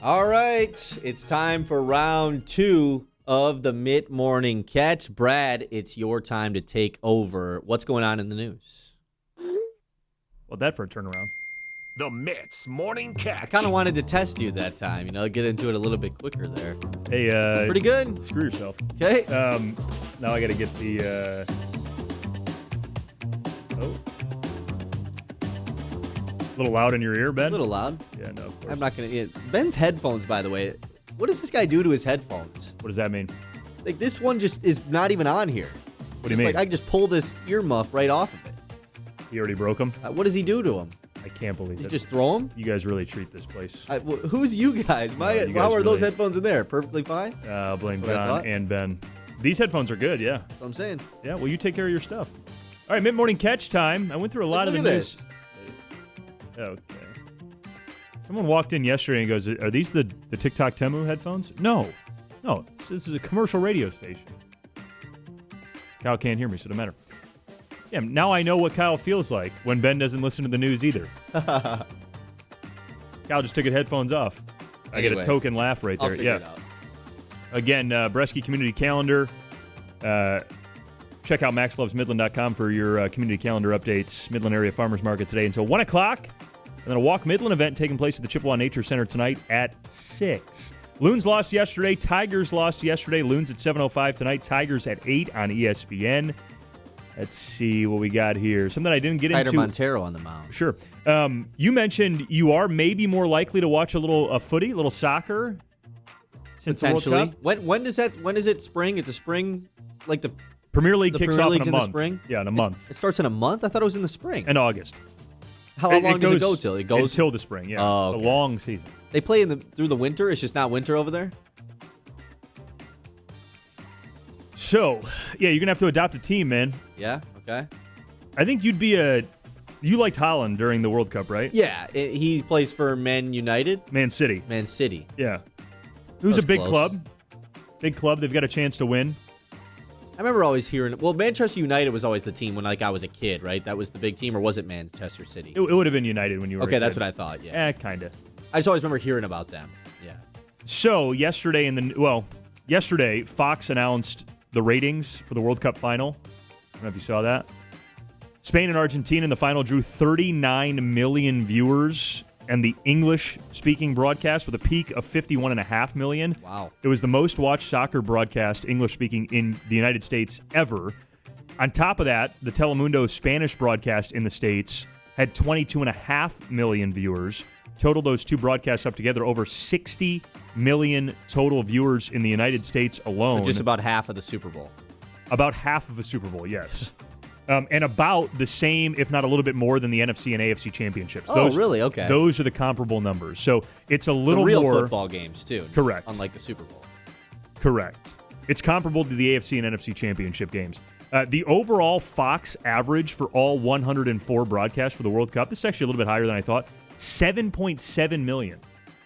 All right, it's time for round 2 of the mid-morning catch. Brad, it's your time to take over. What's going on in the news? Well, that for a turnaround. The Mits Morning Catch. I kind of wanted to test you that time, get into it a little bit quicker there. Hey, pretty good. Screw yourself. Okay. Now I got to get the. A little loud in your ear, Ben? A little loud. Yeah, no. Of course. I'm not going to. Ben's headphones, by the way. What does this guy do to his headphones? What does that mean? Like, this one just is not even on here. What do you mean? Like, I can just pull this ear muff right off of it. You already broke them? What does he do to him? I can't believe He it. just throw them? You guys really treat this place. Who's you guys? You guys How are those really- headphones in there? Perfectly fine? Blame That's what I John thought. and Ben. These headphones are good, yeah. That's what I'm saying. Yeah, well, you take care of your stuff. All right, mid-morning catch time. I went through a lot Look of the at news. this. Okay. Someone walked in yesterday and goes, are these the TikTok Temu headphones? No. This is a commercial radio station. Kyle can't hear me, so it doesn't matter. Yeah, now I know what Kyle feels like when Ben doesn't listen to the news either. Kyle just took his headphones off. I get a Anyways, token laugh right I'll there. figure Yeah. it out. Again, Bresky Community Calendar. Check out maxlovesmidland.com for your community calendar updates. Midland Area Farmers Market today until 1 o'clock. And then a Walk Midland event taking place at the Chippewa Nature Center tonight at 6. Loons lost yesterday. Tigers lost yesterday. Loons at 7:05 tonight. Tigers at 8 on ESPN. Let's see what we got here. Something I didn't get Hyder into. Montero on the mound. Sure. You mentioned you are maybe more likely to watch a little footy, a little soccer since the World Potentially. Cup. When is it spring? It's a spring, like the Premier League the kicks Premier off League's in a in month. the spring? Yeah, in a month. It starts in a month? I thought it was in the spring. In August. How long does it go till? It goes until the spring, yeah. Oh, okay. A long season. They play through the winter. It's just not winter over there. So, yeah, you're going to have to adopt a team, man. Yeah. Okay. I think you liked Holland during the World Cup, right? Yeah. He plays for Man United. Man City. Man City. Yeah. Who's That's a big close. club. Big club. They've got a chance to win. I remember always hearing. Well, Manchester United was always the team when I was a kid, right? That was the big team, or was it Manchester City? It would have been United when you were Okay, a that's kid. what I thought. Yeah. Kind of. I just always remember hearing about them. Yeah. So, yesterday, Fox announced the ratings for the World Cup final. I don't know if you saw that. Spain and Argentina in the final drew 39 million viewers, and the English-speaking broadcast with a peak of 51.5 million. Wow. It was the most watched soccer broadcast, English-speaking, in the United States ever. On top of that, the Telemundo Spanish broadcast in the States had 22.5 million viewers. Total those two broadcasts up together, over 60 million total viewers in the United States alone. So just about half of the Super Bowl. About half of a Super Bowl, yes. And about the same, if not a little bit more, than the NFC and AFC championships. Oh, really? Okay. Those are the comparable numbers. So it's a little The real more football games, too. Correct. Unlike the Super Bowl. Correct. It's comparable to the AFC and NFC championship games. The overall Fox average for all 104 broadcasts for the World Cup, this is actually a little bit higher than I thought, 7.7 million.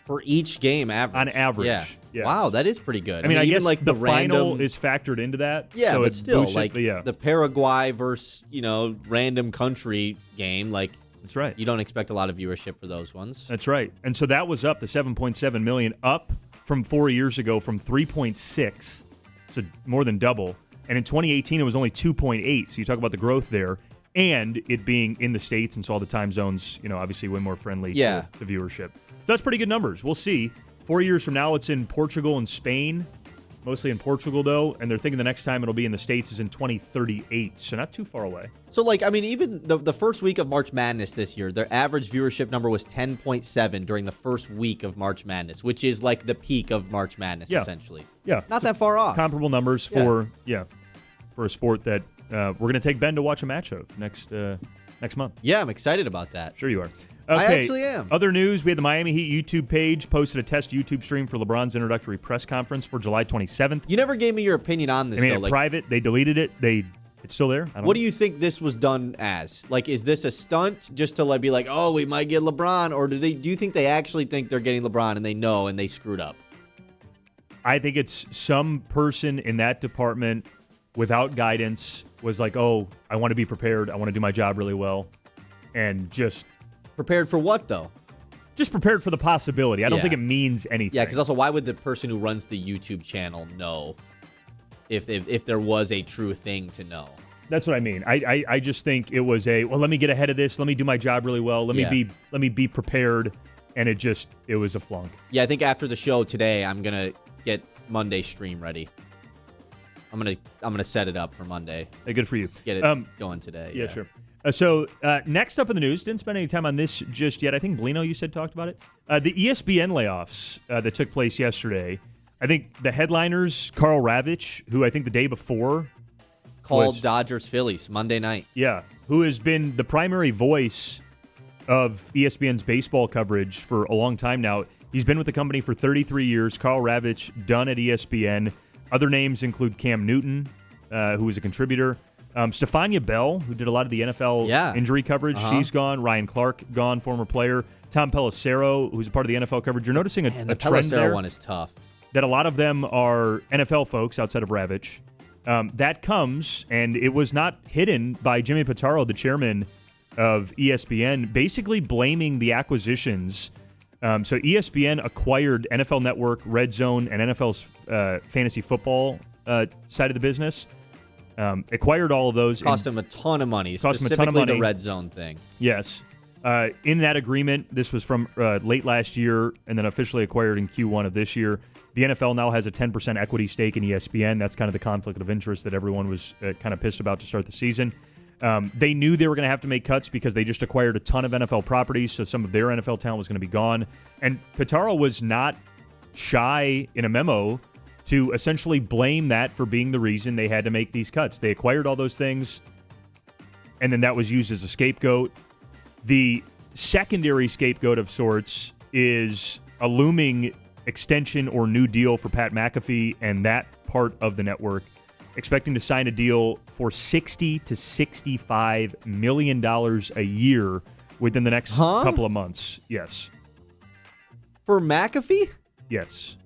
For each game average. On average, Yeah. yeah. Wow, that is pretty good. I mean, I even guess like the random, final is factored into that. Yeah, so but it still, boosts it, like but yeah, the Paraguay versus, random country game, like that's right. you don't expect a lot of viewership for those ones. That's right. And so that was up, the 7.7 million, up from 4 years ago from 3.6, so more than double. And in 2018, it was only 2.8. So you talk about the growth there, and it being in the States, and so all the time zones, obviously way more friendly to viewership. So that's pretty good numbers. We'll see. 4 years from now, it's in Portugal and Spain, mostly in Portugal, though, and they're thinking the next time it'll be in the States is in 2038, so not too far away. So, even the first week of March Madness this year, their average viewership number was 10.7 during the first week of March Madness, which is like the peak of March Madness, essentially. Yeah. Not that far off. Comparable numbers for a sport that we're going to take Ben to watch a match of next month. Yeah, I'm excited about that. Sure you are. I Okay. actually am. Other news, we had the Miami Heat YouTube page posted a test YouTube stream for LeBron's introductory press conference for July 27th. You never gave me your opinion on this, I mean, though. it's private. They deleted it. It's still there. I don't What know. do you think this was done as? Like, is this a stunt just to be like, oh, we might get LeBron? Or do you think they actually think they're getting LeBron and they know and they screwed up? I think it's some person in that department without guidance was like, oh, I want to be prepared. I want to do my job really well. And just Prepared for what, though? just prepared for the possibility. I don't think it means anything. Yeah, because also, why would the person who runs the YouTube channel know if there was a true thing to know? That's what I mean. I just think it was let me get ahead of this. Let me do my job really well. Let me be prepared. And it was a flunk. Yeah, I think after the show today, I'm gonna get Monday's stream ready. I'm gonna set it up for Monday. Hey, good for you. Get it going today. Yeah, sure. So next up in the news, didn't spend any time on this just yet. I think Blino, you said, talked about it. The ESPN layoffs that took place yesterday. I think the headliners, Karl Ravech, who I think the day before called Dodgers-Phillies Monday night. Yeah, who has been the primary voice of ESPN's baseball coverage for a long time now. He's been with the company for 33 years. Karl Ravech, done at ESPN. Other names include Cam Newton, who was a contributor. Stefania Bell, who did a lot of the NFL injury coverage. She's gone. Ryan Clark, gone, former player. Tom Pelissero, who's a part of the NFL coverage. You're noticing a trend there. The Pelissero one is tough. That a lot of them are NFL folks outside of Ravech. That comes, and it was not hidden by Jimmy Pitaro, the chairman of ESPN, basically blaming the acquisitions. So ESPN acquired NFL Network, Red Zone, and NFL's fantasy football side of the business. Acquired all of those. Cost them a ton of money, specifically the Red Zone thing. Yes. In that agreement, this was from late last year and then officially acquired in Q1 of this year. The NFL now has a 10% equity stake in ESPN. That's kind of the conflict of interest that everyone was kind of pissed about to start the season. They knew they were going to have to make cuts because they just acquired a ton of NFL properties, so some of their NFL talent was going to be gone. And Pitaro was not shy in a memo to essentially blame that for being the reason they had to make these cuts. They acquired all those things, and then that was used as a scapegoat. The secondary scapegoat of sorts is a looming extension or new deal for Pat McAfee and that part of the network, expecting to sign a deal for $60 to $65 million a year within the next couple of months. Yes. For McAfee? Yes.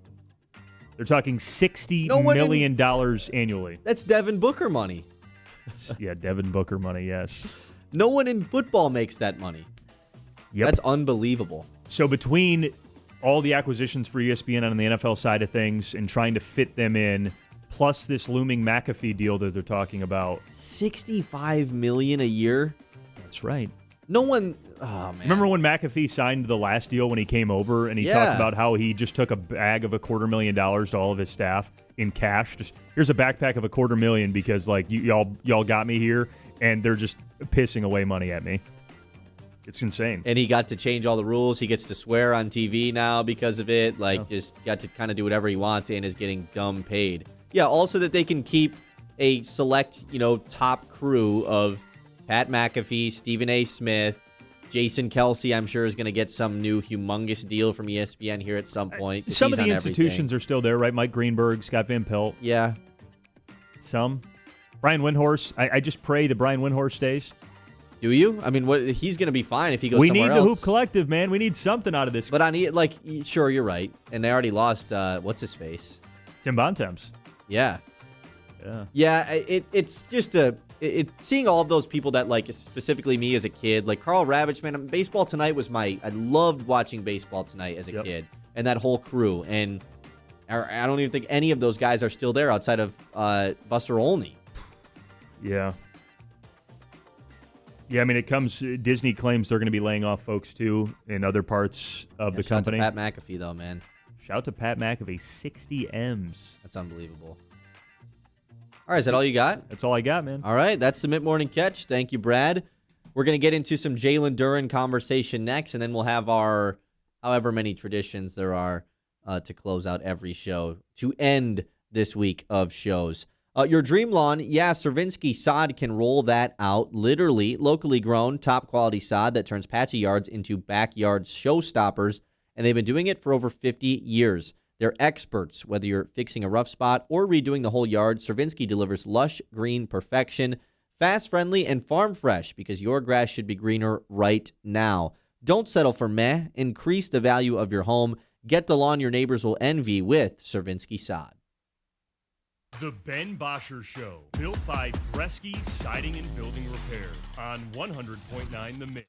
They're talking $60 million annually. That's Devin Booker money. Yeah, Devin Booker money, yes. No one in football makes that money. Yep. That's unbelievable. So between all the acquisitions for ESPN on the NFL side of things and trying to fit them in, plus this looming McAfee deal that they're talking about. $65 million a year? That's right. No one... Oh, man. Remember when McAfee signed the last deal when he came over and he talked about how he just took a bag of $250,000 to all of his staff in cash? Just, here's a backpack of $250,000 because, like, y'all got me here, and they're just pissing away money at me. It's insane. And he got to change all the rules. He gets to swear on TV now because of it. Just got to kind of do whatever he wants and is getting dumb paid. Yeah, also that they can keep a select, top crew of Pat McAfee, Stephen A. Smith, Jason Kelsey, I'm sure, is going to get some new humongous deal from ESPN here at some point. Some of the institutions are still there, right? Mike Greenberg, Scott Van Pelt. Yeah. Some. Brian Windhorst. I just pray that Brian Windhorst stays. Do you? I mean, he's going to be fine if he goes somewhere else. We need the Hoop Collective, man. We need something out of this. But sure, you're right. And they already lost, what's his face? Tim Bontemps. Yeah. It's just seeing all of those people that, specifically me as a kid, like Karl Ravech, man, Baseball Tonight was I loved watching Baseball Tonight as a kid, and that whole crew. And I don't even think any of those guys are still there outside of Buster Olney. Yeah. Yeah, I mean, Disney claims they're going to be laying off folks, too, in other parts of the company. Shout out to Pat McAfee, though, man. Shout out to Pat McAfee, 60 M's. That's unbelievable. All right, is that all you got? That's all I got, man. All right, that's the Mid-Morning Catch. Thank you, Brad. We're going to get into some Jalen Duren conversation next, and then we'll have our however many traditions there are to close out every show to end this week of shows. Your dream lawn, Stravinsky sod can roll that out. Literally, locally grown, top-quality sod that turns patchy yards into backyard showstoppers, and they've been doing it for over 50 years. They're experts, whether you're fixing a rough spot or redoing the whole yard. Stravinsky delivers lush green perfection, fast, friendly, and farm fresh, because your grass should be greener right now. Don't settle for meh. Increase the value of your home. Get the lawn your neighbors will envy with Stravinsky sod. The Ben Bosscher Show, built by Bresky Siding and Building Repair on 100.9 The Mix.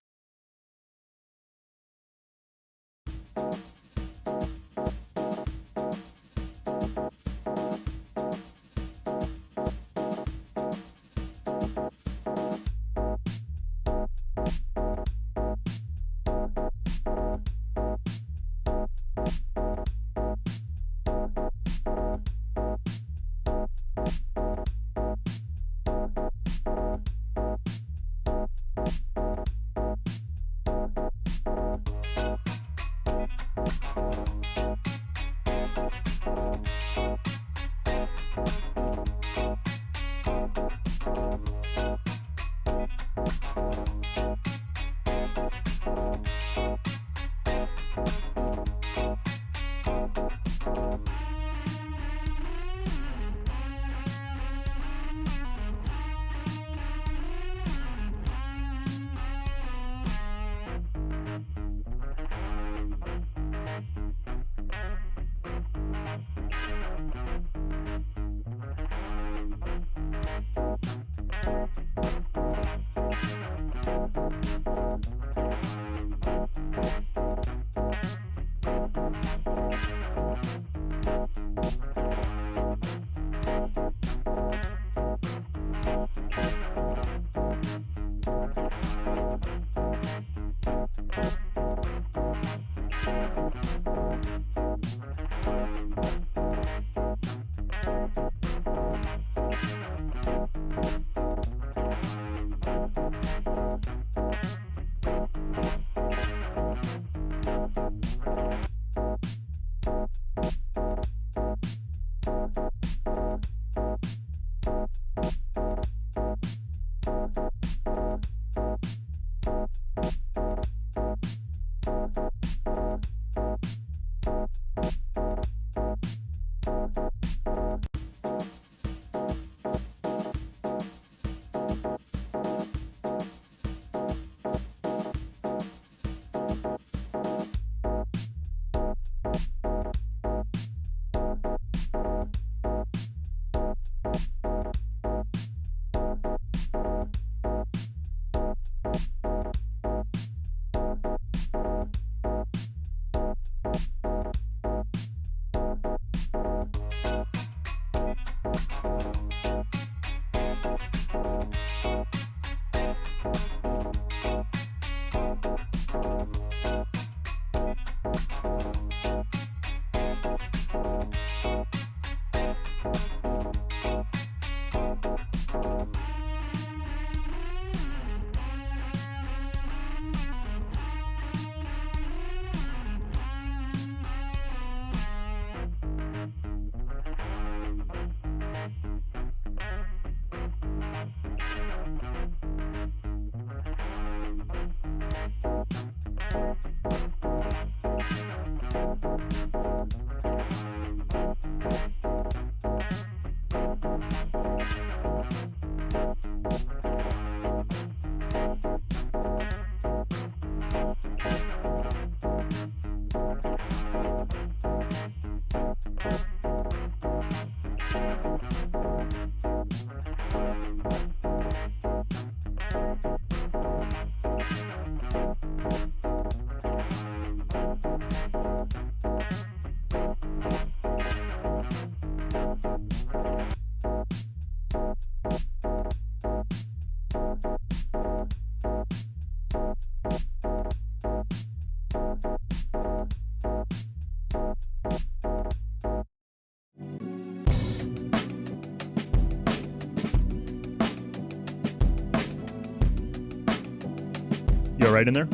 You all right in there?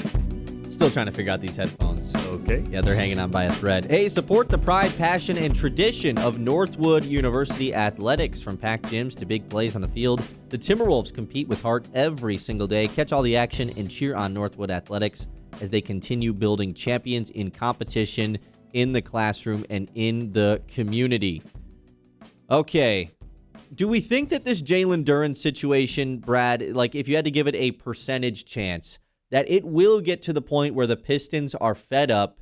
Still trying to figure out these headphones. Okay. Yeah, they're hanging on by a thread. Hey, support the pride, passion, and tradition of Northwood University athletics. From packed gyms to big plays on the field, the Timberwolves compete with heart every single day. Catch all the action and cheer on Northwood athletics as they continue building champions in competition, in the classroom, and in the community. Okay. Do we think that this Jalen Duren situation, Brad, like if you had to give it a percentage chance, that it will get to the point where the Pistons are fed up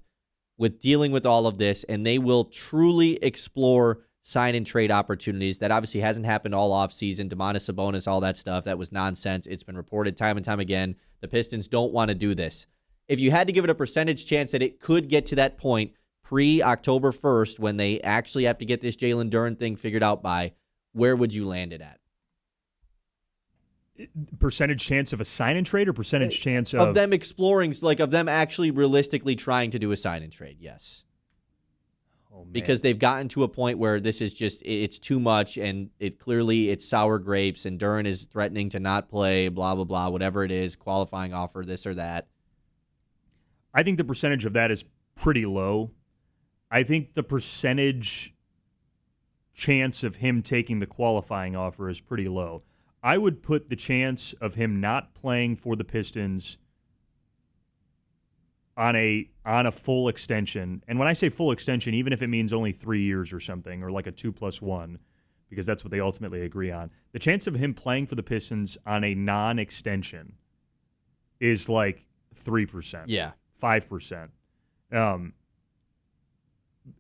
with dealing with all of this and they will truly explore sign and trade opportunities? That obviously hasn't happened all offseason. Domantas Sabonis, all that stuff, that was nonsense. It's been reported time and time again. The Pistons don't want to do this. If you had to give it a percentage chance that it could get to that point pre-October 1st when they actually have to get this Jalen Duren thing figured out by, where would you land it at? Percentage chance of a sign and trade or percentage chance of them exploring, like of them actually realistically trying to do a sign and trade? Yes. Oh, man. Because they've gotten to a point where this is just, it's too much, and it's sour grapes, and Duren is threatening to not play, blah, blah, blah, whatever it is, qualifying offer, this or that. I think the percentage of that is pretty low. I think the percentage chance of him taking the qualifying offer is pretty low. I would put the chance of him not playing for the Pistons on a full extension. And when I say full extension, even if it means only 3 years or something, or like a 2+1, because that's what they ultimately agree on, the chance of him playing for the Pistons on a non-extension is like 3%. Yeah. 5%.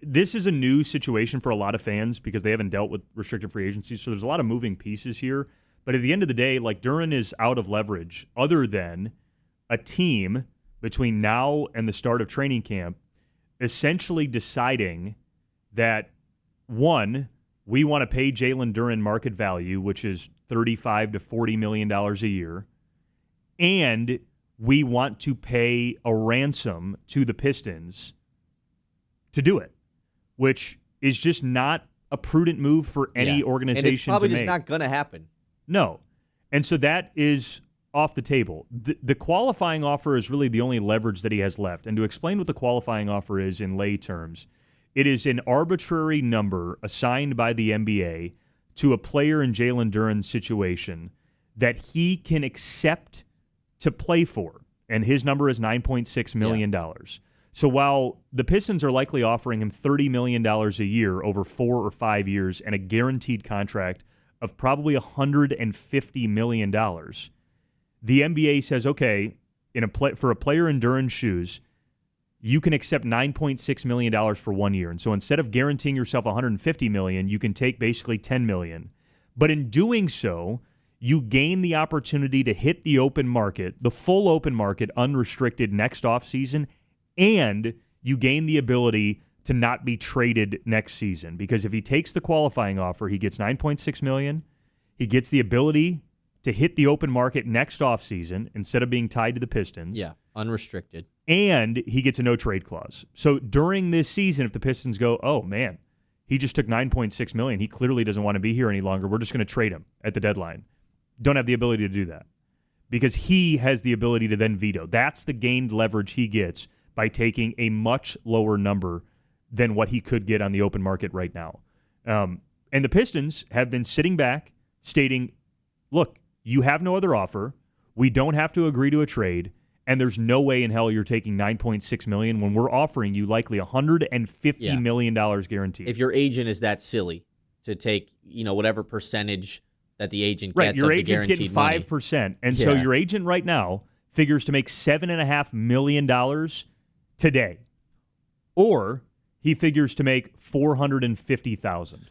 This is a new situation for a lot of fans because they haven't dealt with restricted free agency, so there's a lot of moving pieces here. But at the end of the day, like, Duren is out of leverage other than a team between now and the start of training camp essentially deciding that, one, we want to pay Jalen Duren market value, which is $35 to $40 million a year, and we want to pay a ransom to the Pistons to do it, which is just not a prudent move for any organization to make. And it's probably just not going to happen. No. And so that is off the table. The qualifying offer is really the only leverage that he has left. And to explain what the qualifying offer is in lay terms, it is an arbitrary number assigned by the NBA to a player in Jalen Duren's situation that he can accept to play for. And his number is $9.6 million. Yeah. So while the Pistons are likely offering him $30 million a year over 4 or 5 years and a guaranteed contract of probably $150 million, the NBA says, okay, for a player in Duren's shoes, you can accept $9.6 million for 1 year. And so instead of guaranteeing yourself $150 million, you can take basically $10 million. But in doing so, you gain the opportunity to hit the open market, the full open market, unrestricted next offseason, and you gain the ability to not be traded next season. Because if he takes the qualifying offer, he gets $9.6 million. He gets the ability to hit the open market next offseason instead of being tied to the Pistons. Yeah, unrestricted. And he gets a no-trade clause. So during this season, if the Pistons go, oh, man, he just took $9.6 million. He clearly doesn't want to be here any longer. We're just going to trade him at the deadline. Don't have the ability to do that because he has the ability to then veto. That's the gained leverage he gets by taking a much lower number than what he could get on the open market right now. And the Pistons have been sitting back stating, look, you have no other offer. We don't have to agree to a trade. And there's no way in hell you're taking $9.6 million when we're offering you likely $150 million guaranteed. If your agent is that silly to take, whatever percentage that the agent gets, right? Your of the agent's getting guaranteed 5%, and so your agent right now figures to make $7.5 million today, or he figures to make $450,000.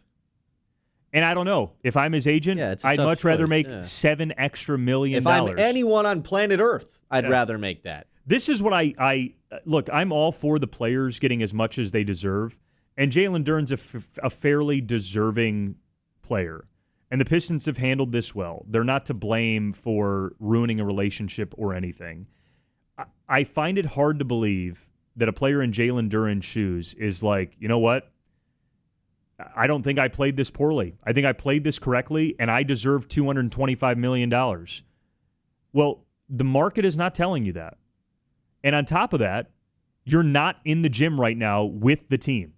And I don't know. If I'm his agent, I'd much rather make $7 extra million. If I'm anyone on planet Earth, I'd rather make that. This is what I look, I'm all for the players getting as much as they deserve. And Jalen Duren's a fairly deserving player. And the Pistons have handled this well. They're not to blame for ruining a relationship or anything. I find it hard to believe that a player in Jalen Duren's shoes is like, you know what? I don't think I played this poorly. I think I played this correctly, and I deserve $225 million. Well, the market is not telling you that. And on top of that, you're not in the gym right now with the team,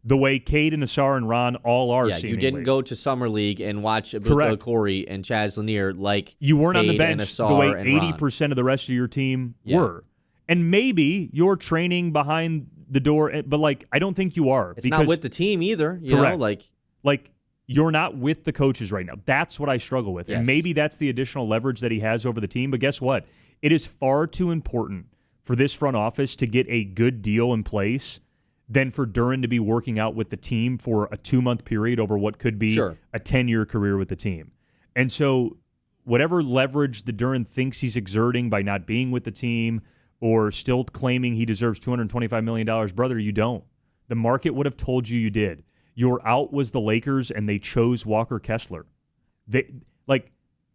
the way Cade and Nassar and Ron all are. Yeah, seemingly. You didn't go to Summer League and watch Abuka Corey and Chaz Lanier like you weren't Cade on the bench the way 80% of the rest of your team were. And maybe you're training behind the door, but I don't think you are. It's not with the team either. Correct. Like you're not with the coaches right now. That's what I struggle with. Yes. And maybe that's the additional leverage that he has over the team. But guess what? It is far too important for this front office to get a good deal in place than for Duren to be working out with the team for a 2-month period over what could be a 10-year career with the team. And so whatever leverage the Duren thinks he's exerting by not being with the team or still claiming he deserves $225 million, brother, you don't. The market would have told you did. Your out was the Lakers, and they chose Walker Kessler. The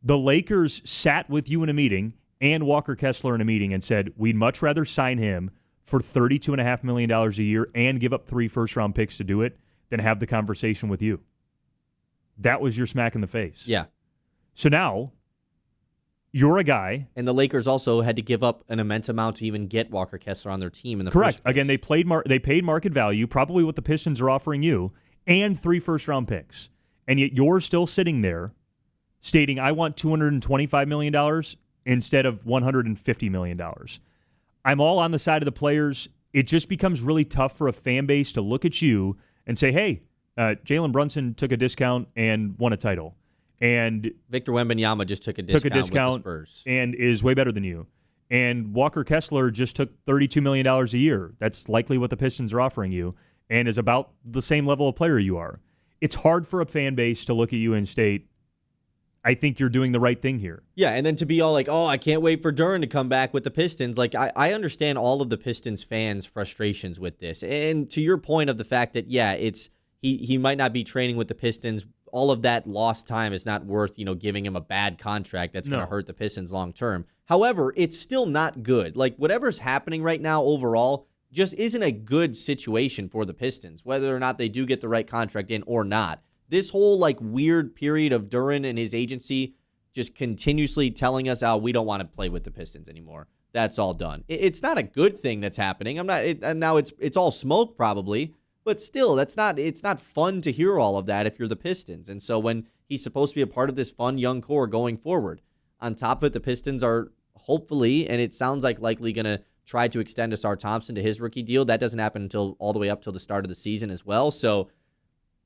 Lakers sat with you in a meeting and Walker Kessler in a meeting and said, we'd much rather sign him for $32.5 million a year and give up 3 first-round picks to do it than have the conversation with you. That was your smack in the face. Yeah. So now you're a guy. And the Lakers also had to give up an immense amount to even get Walker Kessler on their team in the Correct. first place. Again, they paid market value, probably what the Pistons are offering you, and 3 first-round picks. And yet you're still sitting there stating, I want $225 million instead of $150 million. I'm all on the side of the players. It just becomes really tough for a fan base to look at you and say, hey, Jalen Brunson took a discount and won a title. And Victor Wembanyama just took a discount with the Spurs. And is way better than you. And Walker Kessler just took $32 million a year. That's likely what the Pistons are offering you and is about the same level of player you are. It's hard for a fan base to look at you and state, I think you're doing the right thing here. Yeah, and then to be all like, oh, I can't wait for Duren to come back with the Pistons. Like, I understand all of the Pistons fans' frustrations with this. And to your point of the fact that, yeah, it's he might not be training with the Pistons. All of that lost time is not worth, giving him a bad contract that's going to hurt the Pistons long term. However, it's still not good. Like, whatever's happening right now overall just isn't a good situation for the Pistons, whether or not they do get the right contract in or not. This whole weird period of Duren and his agency just continuously telling us, we don't want to play with the Pistons anymore. That's all done. It's not a good thing that's happening. Now it's all smoke probably, but still, it's not fun to hear all of that if you're the Pistons. And so when he's supposed to be a part of this fun young core going forward, on top of it, the Pistons are hopefully, and it sounds like likely going to try to extend Nassar Thompson to his rookie deal. That doesn't happen until all the way up till the start of the season as well. So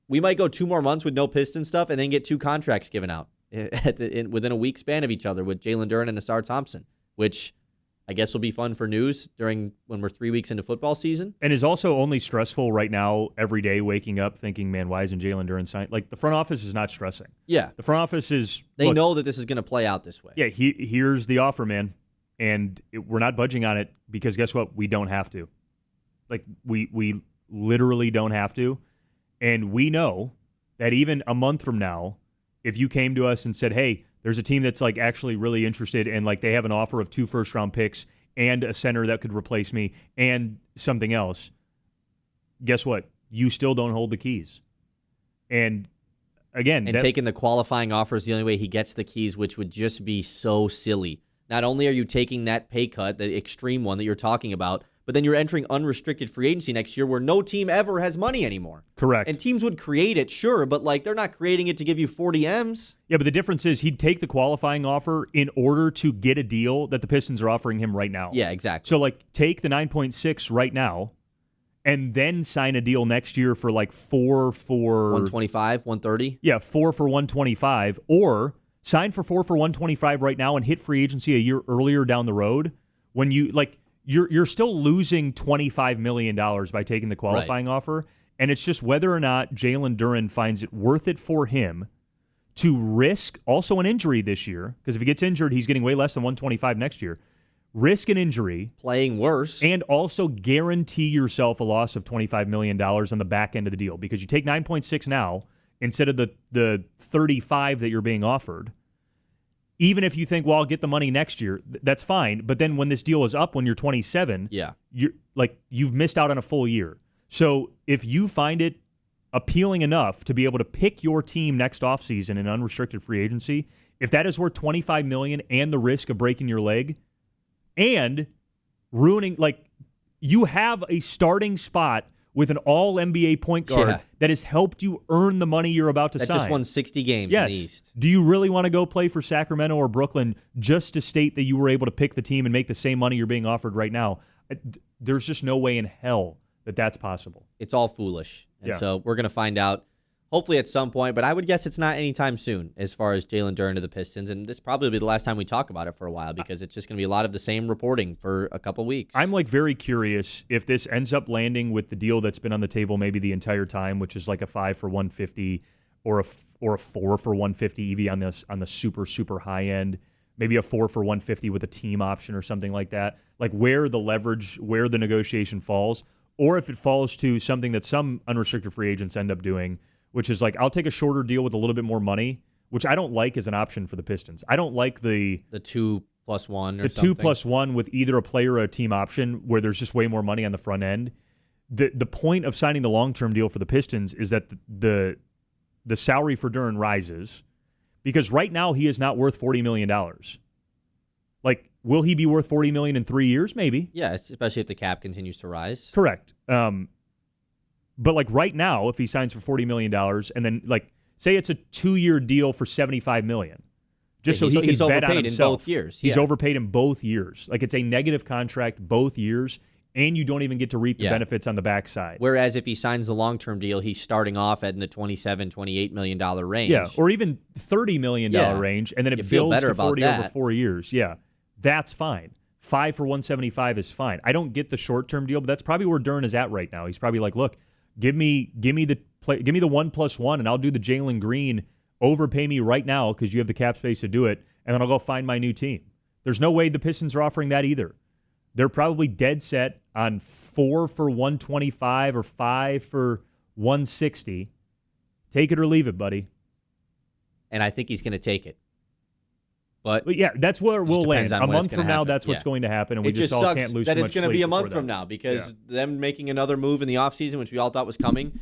we might go 2 more months with no Piston stuff and then get 2 contracts given out within a week span of each other with Jalen Duren and Nassar Thompson, which I guess will be fun for news when we're 3 weeks into football season. And is also only stressful right now every day waking up thinking, man, why isn't Jalen Duren signed? Like, the front office is not stressing. Yeah. The front office is... They know that this is going to play out this way. Yeah, here's the offer, man. And we're not budging on it because guess what? We don't have to. Like, we literally don't have to. And we know that even a month from now, if you came to us and said, hey, there's a team that's like actually really interested and like they have an offer of 2 first-round picks and a center that could replace me and something else, guess what? You still don't hold the keys. And again... And taking the qualifying offer is the only way he gets the keys, which would just be so silly. Not only are you taking that pay cut, the extreme one that you're talking about, but then you're entering unrestricted free agency next year where no team ever has money anymore. Correct. And teams would create it, sure, but like they're not creating it to give you 40 M's. Yeah, but the difference is he'd take the qualifying offer in order to get a deal that the Pistons are offering him right now. Yeah, exactly. So like take the 9.6 right now and then sign a deal next year for like 4 for 125, 130. Yeah, 4 for 125, or sign for 4 for 125 right now and hit free agency a year earlier down the road when you like you're still losing $25 million by taking the qualifying offer, and it's just whether or not Jalen Duren finds it worth it for him to risk also an injury this year, because if he gets injured, he's getting way less than 125 next year. Risk an injury. Playing worse. And also guarantee yourself a loss of $25 million on the back end of the deal, because you take 9.6 now instead of the 35 that you're being offered. Even if you think, well, I'll get the money next year, that's fine. But then when this deal is up when you're 27, you've missed out on a full year. So if you find it appealing enough to be able to pick your team next offseason in unrestricted free agency, if that is worth $25 million and the risk of breaking your leg and ruining, like, you have a starting spot with an all-NBA point guard that has helped you earn the money you're about to sign. That just won 60 games in the East. Do you really want to go play for Sacramento or Brooklyn just to state that you were able to pick the team and make the same money you're being offered right now? There's just no way in hell that that's possible. It's all foolish. And so we're going to find out hopefully at some point, but I would guess it's not anytime soon as far as Jalen Duren to the Pistons, and this probably will be the last time we talk about it for a while because it's just going to be a lot of the same reporting for a couple weeks. I'm like very curious if this ends up landing with the deal that's been on the table maybe the entire time, which is like a 5 for 150 or a 4 for 150 EV on the super, super high end, maybe a 4 for 150 with a team option or something like that, like where the leverage, where the negotiation falls, or if it falls to something that some unrestricted free agents end up doing, which is like, I'll take a shorter deal with a little bit more money, which I don't like as an option for the Pistons. I don't like the 2+1 or something. The 2+1 with either a player or a team option where there's just way more money on the front end. The point of signing the long-term deal for the Pistons is that the salary for Duren rises because right now he is not worth $40 million. Like, will he be worth $40 million in 3 years? Maybe. Yeah, especially if the cap continues to rise. Correct. But like right now, if he signs for $40 million and then like say it's a 2-year deal for $75 million, just so he can bet on himself. He's overpaid in both years. He's overpaid in both years. Like it's a negative contract both years, and you don't even get to reap the benefits on the backside. Whereas if he signs the long-term deal, he's starting off in the $27, $28 million range. Yeah, or even $30 million range, and then it builds to 40 over 4 years. Yeah, that's fine. 5 for 175 is fine. I don't get the short-term deal, but that's probably where Duren is at right now. He's probably like, look, Give me the 1+1, and I'll do the Jalen Green. Overpay me right now because you have the cap space to do it, and then I'll go find my new team. There's no way the Pistons are offering that either. They're probably dead set on 4 for 125 or 5 for 160. Take it or leave it, buddy. And I think he's going to take it. But yeah, that's where we'll land. A month from now, that's what's yeah. going to happen, and we it just all sucks can't lose that too it's much going to be a sleep month before from now because them making another move in the offseason, which we all thought was coming,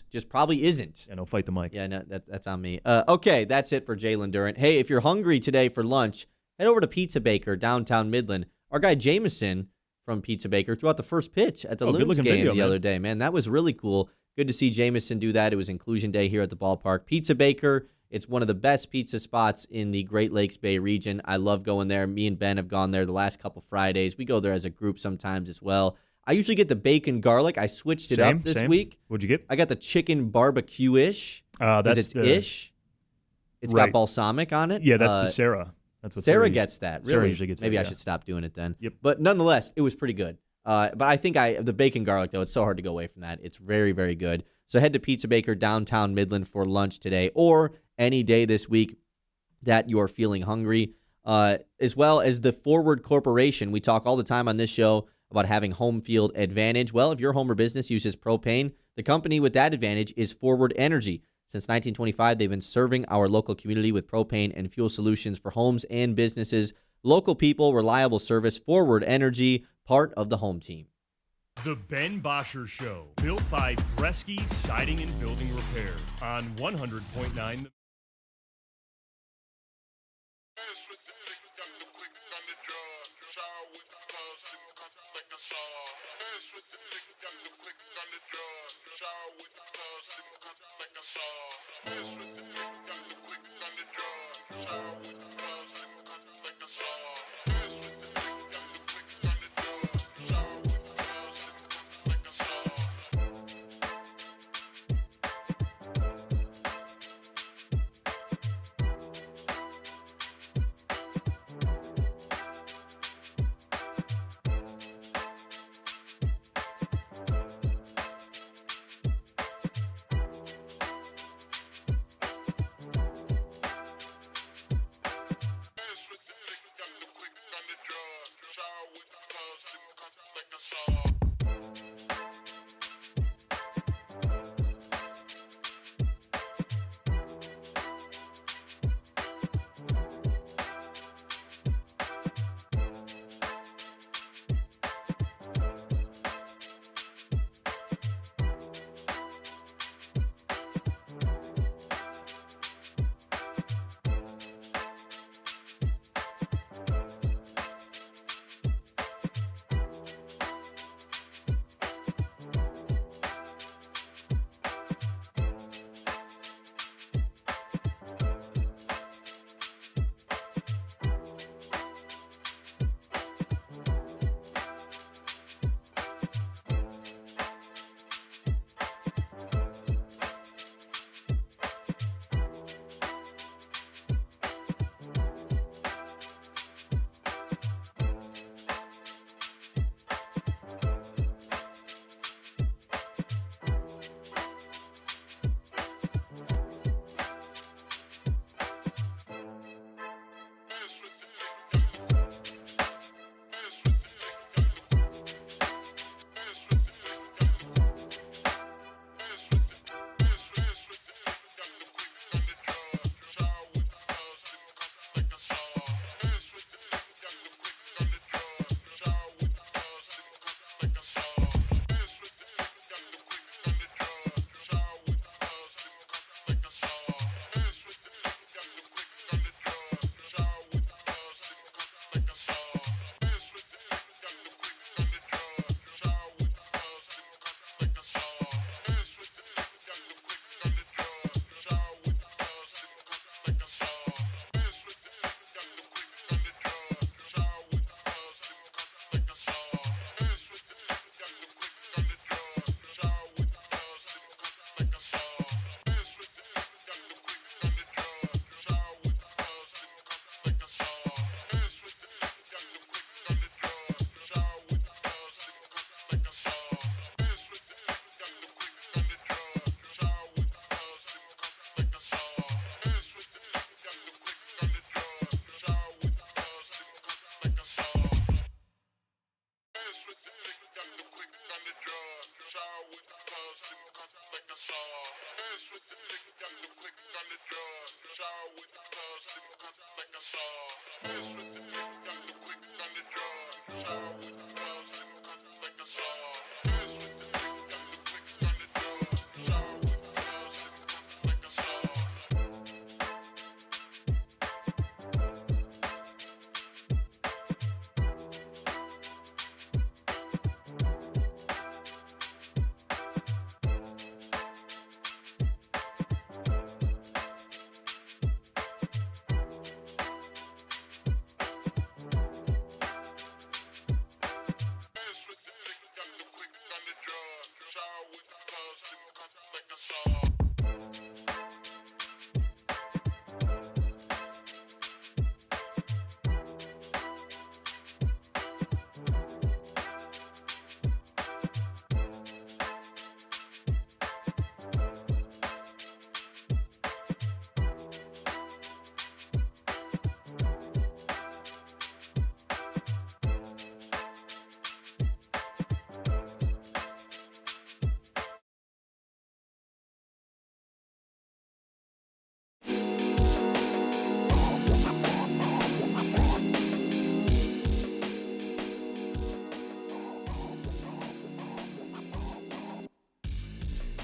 just probably isn't. Yeah, no, fight the mic. Yeah, no, that's on me. Okay, that's it for Jalen Duren. Hey, if you're hungry today for lunch, head over to Pizza Baker, downtown Midland. Our guy Jameson from Pizza Baker threw out the first pitch at the Loons game the other day, man. That was really cool. Good to see Jameson do that. It was inclusion day here at the ballpark. Pizza Baker, it's one of the best pizza spots in the Great Lakes Bay region. I love going there. Me and Ben have gone there the last couple Fridays. We go there as a group sometimes as well. I usually get the bacon garlic. I switched it up this week. What'd you get? I got the chicken barbecue-ish. That's it's ish. It's got balsamic on it. Yeah, that's the Sarah. That's what Sarah gets that. Really? Sarah usually gets Maybe that, I yeah. should stop doing it then. Yep. But nonetheless, it was pretty good. But I think the bacon garlic, though, it's so hard to go away from that. It's very, very good. So head to Pizza Baker downtown Midland for lunch today or any day this week that you're feeling hungry. As well as the Forward Corporation. We talk all the time on this show about having home field advantage. Well, if your home or business uses propane, the company with that advantage is Forward Energy. Since 1925, they've been serving our local community with propane and fuel solutions for homes and businesses. Local people, reliable service, Forward Energy, part of the home team. The Ben Bosscher Show, built by Bresky Siding and Building Repair on 100.9.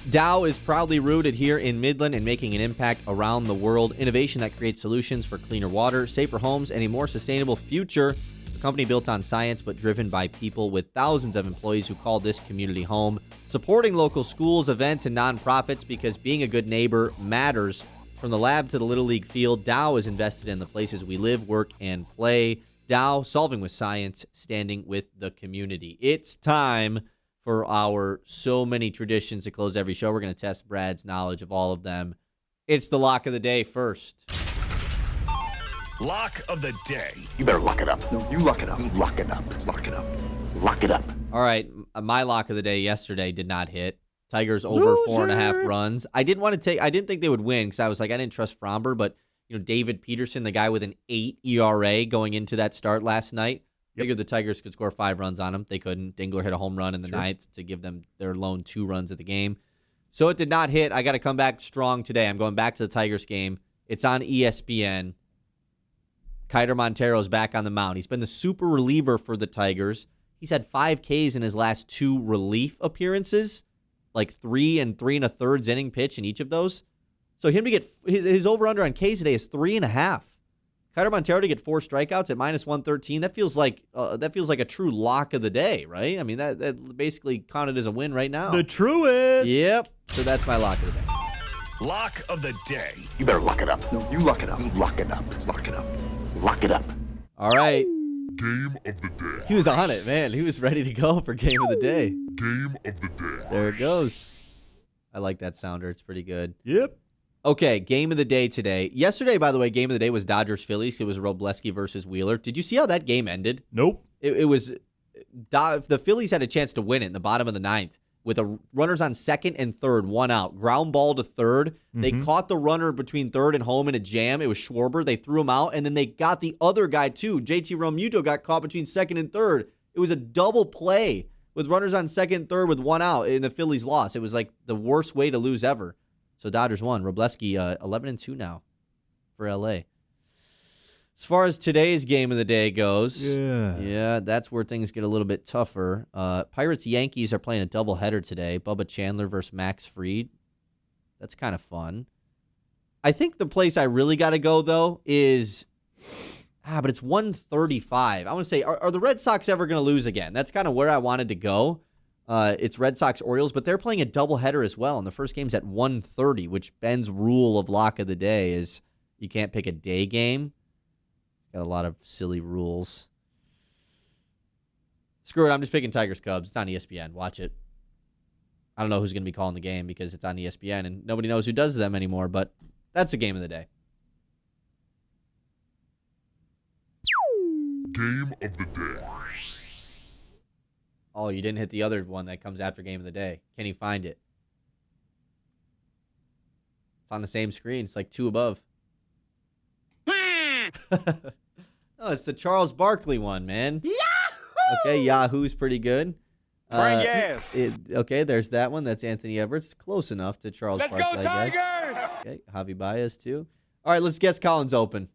Dow is proudly rooted here in Midland and making an impact around the world. Innovation that creates solutions for cleaner water, safer homes, and a more sustainable future. A company built on science but driven by people with thousands of employees who call this community home. Supporting local schools, events, and nonprofits because being a good neighbor matters. From the lab to the Little League field, Dow is invested in the places we live, work, and play. Dow, solving with science, standing with the community. It's time for our so many traditions to close every show. We're going to test Brad's knowledge of all of them. It's the lock of the day first. Lock of the day. You better lock it up. No, you lock it up. You lock it up. Lock it up. Lock it up. All right, my lock of the day yesterday did not hit. Tigers over 4.5 runs. I didn't think they would win because I was like, I didn't trust Fromber, but David Peterson, the guy with an 8 ERA going into that start last night, figured the Tigers could score 5 runs on them. They couldn't. Dingler hit a home run in the ninth to give them their lone 2 runs of the game. So it did not hit. I got to come back strong today. I'm going back to the Tigers game. It's on ESPN. Kiter Montero's back on the mound. He's been the super reliever for the Tigers. He's had 5 Ks in his last 2 relief appearances, like 3 and 3 1/3 inning pitch in each of those. So him to get his over-under on Ks today is 3.5. Kiter Montero to get 4 strikeouts at -113. That feels like a true lock of the day, right? I mean, that basically counted as a win right now. The truest. Yep. So that's my lock of the day. Lock of the day. You better lock it up. No, you lock it up. You lock it up. Lock it up. Lock it up. All right. Game of the day. He was on it, man. He was ready to go for game of the day. Game of the day. There it goes. I like that sounder. It's pretty good. Yep. Okay, game of the day today. Yesterday, by the way, game of the day was Dodgers-Phillies. It was Robleski versus Wheeler. Did you see how that game ended? Nope. It was the Phillies had a chance to win it in the bottom of the ninth with runners on second and third, 1 out. Ground ball to third. They caught the runner between third and home in a jam. It was Schwarber. They threw him out, and then they got the other guy, too. JT Realmuto got caught between second and third. It was a double play with runners on second and third with 1 out, and the Phillies lost. It was like the worst way to lose ever. So Dodgers won. Robleski 11-2 now for LA. As far as today's game of the day goes, yeah, that's where things get a little bit tougher. Pirates-Yankees are playing a doubleheader today. Bubba Chandler versus Max Fried. That's kind of fun. I think the place I really got to go, though, is... but it's 135. I want to say, are the Red Sox ever going to lose again? That's kind of where I wanted to go. It's Red Sox-Orioles, but they're playing a doubleheader as well, and the first game's at 1:30, which Ben's rule of lock of the day is you can't pick a day game. Got a lot of silly rules. Screw it, I'm just picking Tigers-Cubs. It's on ESPN. Watch it. I don't know who's going to be calling the game because it's on ESPN, and nobody knows who does them anymore, but that's the game of the day. Game of the day. Oh, you didn't hit the other one that comes after game of the day. Can you find it? It's on the same screen. It's like 2 above. Oh, it's the Charles Barkley one, man. Yahoo! Okay, Yahoo's pretty good. Yes. Okay, there's that one. That's Anthony Edwards. Close enough to Charles Let's Barkley, go, I guess. Tigers! Okay, Javi Baez, too. All right, let's guess Collins Open.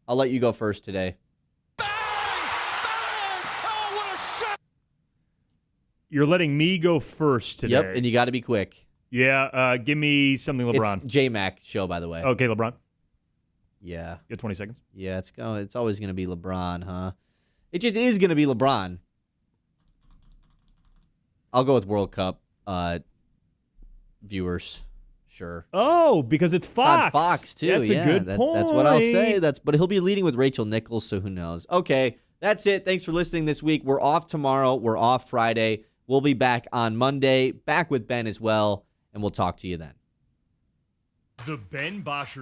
I'll let you go first today. You're letting me go first today. Yep, and you got to be quick. Yeah, give me something LeBron. It's J-Mac show, by the way. Okay, LeBron. Yeah. You got 20 seconds. Yeah, it's always going to be LeBron, huh? It just is going to be LeBron. I'll go with World Cup viewers. Sure. Oh, because it's Fox. On Fox, too. That's a good point. That's what I'll say. But he'll be leading with Rachel Nichols, so who knows? Okay, that's it. Thanks for listening this week. We're off tomorrow. We're off Friday. We'll be back on Monday, back with Ben as well, and we'll talk to you then. The Ben Bosscher